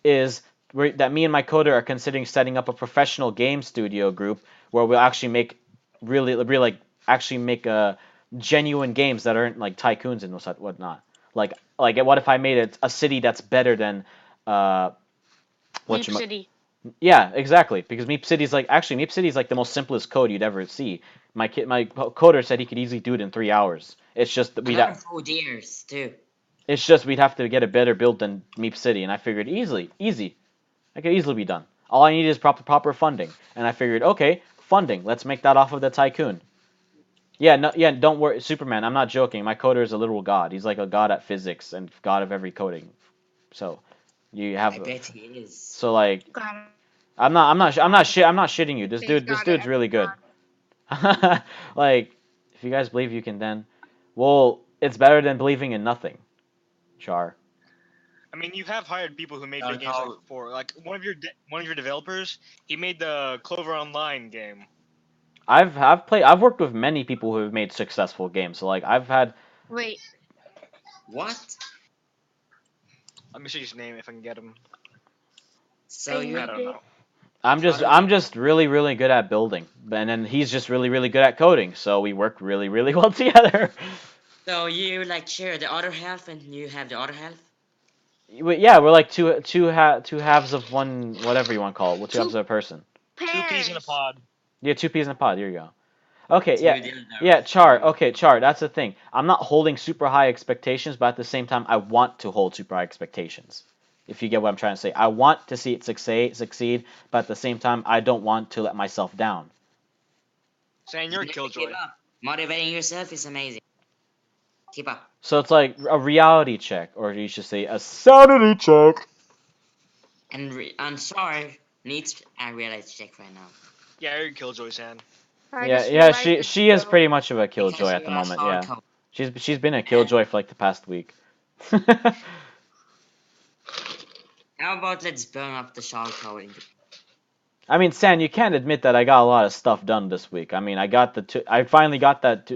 is that me and my coder are considering setting up a professional game studio group where we'll actually make really like actually make genuine games that aren't like tycoons and whatnot. Like what if I made a city that's better than uh what Leap you City. yeah, exactly. Because Meep City is Meep City is like the most simplest code you'd ever see. My coder said he could easily do it in 3 hours. It's just that A lot of ideas too. it's just we'd have to get a better build than Meep City, and I figured easy, I could easily be done. All I need is proper funding, and I figured okay, funding. Let's make that off of the tycoon. Yeah, no, yeah, don't worry, Superman. I'm not joking. My coder is a literal god. He's like a god at physics and god of every coding. So you I have bet he is. so like God, I'm not shitting you. he's This got it. dude's really good. Like, if you guys believe you can then, well, it's better than believing in nothing, Char. I mean, you have hired people who made That's big games like how. before. Like one of your developers, he made the Clover Online game. I've worked with many people who have made successful games. So like I've had Wait, What? Let me see his name if I can get him. So and you I you don't did. know. probably I'm just really good at building, and then he's just really good at coding. So we work really well together. so you like share the other half and you have the other half? Yeah, we're like two halves of one whatever you want to call it. Well, two halves Two of a person. Two peas in a pairs. pod. Yeah, two peas in a pod. Here you go. Okay, Two yeah. Yeah, dildos. Char. Okay, Char, that's the thing. I'm not holding super high expectations, but at the same time, I want to hold super high expectations. If you get what I'm trying to say. I want to see it succeed, but at the same time, I don't want to let myself down. Saying You you're a never give killjoy. up. Motivating yourself is amazing. Keep up. So it's like a reality check, or you should say a sanity check. And I'm sorry, needs a reality check right now. Yeah, you're a killjoy, San. I Yeah, just yeah, realized she it's she is so. pretty much of a Because killjoy at you the are moment, star yeah. code. She's been a And killjoy for like the past week. how about let's burn up the star code? I mean, San, you can't admit that I got a lot of stuff done this week. I mean, I finally got that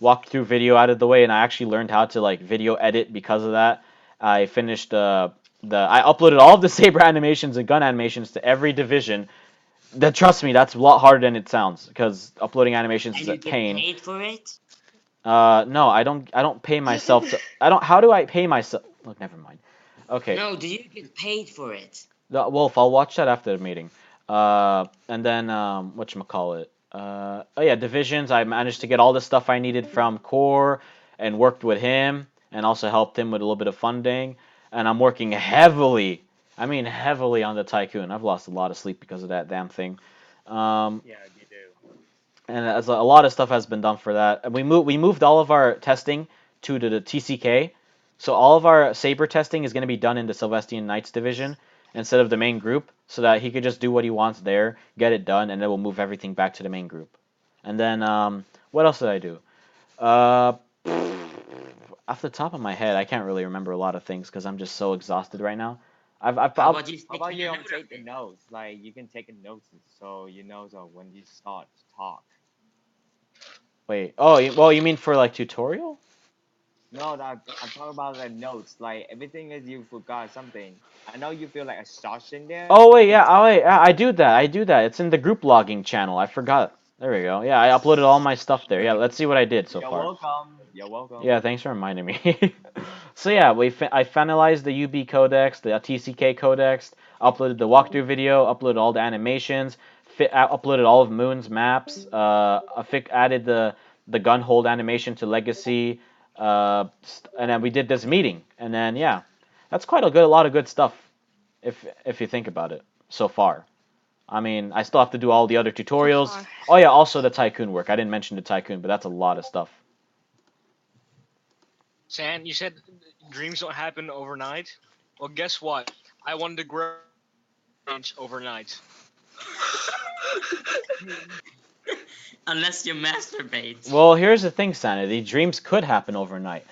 walkthrough video out of the way, and I actually learned how to like video edit because of that. I finished I uploaded all of the saber animations and gun animations to every division. That trust me, that's a lot harder than it sounds because uploading animations And is a you get pain. paid for it? No, I don't pay myself to. I don't. How do I pay myself? Look, never mind. Okay, No, do you get paid for it? Wolf, I'll watch that after the meeting. And then whatchamacallit? Oh yeah, divisions. I managed to get all the stuff I needed from Core and worked with him and also helped him with a little bit of funding. And I'm working heavily. I mean heavily on the Tycoon. I've lost a lot of sleep because of that damn thing. Um, Yeah, you do. and as a lot of stuff has been done for that. And we moved all of our testing to the TCK, so all of our saber testing is going to be done in the Celestian Knights division instead of the main group, so that he could just do what he wants there, get it done, and then we'll move everything back to the main group. And then what else did I do? Uh, off the top of my head, I can't really remember a lot of things because I'm just so exhausted right now. How about you How stick about me you a note of take the it? notes? Like you can take a notes so you know so when you start to talk. wait. Oh, well, you mean for like tutorial? No, I'm talking about the notes. Like everything is you forgot something. I know you feel like a sauce in there. Oh You wait, can yeah, take. I do that. I do that. It's in the group logging channel. I forgot. There we go. Yeah, I uploaded all my stuff there. Yeah, let's see what I did so You're far. welcome. You're welcome. Yeah, thanks for reminding me. So yeah, I finalized the UB codex, the TCK codex, uploaded the walkthrough video, uploaded all the animations, uploaded all of Moon's maps, added the gun hold animation to Legacy, and then we did this meeting, and then yeah, that's quite a lot of good stuff if you think about it so far. I mean, I still have to do all the other So tutorials. far. Oh yeah, also the Tycoon work. I didn't mention the Tycoon, but that's a lot of stuff. San, you said dreams don't happen overnight. Well, guess what? I wanted to grow inch overnight. Unless you masturbate. Well, here's the thing, Sanity. Dreams could happen overnight.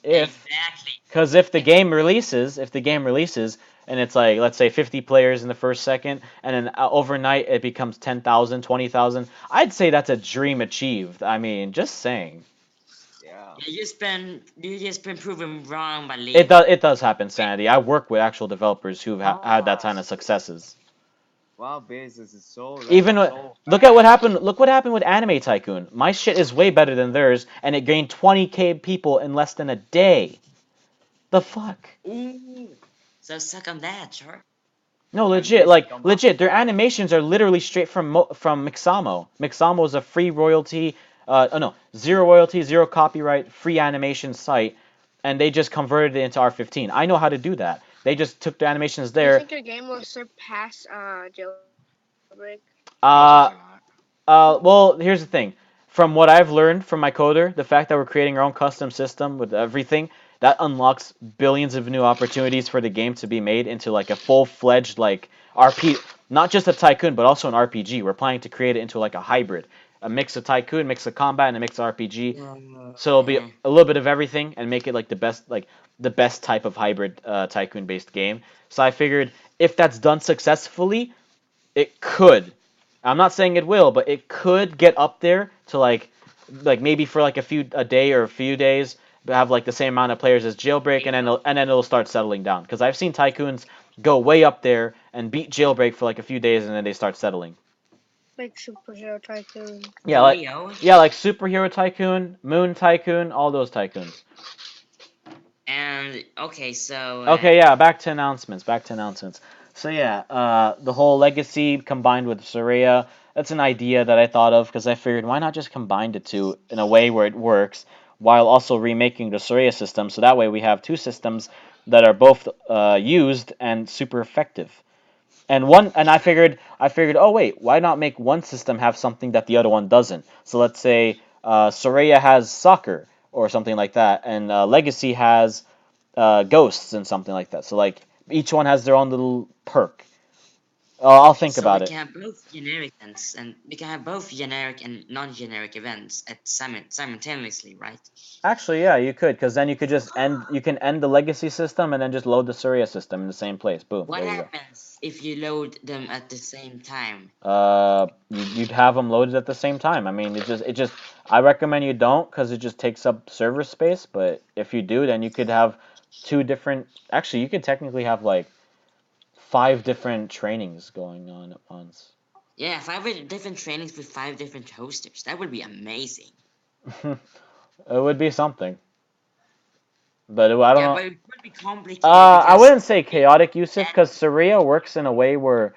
Exactly. Cause if the If game releases, and it's like let's say 50 players in the first second, and then overnight it becomes 10,000, 20,000, I'd say that's a dream achieved. I mean, just saying. Yeah. You just been proven wrong by It Lee. does happen, Sanity. I work with actual developers who've had that kind Wow. of successes. Wow, business is so like Even so look at what fast. happened. Look what happened with Anime Tycoon. My shit is way better than theirs, and it gained 20K people in less than a day. The fuck? Ooh. So suck on that, sure. No, And legit, basic like don't legit. Their animations are literally straight from Mixamo. Mixamo is a free royalty, oh no, zero royalty, zero copyright, free animation site, and they just converted it into R15. I know how to do that. They just took the animations Do you there. think your game will surpass Jailbreak? Uh, Possibly not. well, here's the thing. From what I've learned from my coder, the fact that we're creating our own custom system with everything, that unlocks billions of new opportunities for the game to be made into like a full-fledged like RP, not just a tycoon, but also an RPG. We're planning to create it into like a hybrid, a mix of tycoon, mix of combat, and a mix of RPG. So it'll be Uh, a little bit of everything and make it like the best type of hybrid tycoon-based game. So I figured if that's done successfully, it could. I'm not saying it will, but it could get up there to like maybe for like a day or a few days, but have like the same amount of players as Jailbreak, and then it'll start settling down. Because I've seen tycoons go way up there and beat Jailbreak for like a few days, and then they start settling. Like Superhero Tycoon. Yeah, Leo. like Superhero Tycoon, Moon Tycoon, all those tycoons. And okay, so Okay, yeah, back to announcements. Back to announcements. So yeah, the whole legacy combined with Soraya, that's an idea that I thought of because I figured why not just combine the two in a way where it works while also remaking the Soraya system, so that way we have two systems that are both used and super effective. And I figured, oh wait, why not make one system have something that the other one doesn't? So let's say Soraya has soccer or something like that, and Legacy has ghosts and something like that. So like each one has their own little perk. I'll think so we about it. can have both generic events, and we can have both generic and non-generic events at simultaneously, right? Actually, yeah, you could, because then you can end the legacy system and then just load the Surya system in the same place. Boom, What there you go. happens if you load them at the same time? You'd have them loaded at the same time. I mean, I recommend you don't, because it just takes up server space. But if you do, then you could have two different. Actually, you could technically have like five different trainings going on at once. Yeah, different trainings with 5 different hosters. That would be amazing. It would be something, but I don't Yeah, know. but it would be complicated I because wouldn't say you chaotic, Yusuf, and because Surya works in a way where,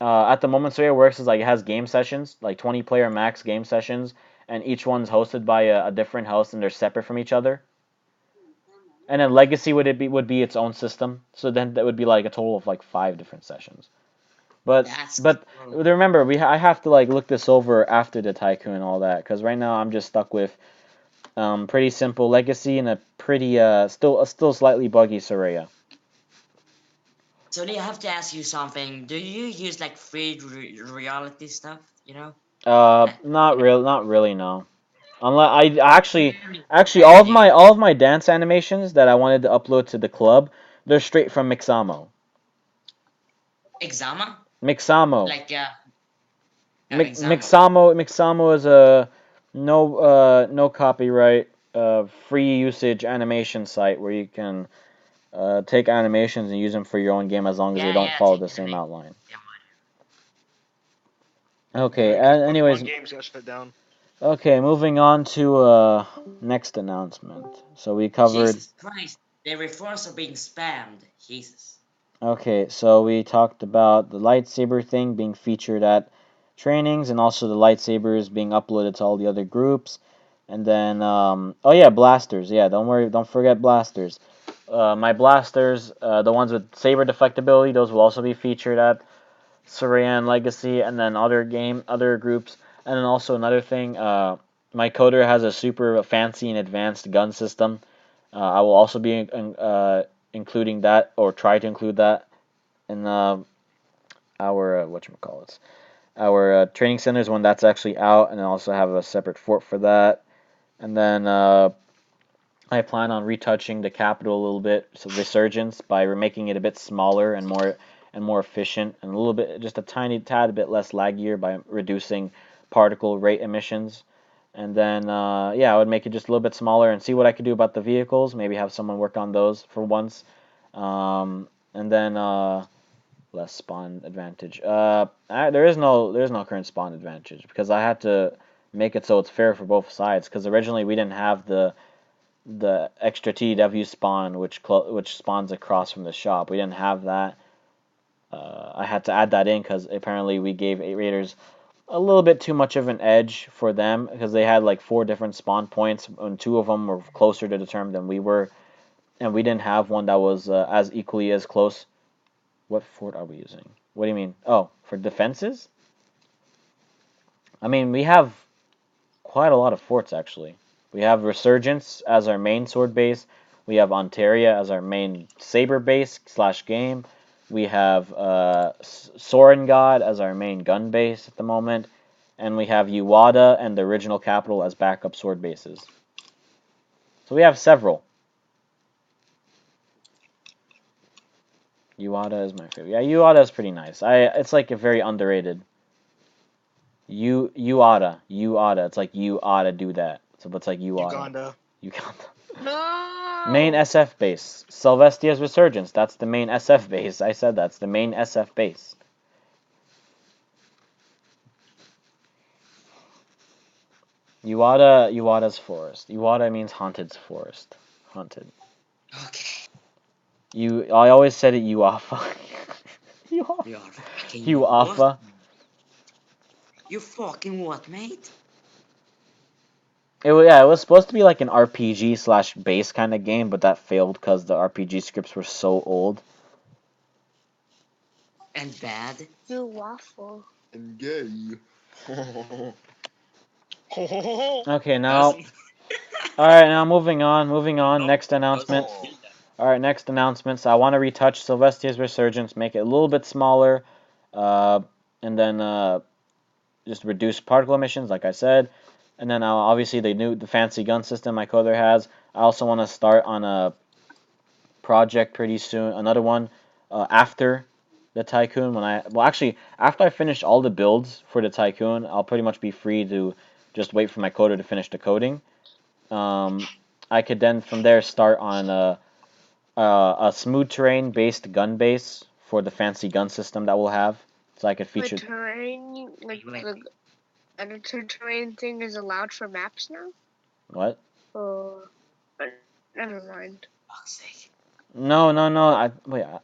at the moment, Surya works is like it has game sessions, like 20-player max game sessions, and each one's hosted by a different host, and they're separate from each other. And then Legacy would be its own system, so then that would be like a total of like five different sessions. But that's but cool. remember, I have to like look this over after the Tycoon and all that, because right now I'm just stuck with pretty simple Legacy and a pretty still slightly buggy Surya. So I have to ask you something. Do you use like free reality stuff? Like, Not really, no. Unless I actually compare to all of my dance animations that I wanted to upload to the club, they're straight from Mixamo. Exama, Mixamo. like Examo. Mixamo is a no copyright free usage animation site where you can take animations and use them for your own game as long as they Yeah, don't yeah, follow take the same anime. outline. Yeah, Okay. Yeah, because Anyways, Pokemon games got shut down. okay. Moving on to next announcement. So we covered. Jesus Christ, the reforms are being spammed. Jesus. Okay, so we talked about the lightsaber thing being featured at trainings, and also the lightsabers being uploaded to all the other groups. And then, oh yeah, blasters. Yeah, don't worry, don't forget blasters. My blasters, the ones with saber deflectability, those will also be featured at Sarayan Legacy, and then other groups. And then also another thing, my coder has a super fancy and advanced gun system. I will also be including that, or try to include that in our whatchamacallits, our training centers when that's actually out, and I also have a separate fort for that. And then I plan on retouching the capital a little bit, so Resurgence, by making it a bit smaller and more efficient, and a little bit, just a tiny tad bit less laggier by reducing particle rate emissions. And then yeah, I would make it just a little bit smaller and see what I could do about the vehicles. Maybe have someone work on those for once. And then less spawn advantage. There is no current spawn advantage because I had to make it so it's fair for both sides. Because originally we didn't have the extra TDW spawn which spawns across from the shop. We didn't have that. I had to add that in because apparently we gave 8 raiders a little bit too much of an edge for them because they had like 4 different spawn points and 2 of them were closer to the term than we were, and we didn't have one that was as equally as close. What fort are we using? What do you mean? Oh, for defenses? I mean, we have quite a lot of forts actually. We have Resurgence as our main sword base. We have Ontaria as our main saber base / game. We have Soren God as our main gun base at the moment. And we have Uwada and the original capital as backup sword bases. So we have several. Uwada is my favorite. Yeah, Uwada is pretty nice. It's like a very underrated. Uwada. It's like you oughta do that. So it's like you oughta. Uganda. Uganda. No. Main SF base. Celvestia's Resurgence. That's the main SF base. I said that's the main SF base. Uwada's forest. Uwada means haunted forest. Haunted. Okay. I always said it Uafa. You are fucking Uafa. what? You fucking what, mate? It was supposed to be like an RPG / base kind of game, but that failed because the RPG scripts were so old. And bad. You waffle. And gay. Okay, now. All right, now moving on. Next announcement. All right, next announcement. So I want to retouch Celestia's Resurgence, make it a little bit smaller, and then just reduce particle emissions, like I said. And then obviously the fancy gun system my coder has. I also want to start on a project pretty soon. Another one after the Tycoon. Actually, after I finish all the builds for the Tycoon, I'll pretty much be free to just wait for my coder to finish the coding. I could then from there start on a smooth terrain based gun base for the fancy gun system that we'll have. So I could feature. The terrain, like the editor terrain thing, is allowed for maps now. What? Oh, never mind. No.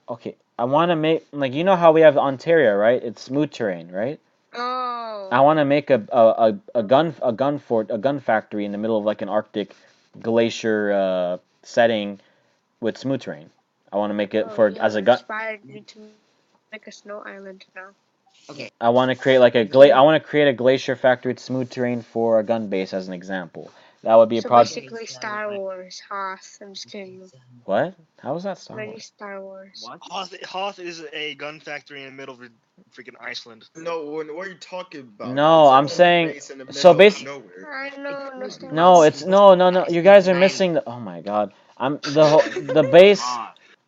Okay. I want to make like how we have Ontario, right? It's smooth terrain, right? Oh. I want to make a gun factory in the middle of like an Arctic glacier setting with smooth terrain. I want to make it as a gun. Inspired me to make a snow island now. Okay. I want to create a glacier factory with smooth terrain for a gun base as an example. That would be a project. Basically Star Wars, Hoth. I'm just kidding. What? How is that Star Many Wars? Star Wars. What? Hoth is a gun factory in the middle of freaking Iceland. No, what are you talking about? No, It's a I'm saying base in the so middle of basi- nowhere. I know, no Star No, Wars. it's no. You guys are missing the. Oh my God. The base.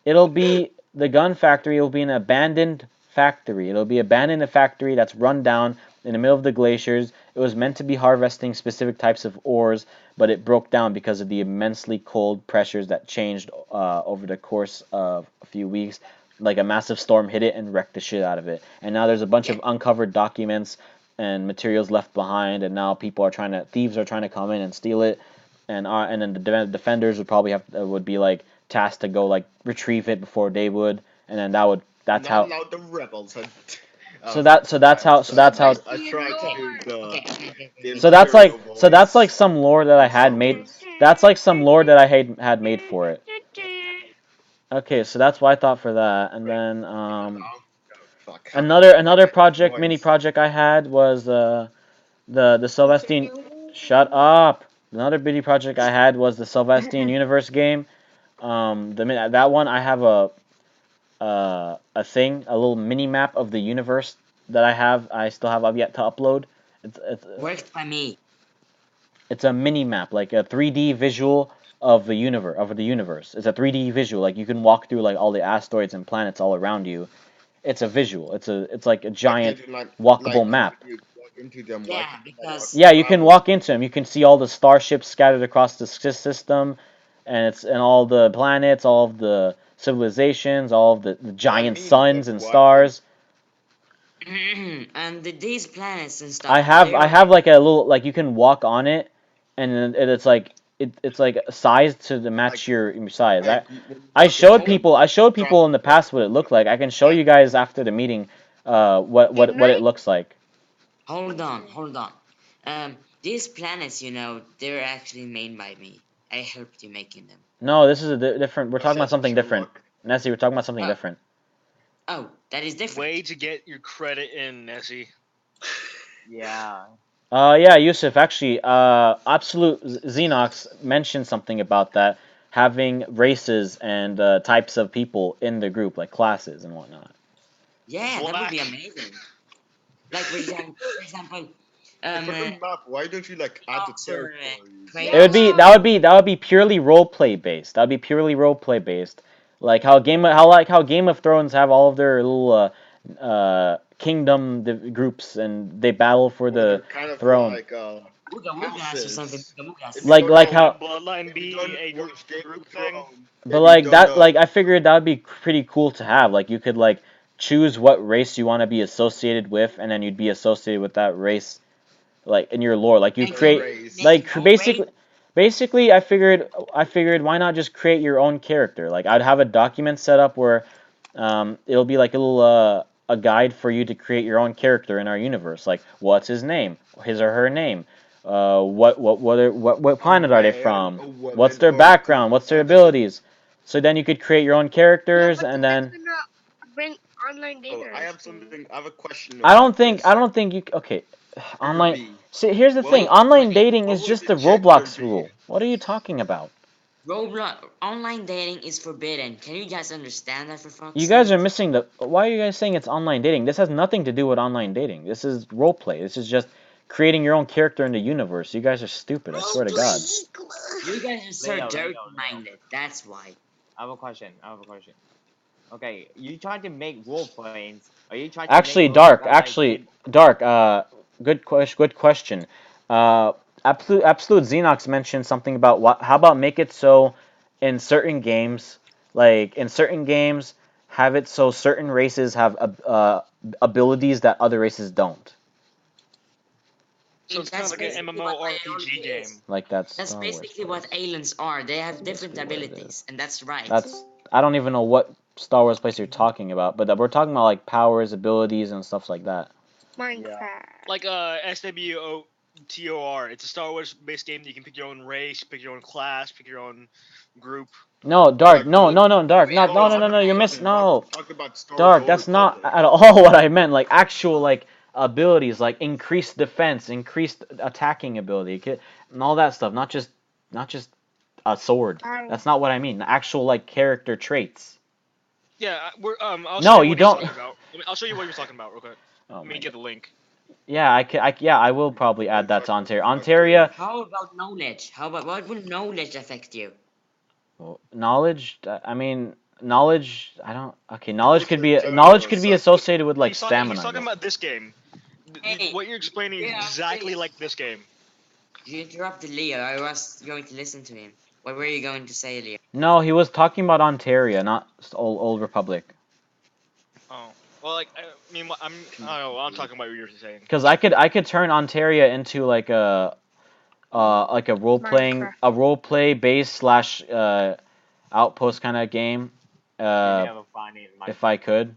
It'll be the gun factory. It'll be an abandoned factory. It'll be abandoned a factory that's run down in the middle of the glaciers. It was meant to be harvesting specific types of ores, but it broke down because of the immensely cold pressures that changed over the course of a few weeks. Like a massive storm hit it and wrecked the shit out of it. And now there's a bunch of uncovered documents and materials left behind, and now thieves are trying to come in and steal it, and then the defenders would be like tasked to go like retrieve it before they would, and then that's how. Now the rebels had. So that's how. I tried to do the So that's like Imperial so that's like voice. some lore that I had made. That's like some lore that I had made for it. Okay, so that's what I thought for that, and then Fuck. another project, Voice. mini project I had was the Celestian. Shut up. Another mini project I had was the Celestian Universe game. That one I have a little mini map of the universe that I still have yet to upload. It's Worked by me. it's a mini map, like a 3D visual of the universe. It's a 3D visual, like you can walk through like all the asteroids and planets all around you. It's a visual. It's like a giant walkable map. You into them Yeah, like because Yeah, you can travel. walk into them. You can see all the starships scattered across the system, and it's and all the planets, all of the civilizations, all of the But I giant mean, suns like and walking. stars. and these planets and I stuff, have they're I like, have like a little like you can walk on it, and it's like it's like sized to the Like match your size. like when you walk into them, I showed people in the tropical. past what it looked like. I can show you guys after the meeting, Good what it night. looks like. hold on. These planets, they're actually made by me. I helped you making them. No, this is a different. We're That talking about says something pure different. luck. Nessie, we're talking about something Oh, different. oh, that is Way different. to get your credit in, Nessie. Yeah. Yeah, Yusuf, actually, Absolute Xenox mentioned something about that, having races and types of people in the group, like classes and whatnot. Yeah, that would be Black. amazing. Like for example, Hey, for the uh, map, why don't you like add the Xenox or territories? It Like, would Kratos. be Yellow. that would be purely role play based. That would be purely role play based, like how Game of Thrones have all of their little kingdom groups and they battle for or the they're kind of throne. like Ooga Woogas or something. houses. Ooga Woogas. If you don't Like know, Would how Bloodline if you be don't a watch Game of group thing? Thrones, But maybe you like don't that, know. like I figured that would be pretty cool to have. Like you could like choose what race you want to be associated with, and then you'd be associated with that race, like in your lore. Like you And can create, you make Race. like your own race? basically, I figured why not just create your own character? Like I'd have a document set up where, it'll be like a little a guide for you to create your own character in our universe. Like what's his name, his or her name, what Oh planet are they man, from? oh well, What's in their order to background? What's their add them. abilities? So then you could create your own No, characters, but and that's then gonna bring online Oh, I daters have too. something. I have a question about I this. don't think you okay. Online. Kirby, See, here's the thing. what Online Wait, dating what is would just the the gender Roblox be? rule. What are you talking about? Roblox online dating is forbidden. Can you guys understand that for fuck's You guys sake? are missing the. Why are you guys saying it's online dating? This has nothing to do with online dating. This is roleplay. This is just creating your own character in the universe. You guys are stupid. I swear to God. Roleplay equal. You guys are so dirty Leo. minded. That's why. I have a question. I have a question. Okay, you trying to make role planes? Are you trying to make Actually, look Dark. like Actually, game? Dark. Good question. Good question. Absolute Xenox mentioned something about what. How about make it so, in certain games, like in certain games, have it so certain races have abilities that other races don't. So it's kind That's of like an basically what MMORPG biology is. game. Like that That's Star Wars basically what place. aliens are. They have That's different basically what it is. abilities, and that's right. That's I don't even know what Star Wars place you're talking about, but we're talking about like powers, abilities, and stuff like that. Yeah. Minecraft. Like SWOTOR. It's a Star Wars based game that you can pick your own race, pick your own class, pick your own group. No, Oh, Dark. like No, oh, no, no, Dark. We Not. have No, oh, no, no, different no. You're types. miss. I'm No, talking about Star Wars: Dark. Old That's not Republic. at all what I meant. Like actual like abilities, like increased defense, increased attacking ability, and all that stuff. Not just a sword. I That's not what I mean. Actual like character traits. Yeah, we're I'll show No, you you what he's don't. talking about. I'll show you what he was talking about real quick. Oh Let me my get god. the link. Yeah, yeah, I will You probably add always that talk to about Ontario. fucking. Ontario, How about knowledge? How about what will knowledge affect you? well, knowledge. I mean, knowledge. I don't. Okay, Knowledge in general knowledge could be sucks. associated with like He's stamina, I talking guess. about this game. Hey, What you're explaining is exactly like this game. you interrupted Leo. I was going to listen to him. What were you going to say, Leo? No, he was talking about Ontario, not Old Republic. Oh, well, like I mean, I don't know. I'm talking about what you're saying. Because I could turn Ontario into like Minecraft. a role play base slash outpost kind of game. You Uh, never find it in if I Minecraft. could.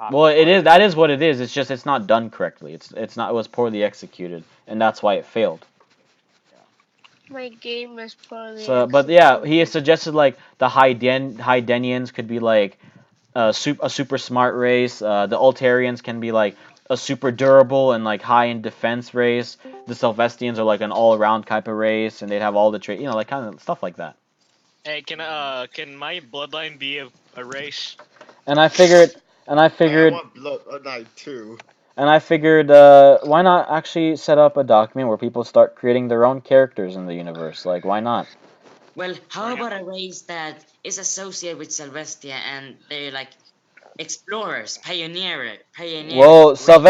Well, it is. Minecraft. That is what it is. It's just it's not done correctly. It's not. It was poorly executed, and that's why it failed. Yeah. My game is poorly So, but yeah, he executed. suggested like the Hydenians could be like a super smart race. The Altarians can be like a super durable and like high in defense race. The Celvestians are like an all around type of race, and they'd have all the trait, like kind of stuff like that. Hey, can my bloodline be a race? And I figured, and I I figured, want Blood Knight too. why not actually set up a document where people start creating their own characters in the universe? Like, why not? Well, how Why about not? a race that is associated with Celestia and they're like explorers, pioneer. Well, Great.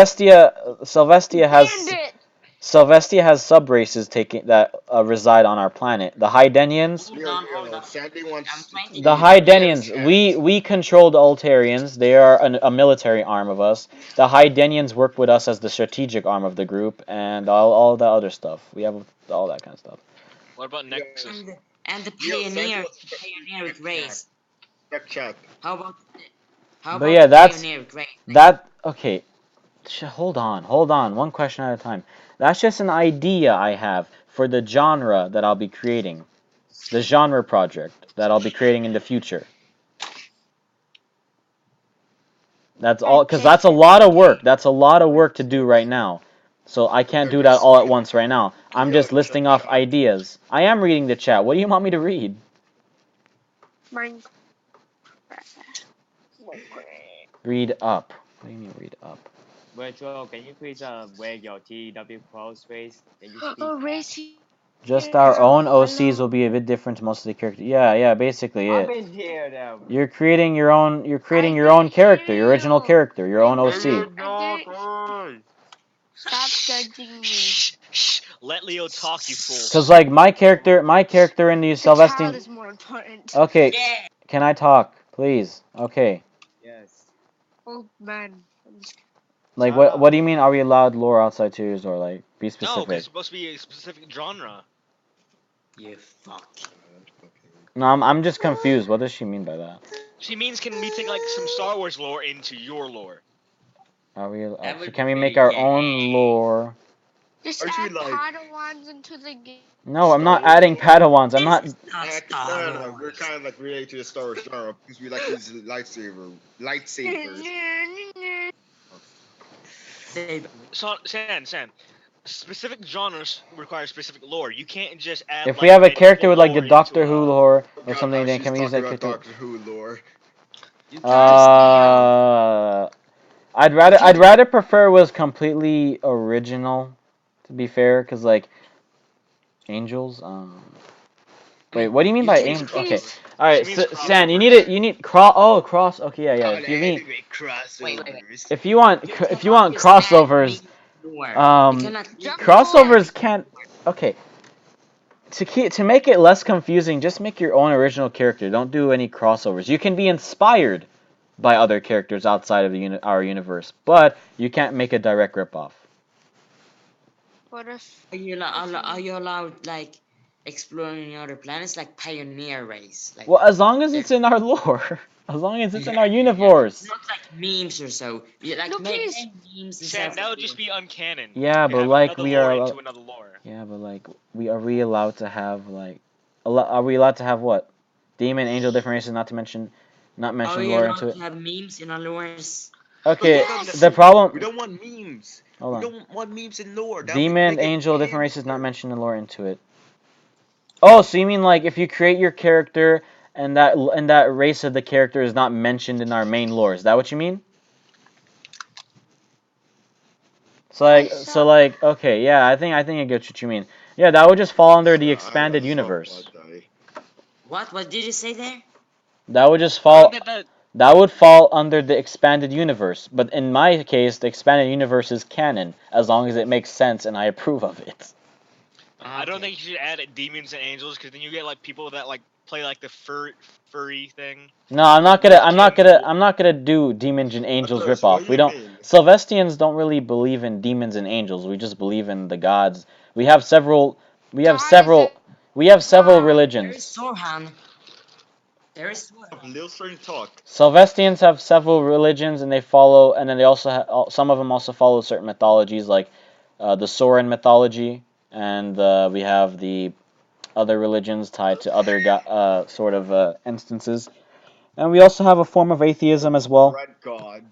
Sylvestia has Bandit. Sylvestia has sub-races taking that reside on our planet. The Hydenians. Hold on, hold Leo, on. Sandy I'm wants trying to The get Hydenians, chat. we control the Altarians. They are a military arm of us. The Hydenians work with us as the strategic arm of the group, and all the other stuff. We have all that kind of stuff. What about Yeah, Nexus? and the Leo, Sandy pioneer, wants to pioneeric check chat. race. Check chat. How about But yeah, the pioneeric race? that okay. Hold on. One question at a time. That's just an idea I have for the genre that I'll be creating, the genre project that I'll be creating in the future. That's all, because that's a lot of work. That's a lot of work to do right now. So I can't do that all at once right now. I'm Leo, just listing check off chat. ideas. I am reading the chat. What do you want me to read? Minecraft. Read up. What do you mean read up? Virtual, can you please wear your TDW clothes, please? Can you speak Oh, that? race Just our own hero. OCs will Hello. be a bit different to most of the characters. Yeah, basically I've it. been here them. You're creating your own. You're creating I your didn't own hear character, your original you. character, your I own OC. didn't. I didn't. Stop judging me. Shh. Let Leo talk, you fool. Cause like my character in the The child Celestian. is more important. Okay, Yeah. can I talk, please? Okay. Yes. Oh man. I'm just Like Shut what up. do you mean? Are we allowed lore outside twos or like be No, because it's specific? supposed to be a specific genre. You fuck. No, I'm just confused. What does she mean by that? She means can we take like some Star Wars lore into your lore? Are we? That So would can we make be our gay. own lore? just Aren't we add like Padawans into the game. No, I'm Star not Wars adding lore? Padawans. I'm This not. is not No, Star no, no. We're Wars. kind of like related to the Star Wars genre because we like to use lightsabers. Save. So, San. Specific genres require specific lore. You can't just add If we like have a character medieval with like the lore into Doctor Who a. lore Oh or God, something, now then she's can we use talking that about character? Doctor Who lore. You can't. Uh, I'd rather prefer it was completely original. To be fair, because like angels. Wait, what do you mean You by can. Means angel? Okay, crossover. all She right, means San, you need crossovers. it. You need cross. Oh, cross. Okay, yeah. God, If you mean, anime Wait. crossovers. if you want, You if you cannot want just add crossovers, me lore. You um, cannot Jump add forward. crossovers can't. Okay, to make it less confusing, just make your own original character. Don't do any crossovers. You can be inspired by other characters outside of our universe, but you can't make a direct ripoff. What if? Are you allowed like exploring other planets like pioneer race? Like Well, as long as they're it's in our lore, as long as it's in our yeah, but universe. not like memes or so. You like No, please. make memes instead San, of that would just lore. be uncanon. Yeah, You but have like another we lore are. into another lore. Yeah, but like we allowed to have like are we allowed to have what? Demon, angel, different races, not Are mention you lore into allowed it. to have memes in our lores? But Okay, hold on, Yes. the listen. We problem. don't want memes. Hold We on. don't want memes in lore. That would Demon, make it angel, different races, not hamster. mention lore into it. Oh, so you mean like if you create your character and that race of the character is not mentioned in our main lore? Is that what you mean? I saw. Okay, yeah, I think I get what you mean. Yeah, that would just fall under the I expanded saw universe. blood die. What did you say there? That would just Oh, fall that That would fall under the expanded universe, but in my case, the expanded universe is canon, as long as it makes sense and I approve of it. I don't Okay. think you should add demons and angels because then you get like people that like play like the furry thing. No, I'm not Or gonna, like I'm not Ken gonna, doll. I'm not gonna do demons and angels Others, what ripoff. do We you don't. mean? Celestians don't really believe in demons and angels. We just believe in the gods. We have several. We have God is a several. We have several God. There is religions. Sorhan. There is Sorhan. Lil String talk. Celestians have several religions, and they follow, and then they also some of them also follow certain mythologies, like the Soren mythology, and we have the other religions tied to other sort of instances. And we also have a form of atheism as well. Red God.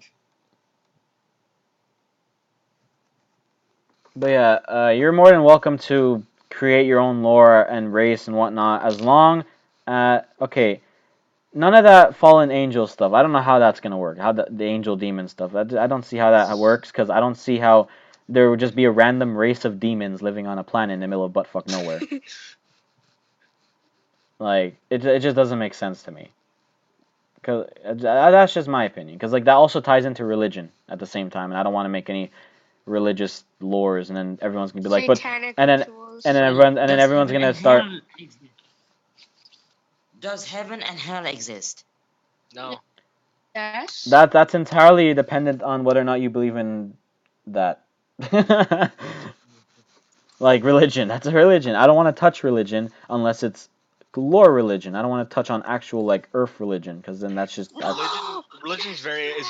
But yeah, you're more than welcome to create your own lore and race and whatnot, as long okay, none of that fallen angel stuff. I don't know how that's gonna work. How the angel demon stuff. I don't see how that works because I don't see how there would just be a random race of demons living on a planet in the middle of buttfuck nowhere. Like it just doesn't make sense to me. Cause that's just my opinion. Cause like that also ties into religion at the same time, and I don't want to make any religious lores, and then everyone's gonna be like, but Satanic and then rituals. and then Well, everyone and then does everyone's heaven gonna and start. hell exist? Does heaven and hell exist? No. Yes. That's entirely dependent on whether or not you believe in that. Like religion, that's a religion. I don't want to touch religion unless it's lore religion. I don't want to touch on actual like earth religion because then that's just Religion's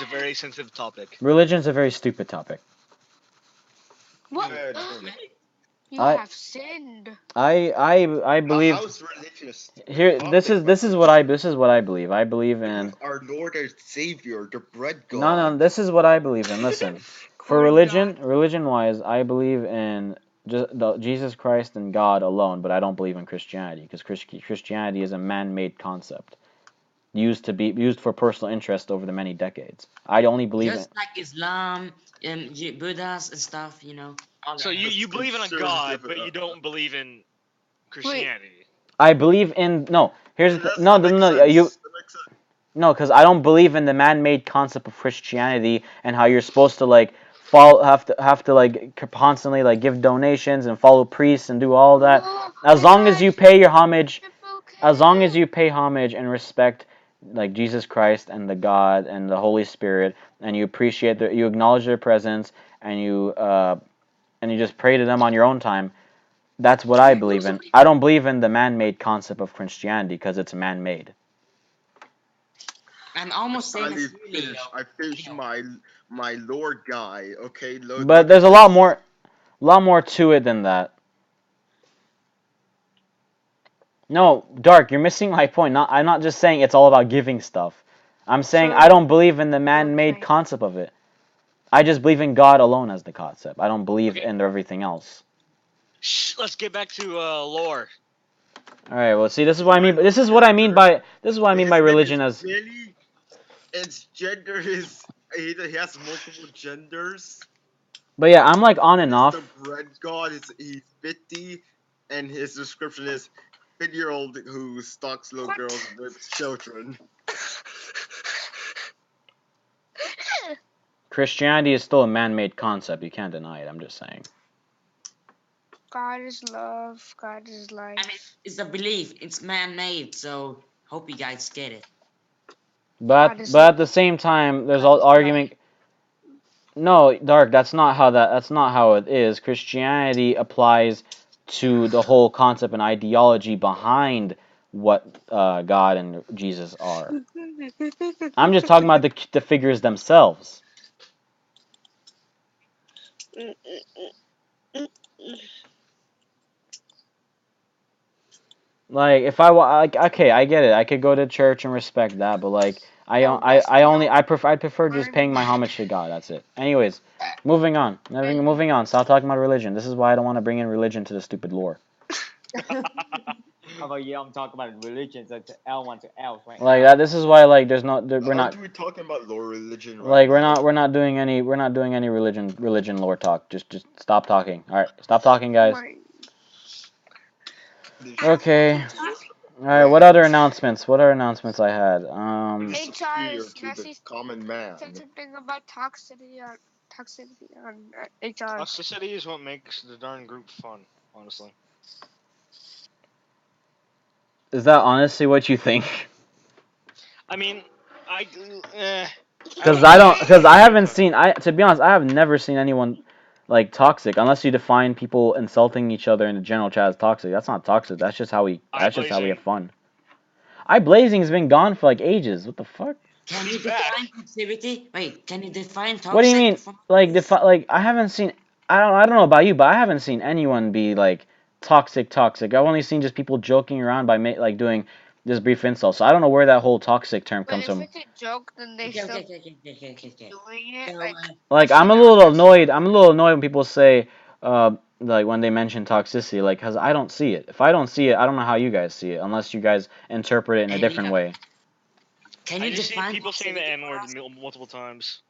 a very sensitive topic. religion's a very stupid topic. What? Fair true. You I have sinned. I believe How's religion a stupid here topic when this is what I this is what I believe. I believe with in our Lord and Savior, the bread no, god? this is what I believe in. Listen, for Corn religion, God. religion wise, I believe in just Jesus Christ and God alone, but I don't believe in Christianity because Christianity is a man-made concept used for personal interest over the many decades. I only believe in Just like Islam and Buddhas and stuff, all So that. you It's believe in a god, conservative. but you don't believe in Wait. Christianity. I believe in no. Here's the That, no, that no, makes no. You sense. That makes sense. no, because I don't believe in the man-made concept of Christianity and how you're supposed to like follow, have to like constantly like give donations and follow priests and do all that. Oh, As I long as got you pay your homage, triple as long as kill. you pay homage and respect like Jesus Christ and the God and the Holy Spirit, and you appreciate their, you acknowledge their presence, and you just pray to them on your own time. That's what I Can you believe also in. believe I don't believe in the man-made concept of Christianity because it's man-made. I'm almost same as Finally you, finished. I finished Leo. my Lord guy. Okay, But look there's at this. a lot more to it than that. No, Dark, you're missing my point. I'm not just saying it's all about giving stuff. I'm saying I don't True. believe in the man-made Okay. concept of it. I just believe in God alone as the concept. I don't believe Okay, in everything else. let's get back to lore. All right. Well, see, this is what I My mean. This is Lord what I mean by his name is religion as. Billy. His gender is he has multiple genders. But yeah, I'm like on and He's the off. bread god. He's 50, and his description is 50-year-old who stalks little What? girls with children. Christianity is still a man-made concept. You can't deny it. I'm just saying. God is love. God is I mean, life. it's a belief. It's man-made, so hope you guys get it. God is But at the love. same time, there's God all is life. argument. No, Dark. That's not how it is. Christianity applies to the whole concept and ideology behind what God and Jesus are. I'm just talking about the figures themselves. Like if like okay, I get it. I could go to church and respect that, but like I prefer just paying my homage to God. That's it. Anyways, moving on. Moving on. Stop talking about religion. This is why I don't want to bring in religion to the stupid lore. How about you don't talk about religion to L1 to L right Like now? that. This is why like there's no we're not Aren't we talking about lore religion right like now? we're not doing any religion lore talk. Just stop talking. All right, stop talking, guys. My. They should Okay. to worship All right. What bread. other announcements? What other announcements I had? It's HR superior is to the messy. common Said man. something about toxicity on HR. Toxicity is what makes the darn group fun, honestly. Is that honestly what you think? I mean, I eh, I Because don't know. because I I find it haven't fun. seen to be honest, I have never seen anyone like toxic unless you define people insulting each other in the general chat as toxic. That's not toxic. Eye That's just how we have blazing. fun. Eye blazing's been gone for like ages. What the fuck? Can He's you back. define toxicity? Wait, can you define What do you toxic mean? for me, Like please? like I haven't seen I don't know about you, but I haven't seen anyone be like toxic. I've only seen just people joking around by like doing this brief insult. So I don't know where that whole toxic term But comes if from. it's a joke, then they Okay, still okay, okay, okay, okay, okay, okay. doing it. So, Like, Like pushing I'm a on little us. annoyed. I'm a little annoyed when people say like when they mention toxicity, like because I don't see it. If I don't see it, I don't know how you guys see it, unless you guys interpret it in a hey, different Leo, way. can I you just see define people saying the toxicity N for word us? multiple times.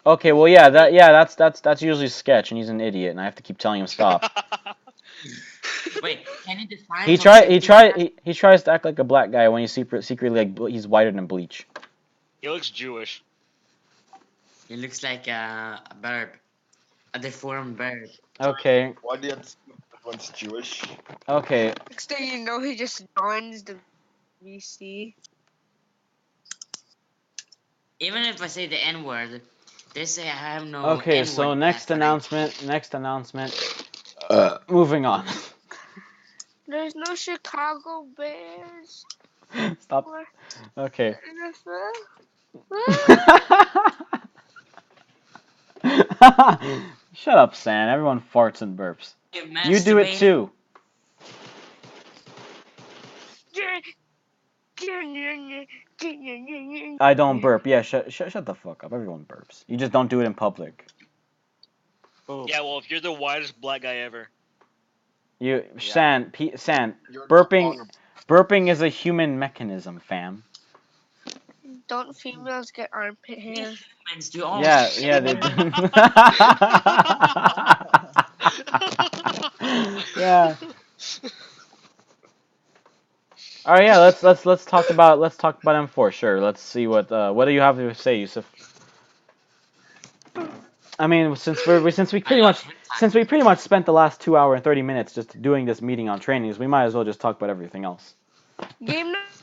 Okay, well yeah, that's usually Sketch, and he's an idiot, and I have to keep telling him stop. Wait, can you define toxicity for us? He tries to act like a black guy when he's secretly like he's whiter than bleach. He looks Jewish. He looks like a bird, a deformed bird. Okay. Why do you have to assume everyone's Jewish? Okay. Next thing you know, he just joins the VC. Even if I say the N word, they say I have no Okay. N So word next password. announcement. Next announcement. Moving on. There's no Chicago Bears Stop. or Okay. NFL. Shut up, San. Everyone farts and burps. You do it Masturbating. too. I don't burp. Yeah, shut the fuck up. Everyone burps. You just don't do it in public. Yeah, well, if you're the whitest black guy ever. You, Yeah. San, You're not burping, honorable. burping is a human mechanism, fam. Don't females get armpit We hair? humans do all Yeah, shit. yeah, they do. Yeah. All right, yeah. Let's talk about M4. Sure. Let's see what do you have to say, Yusuf? I mean, I love hentai. since we pretty much spent the last 2 hour and 30 minutes just doing this meeting on trainings, we might as well just talk about everything else. Game night.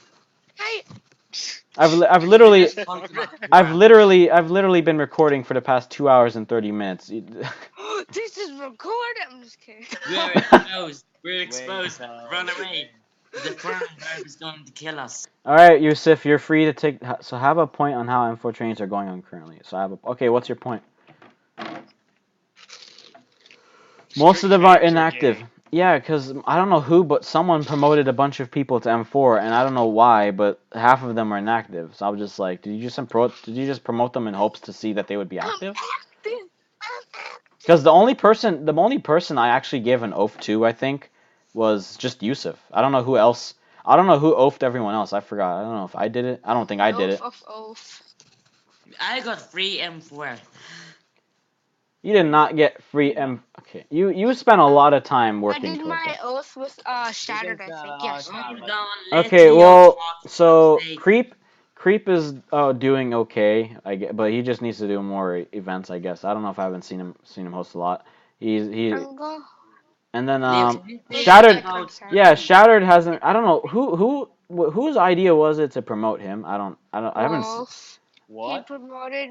I've We literally just talked about Quora. I've literally been recording for the past 2 hours and 30 minutes. This is recorded. I'm just kidding. We're exposed. We're Wait, exposed. Run away. wait. The firm verb is going to kill us. All right, Yusuf, you're free to take. So have a point on how M4 trainings are going on currently. So I have a. Okay, what's your point? Most of Strict them are trainers are inactive. gay. Yeah, because I don't know who, but someone promoted a bunch of people to M4, and I don't know why, but half of them are inactive. So I was just like, did you just promote them in hopes to see that they would be I'm active? active. Because the only person I actually gave an oath to, I think, was just Yusuf. I don't know who else. I don't know who oathed everyone else. I forgot. I don't know if I did it. I don't think I did Oath it. of oath. I got free M4. You did not get free M. Okay, you spent a lot of time I working did towards my that. oath with Shattered. I think. Yeah, Hold Shattered. on, let Okay, Leo well, talk for so fuck's sake. Creep is doing okay, I get, but he just needs to do more events, I guess. I don't know if I haven't seen him host a lot. He Jungle. and then Leo, can you say that Shattered. about Yeah, Shattered. Shattered hasn't. I don't know whose idea was it to promote him. I haven't. Wolf. He What? promoted.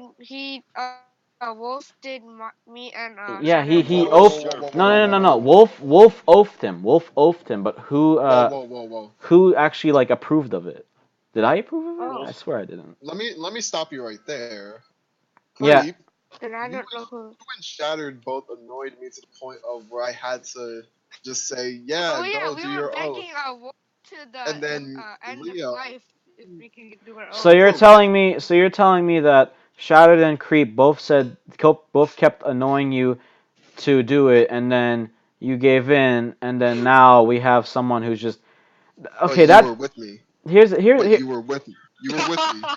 Wolf did me and Yeah, Shattered he Whoa, promoted whoa, oafed. me. whoa, whoa, whoa, No, whoa, no, whoa, no, no. whoa, Wolf oafed him. Wolf oafed him. But whoa, whoa, whoa, whoa, whoa. who actually like approved of it? Did I approve of it? Oh, I Wolf. swear I didn't. Let me stop you right there. Yeah. Creep, then I you don't know who. and Shattered both annoyed me to the point of where I had to just say, yeah, Oh yeah, go we do were your oath. begging Wolf to And the then end of Leo, life if we can do our So oath. you're bro, telling me. So you're telling me that Shattered and Creep both kept annoying you to do it, and then you gave in, and then now we have someone who's just but okay. you were That with me. here's here But here. you were with me. You were with me.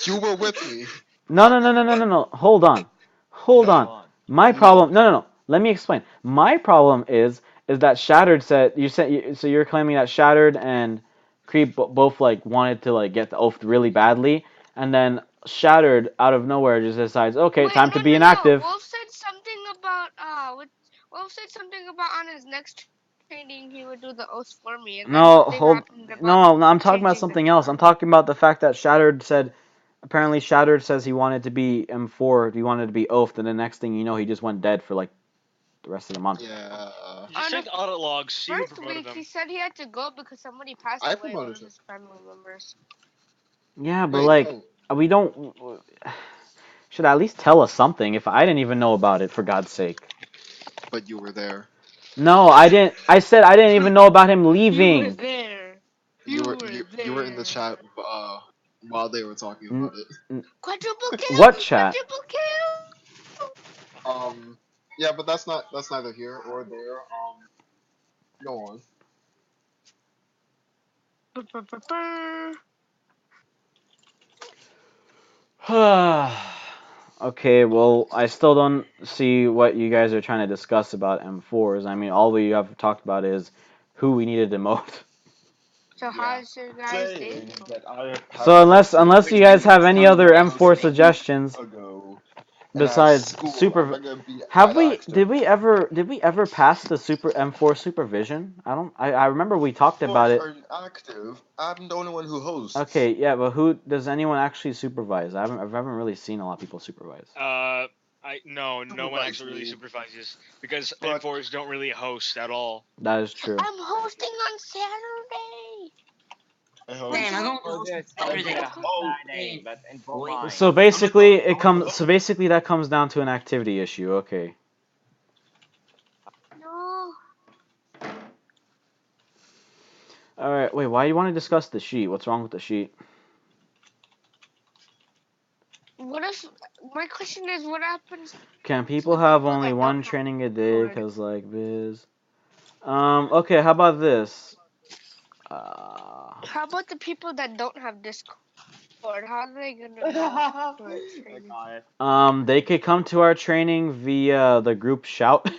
You were with me. No, no, no, no, no, no, no. Hold on. Hold Go on. on. My No. problem. No, no, no. Let me explain. My problem is that Shattered said you said so you're claiming that Shattered and Creep both like wanted to like get the oath really badly, and then Shattered out of nowhere just decides, okay, Wait, time no, to be no, no. inactive. Wolf said something about Wolf said something about on his next training he would do the oath for me, and then No, something hold. happened about No, no, I'm talking about changing the something else. I'm time. talking about the fact that Shattered said. Apparently, Shattered says he wanted to be M4. He wanted to be oathed, and the next thing you know, he just went dead for like the rest of the month. Yeah. Just On check the the audit logs. See who first promoted week, he them. said he had to go because somebody passed I away, one promoted of him. his family members. Yeah, but Wait, like no. we don't should at least tell us something. If I didn't even know about it, for God's sake. But you were there. No, I didn't. I said I didn't even know about him You were leaving. there. You You were were you were in the there. chat while they were talking N- about it. Quadruple kill! what chat? Quadruple kill! Yeah, but that's neither here or there. Go on. Brr. Okay, well, I still don't see what you guys are trying to discuss about M4s. I mean, all we have talked about is who we needed to demote. So Yeah. how's your guys' day Saying going? that I So haven't unless you guys have any seen other my M4 house a week suggestions ago, and I have besides school. Am super, I gonna be have we active? did we ever pass the super M4 supervision? I remember we talked Of about course, it. are active. I'm the only one who hosts. Okay, yeah, but who does anyone actually supervise? I haven't really seen a lot of people supervise. No one Supervise actually really me, supervises because but M4s don't really host at all. That is true. I'm hosting on Saturday. I Would Same, I'm host. you going to Oh, host on this I Saturday. Saturday host. on Oh, Saturday, but info Boy. mine. So I'm gonna go. basically, I'm gonna go. that comes down to an activity issue. Okay. no? All right. Wait. Why do you want to discuss the sheet? What's wrong with the sheet? What if my question is what happens Can to people the have people only that don't one have training a day? Discord? Cause like biz. Okay. How about this? Uh. How about the people that don't have Discord? How are they gonna know for a I training? got it. They could come to our training via the group shout.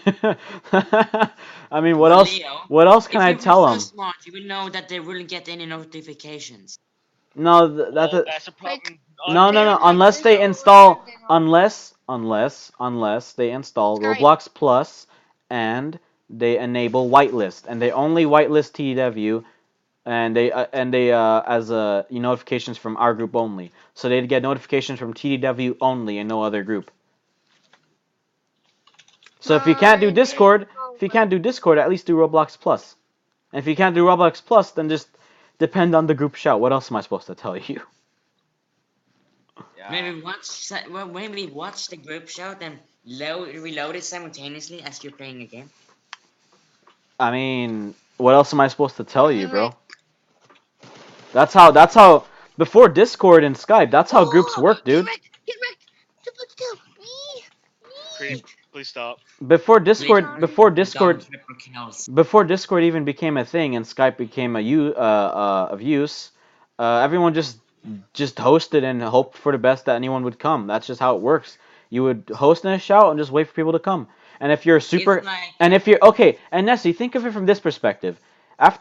I mean, what Well, else? Leo, What else can if I you were tell so them? smart, you would know that they wouldn't get any notifications. No, Well, that's a Like problem no, on they no, no. don't training have Unless groups they though. Discord, install, they don't unless they install Skype. Roblox Plus and they enable whitelist, and they only whitelist TDW, and they as notifications from our group only. So they'd get notifications from TDW only and no other group. So My day If you can't do Discord, at least do Roblox Plus. And if you can't do Roblox Plus, then just depend on the group shout. What else am I supposed to tell you? Yeah. Maybe watch the group shout and reload it simultaneously as you're playing a game. I mean, what else am I supposed to tell I you, mean like bro? That's how before Discord and Skype, that's how groups oh work, get dude. wrecked, get wrecked. Triple kill. Me. Please stop. Before Please Discord, Sorry. don't triple kills. before Discord even became a thing and Skype became of use, everyone just hosted and hoped for the best that anyone would come. That's just how it works. You would host in a shout and just wait for people to come. And if you're It's super, like and if you're okay, and Nessie, think of it from this perspective. If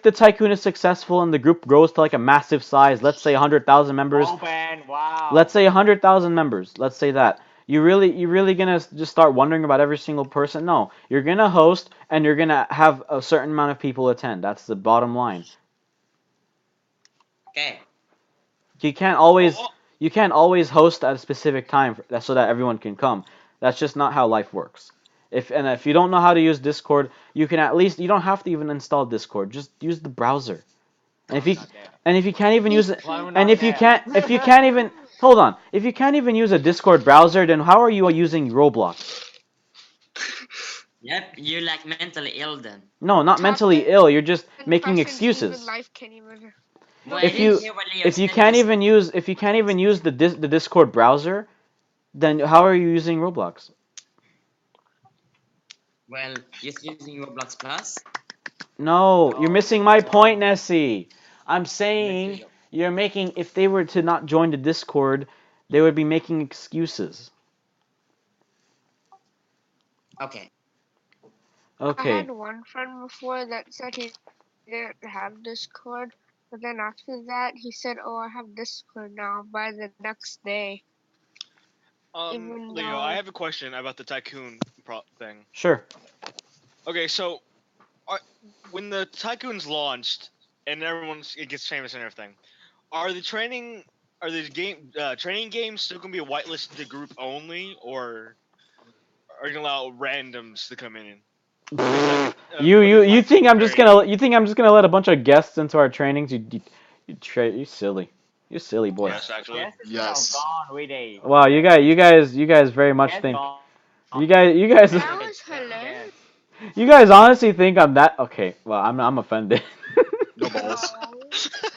the tycoon is successful and the group grows to like a massive size, let's say 100,000 members, Open. Wow. let's say 100,000 members, let's say that. You really gonna just start wondering about every single person? No, you're gonna host and you're gonna have a certain amount of people attend. That's the bottom line. okay. You can't Oh, always oh, you can't always host at a specific time so that everyone can come. That's just not how life works. If you don't know how to use Discord, you can at least you don't have to even install Discord. Just use the browser. And if Clown you not there. and if you can't even use it, Clown and not there. if you can't even hold on, if you can't even use a Discord browser, then how are you using Roblox? Yep, you're like mentally ill then. No, not Top mentally 10 ill. You're just making questions even excuses. life can't even. Well, No, I If didn't you hear what Leo if you said can't because even use the Discord browser, then how are you using Roblox? well, just using Roblox Plus. No, you're No, missing my point, no. Nessie. I'm Missing saying it. you're making if they were to not join the Discord, they would be making excuses. Okay. I had Okay. one friend before that said he didn't have Discord, but then after that he said, "Oh, I have Discord now." By the next day, even Leo, I though have a question about the tycoon thing. Sure. Okay, so are, when the tycoon's launched and it gets famous and everything, are the training are the training games still gonna be a whitelisted group only, or are you gonna allow randoms to come in? Because what if like some very You think I'm just gonna let a bunch of guests into our trainings? You silly. You silly boy. yes, actually. Guess is now Yes. gone. Where they? Wow, you guys very much Guess think gone. you guys that Limited. was Guess. hilarious. you guys honestly think I'm that okay? Well, I'm offended. No balls.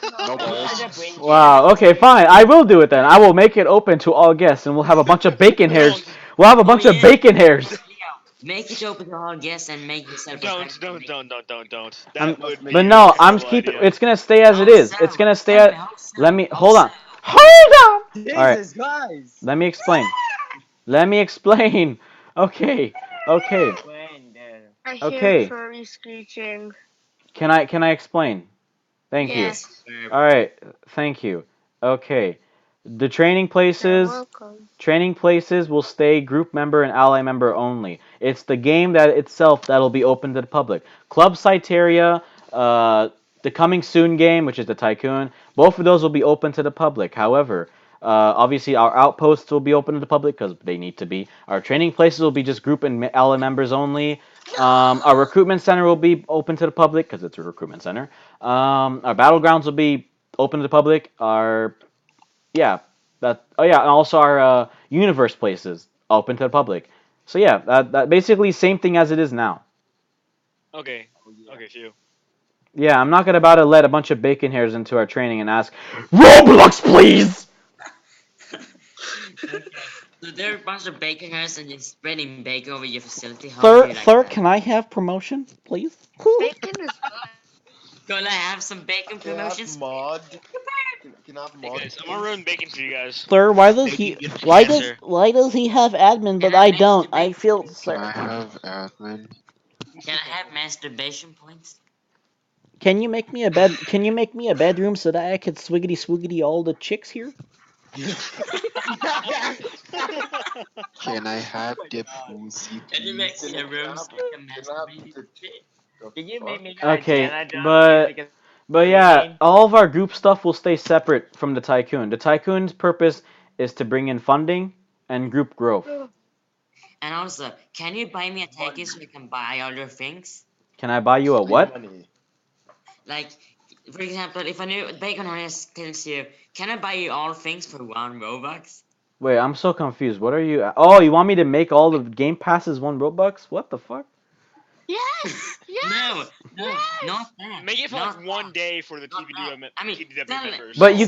No, No Don't no. try balls. to bring guess. Wow. Okay, fine. I will do it then. I will make it open to all guests, and we'll have a bunch of bacon hairs. Don't We'll have a Oh bunch of yeah, bacon hairs. Leo, make it open to all guests and make yourself a special link. don't. I'm, That Let's would make but be it a no, guess. I'm terrible keep. idea. It's gonna stay as it How is. It's so? gonna stay Tell me at. how Let so? me How hold so? on. Hold on. All right. Jesus Christ. Let me explain. Let me explain. Okay. Okay. When there. I hear Okay. furry screeching. Can I explain? Thank you. Yes. Yes. All right. Thank you. Okay. The training You're places. welcome. Training places will stay group member and ally member only. It's the game that itself that'll be open to the public. Club Cyteria, the coming soon game, which is the Tycoon, both of those will be open to the public. However, obviously our outposts will be open to the public because they need to be. Our training places will be just group and ally members only. Our recruitment center will be open to the public because it's a recruitment center. Our battlegrounds will be open to the public. Our yeah, that. Oh yeah, and also our universe places open to the public. So yeah, that basically same thing as it is now. Okay. Oh yeah. Okay, phew. Yeah, I'm not gonna about to let a bunch of bacon hairs into our training and ask Roblox, please. Okay. So there are a bunch of bacon hairs and just spreading bacon over your facility. How would you Sir, like sir, that? can I have promotion, please? Bacon is good. Gonna have some bacon Can I have promotions? mod? Can I have Hey mod, guys, I'm gonna please? ruin bacon for you guys. Sir, Bacon gives you cancer. why does he have admin Can but I I don't? I masturbate? feel Can sir. I have admin? Can I have masturbation points? Can you make me a bedroom so that I could swiggity swiggity all the chicks here? Can I Oh have my the god. pussy, Can you make please? me a Can I room have so I can can I have masturbate? the Can you make fuck? me a Okay, Diana job here but because But yeah, cleaning? all of our group stuff will stay separate from the Tycoon. The Tycoon's purpose is to bring in funding and group growth. And also, can you buy me a ticket so Money. I can buy all your things? Can I buy you a Free what? money. Like, for example, if a new bacon honest tells you, can I buy you all things for 1 Robux? Wait, I'm so confused. What are you? Oh, you want me to make all the game passes 1 Robux? What the fuck? Yes. No, Yes. no, not Yes. that, Make it for like not one that, day for the not that. I mean, TDW tell me, members. But let's say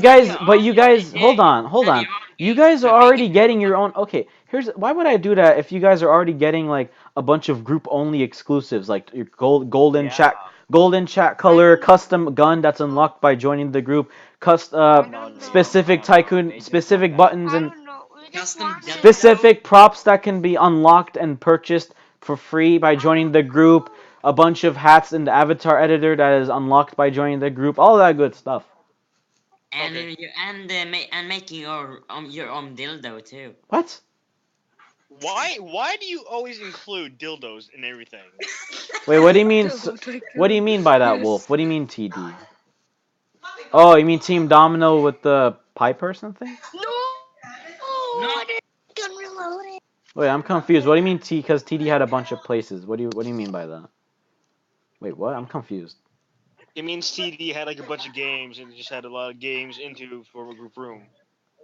you you already guys, hold gave, on, hold tell me on. you already You gave guys are the bacon already here getting your 1. own. Okay, here's why would I do that if you guys are already getting like a bunch of group only exclusives like your Yeah. golden chat I color, don't custom gun that's unlocked by joining the group, Oh I no, don't they know. don't. specific Oh no, tycoon, they just want specific that. buttons I and don't know. We just Custom wanted dildo. specific props that can be unlocked and purchased for free by I joining the don't group, know. a bunch of hats in the avatar editor that is unlocked by joining the group, all that good stuff. And Okay. and making your own dildo too. What? Why do you always include dildos in everything? Wait, what do you mean? What do you Tycoon. mean by that, Wolf? Yes. What do you mean TD? Oh, you mean Team Domino with the pie person thing? No. No, I didn't reload it. Wait, I'm confused. What do you mean T? Because TD had a bunch of places. What do you mean by that? Wait, what? I'm confused. It means TD had like a bunch of games and just had a lot of games into for a group room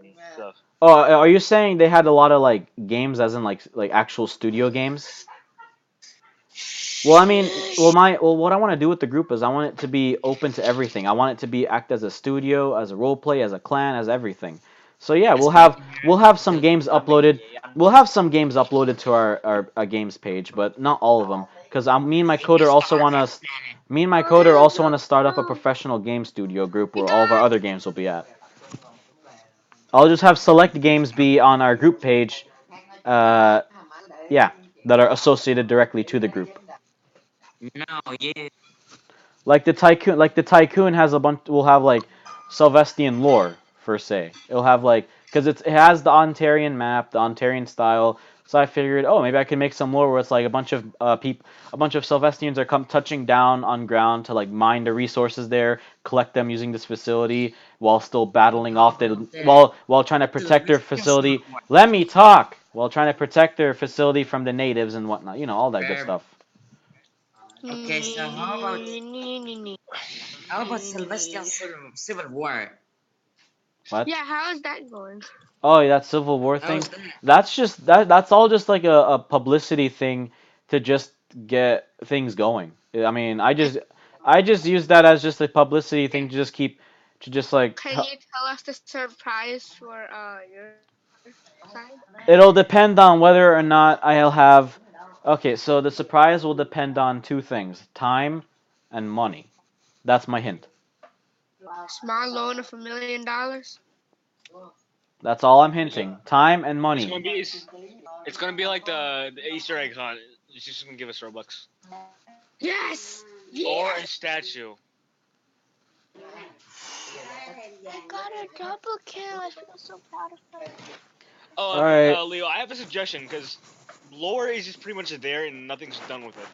and stuff. Oh, are you saying they had a lot of like games, as in like actual studio games? Well, I mean, what I want to do with the group is I want it to be open to everything. I want it to be act as a studio, as a role play, as a clan, as everything. So yeah, as bacon we'll here have some until games I mean, uploaded. yeah. We'll have some games uploaded to our games page, but not all of them, because me and my in the coder also want to. Starcraft planet. Me and my coder Oh, also want to start up a no. professional game studio group He where all of our died. other games will be at. I'll just have select games be on our group page. Uh, yeah, that are associated directly to the group. No, you. Like the tycoon has a bunch. Will have like Celvestian lore per se. It'll have like because it has the Ontarian map, the Ontarian style. So I figured, oh, maybe I can make some lore where it's like a bunch of Celvestians are come touching down on ground to like mine the resources there, collect them using this facility while still battling How off about the while trying to protect their Celestial facility. Sword? Let me talk while trying to protect their facility from the natives and whatnot. You know all that good Fair. stuff. Okay, so how about Celestial Civil War? What? Yeah, how is that going? Oh, yeah, that Civil War thing. How's that? That's all just like a publicity thing to just get things going. I mean, I just use that as just a publicity thing to just keep to just like Can you tell us the surprise for your side? it'll depend on whether or not I'll have. Okay, so the surprise will depend on two things: time and money. That's my hint. Small loan of $1 million. That's all I'm It's hinting. Time and it's money. gonna be it's gonna be like the Easter egg hunt. It's just gonna give us Robux Yes. or a Yes. statue. I got a double kill. I feel so proud of her. Oh, All right. Leo, I have a suggestion because lore is just pretty much there and nothing's done with it.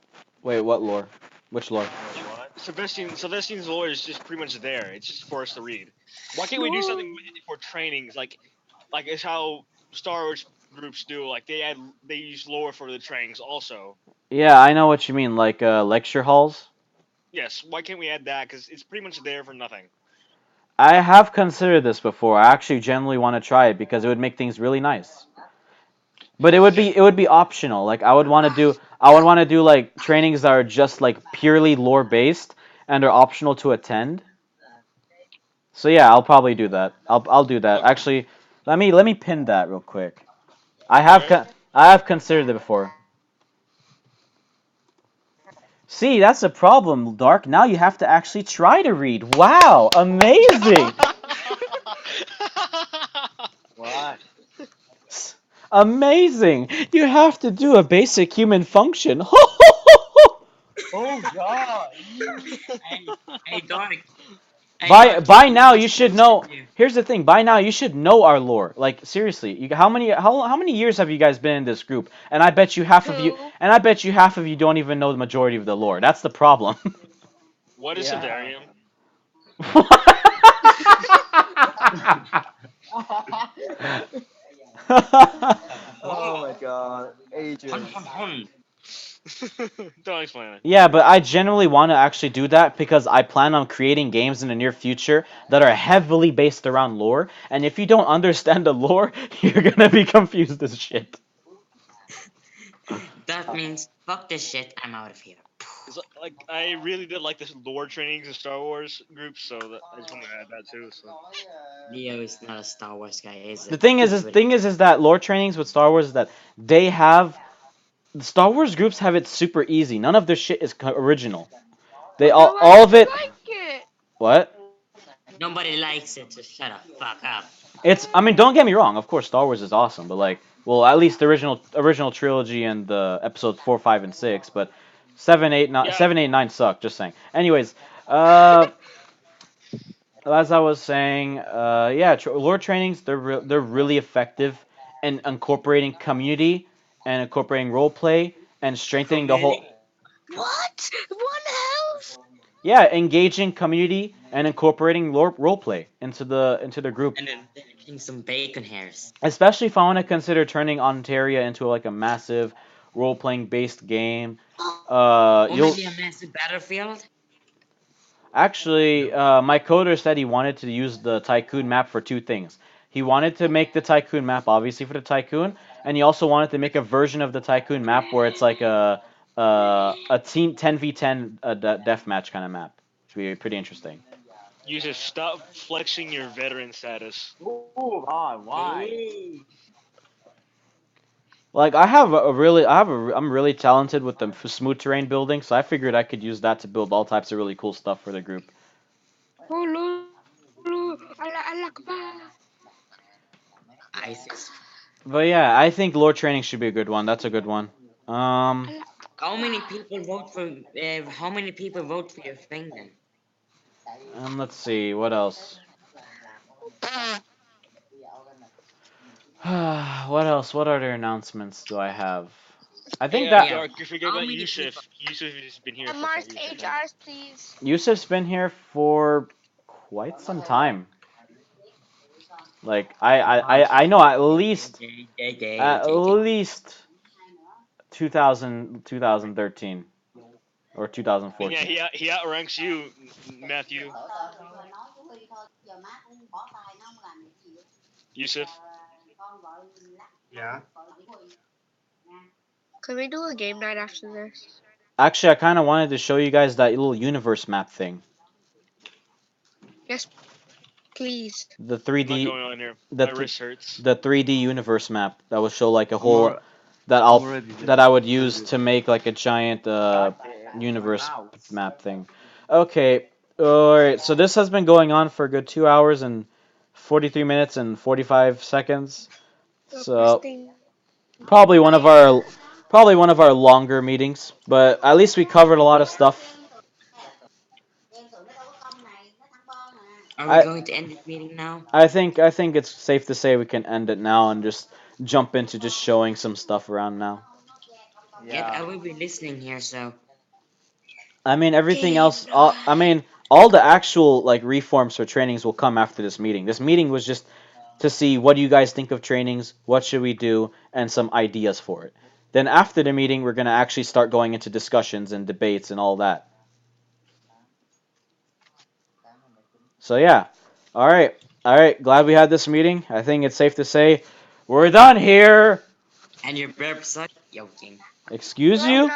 Wait, what lore? Which lore? Wait, what? Sylvestian's lore is just pretty much there. It's just for us to read. Why can't we do No. something for trainings like it's how Star Wars groups do? Like they use lore for the trainings also. Yeah, I know what you mean, like lecture halls. Yes, why can't we add that? Because it's pretty much there for nothing. I have considered this before. I actually genuinely want to try it because it would make things really nice. But Yeah, it would be optional. Like I would want to do like trainings that are just like purely lore based and are optional to attend. So yeah, I'll probably do that. I'll do that. okay. Actually, let me pin that real quick. All right. I have considered it before. See, that's a problem, Dark. Now you have to actually try to read. Wow, amazing. What? Amazing. You have to do a basic human function. Oh God! Hey, hey, Dark. Hey, By Dark, you now really you should supposed to know. do. Here's the thing. By now you should know our lore. Like seriously, how many years have you guys been in this group? And Two. I bet you half of you don't even know the majority of the lore. That's the problem. What is Yeah. Severium? Oh my God, Hun, hun, agents. hun. Don't explain it. Yeah, but I generally want to actually do that because I plan on creating games in the near future that are heavily based around lore. And if you don't understand the lore, you're gonna be confused as shit. That means fuck this shit. I'm out of here. It's like I really did like the lore trainings in Star Wars groups, so I just wanted to add that too. So Leo is not a Star Wars guy, is The it? thing Prove it. is that lore trainings with Star Wars is that they have the Star Wars groups have it super easy. None of their shit is original. They But all nobody of it. like it. What? Nobody likes it, so shut up. Fuck up. It's. I mean, don't get me wrong. Of course, Star Wars is awesome, but like, well, at least the original trilogy and the episodes 4, 5, and 6. But yeah, 7, 8, 9 suck. Just saying. Anyways, uh, as I was saying, yeah, lore trainings they're really effective in incorporating community and incorporating role play and strengthening the whole. Community. What? One health? Yeah, engaging community and incorporating role play into the group. And then getting some bacon hairs. Especially if I want to consider turning Ontaria into like a massive role playing based game. Or You'll maybe a massive battlefield. actually, my coder said he wanted to use the tycoon map for two things. He wanted to make the tycoon map obviously for the tycoon, and he also wanted to make a version of the tycoon map where it's like a team 10v10 deathmatch kind of map. Which would be pretty interesting. you just stop flexing your veteran status. Oh God, why? Ooh. Like I'm really talented with the smooth terrain building, so I figured I could use that to build all types of really cool stuff for the group. Oh, Lulu. Allah Akbar. ISIS. But yeah, I think lore training should be a good one. That's a good one. Um, Allah How many Akbar. people vote for? How many people vote for your thing then? and let's see what else. What else? What other announcements do I have? I Hey, think that Yeah. Dark, you forget How about many people? Yusuf. Yusuf has been here And for Mars Yusuf, man. HRs, please. Yusuf's been here for quite some time. Like I know Gay. at least 2013 or And yeah, 2014. he outranks you, Matthew. Yusuf. Yeah. Can we do a game night after this? Actually, I kind of wanted to show you guys that little universe map thing. Yes, please. The I'm not 3D going on here. the My th- wrist hurts. the 3D universe map that would show like a I'm whole already, that I'm I'll already there. that I would Very use good. to make like a giant God damn, my universe mouse. map thing. Okay. All right. So this has been going on for a good 2 hours and 43 minutes and 45 seconds. So Requesting probably one of player. our longer meetings, but at least we covered a lot of stuff. Are we I going to end this meeting now? I think it's safe to say we can end it now and just jump into just showing some stuff around now. Yep, Yeah. I will be listening here, so. I mean, everything Game else. I time! mean, all the actual like reforms for trainings will come after this meeting. This meeting was just to see what do you guys think of trainings, what should we do, and some ideas for it. Then after the meeting, we're gonna actually start going into discussions and debates and all that. So yeah, all right. Glad we had this meeting. I think it's safe to say we're done here. And your burp suck? Joking. Excuse you?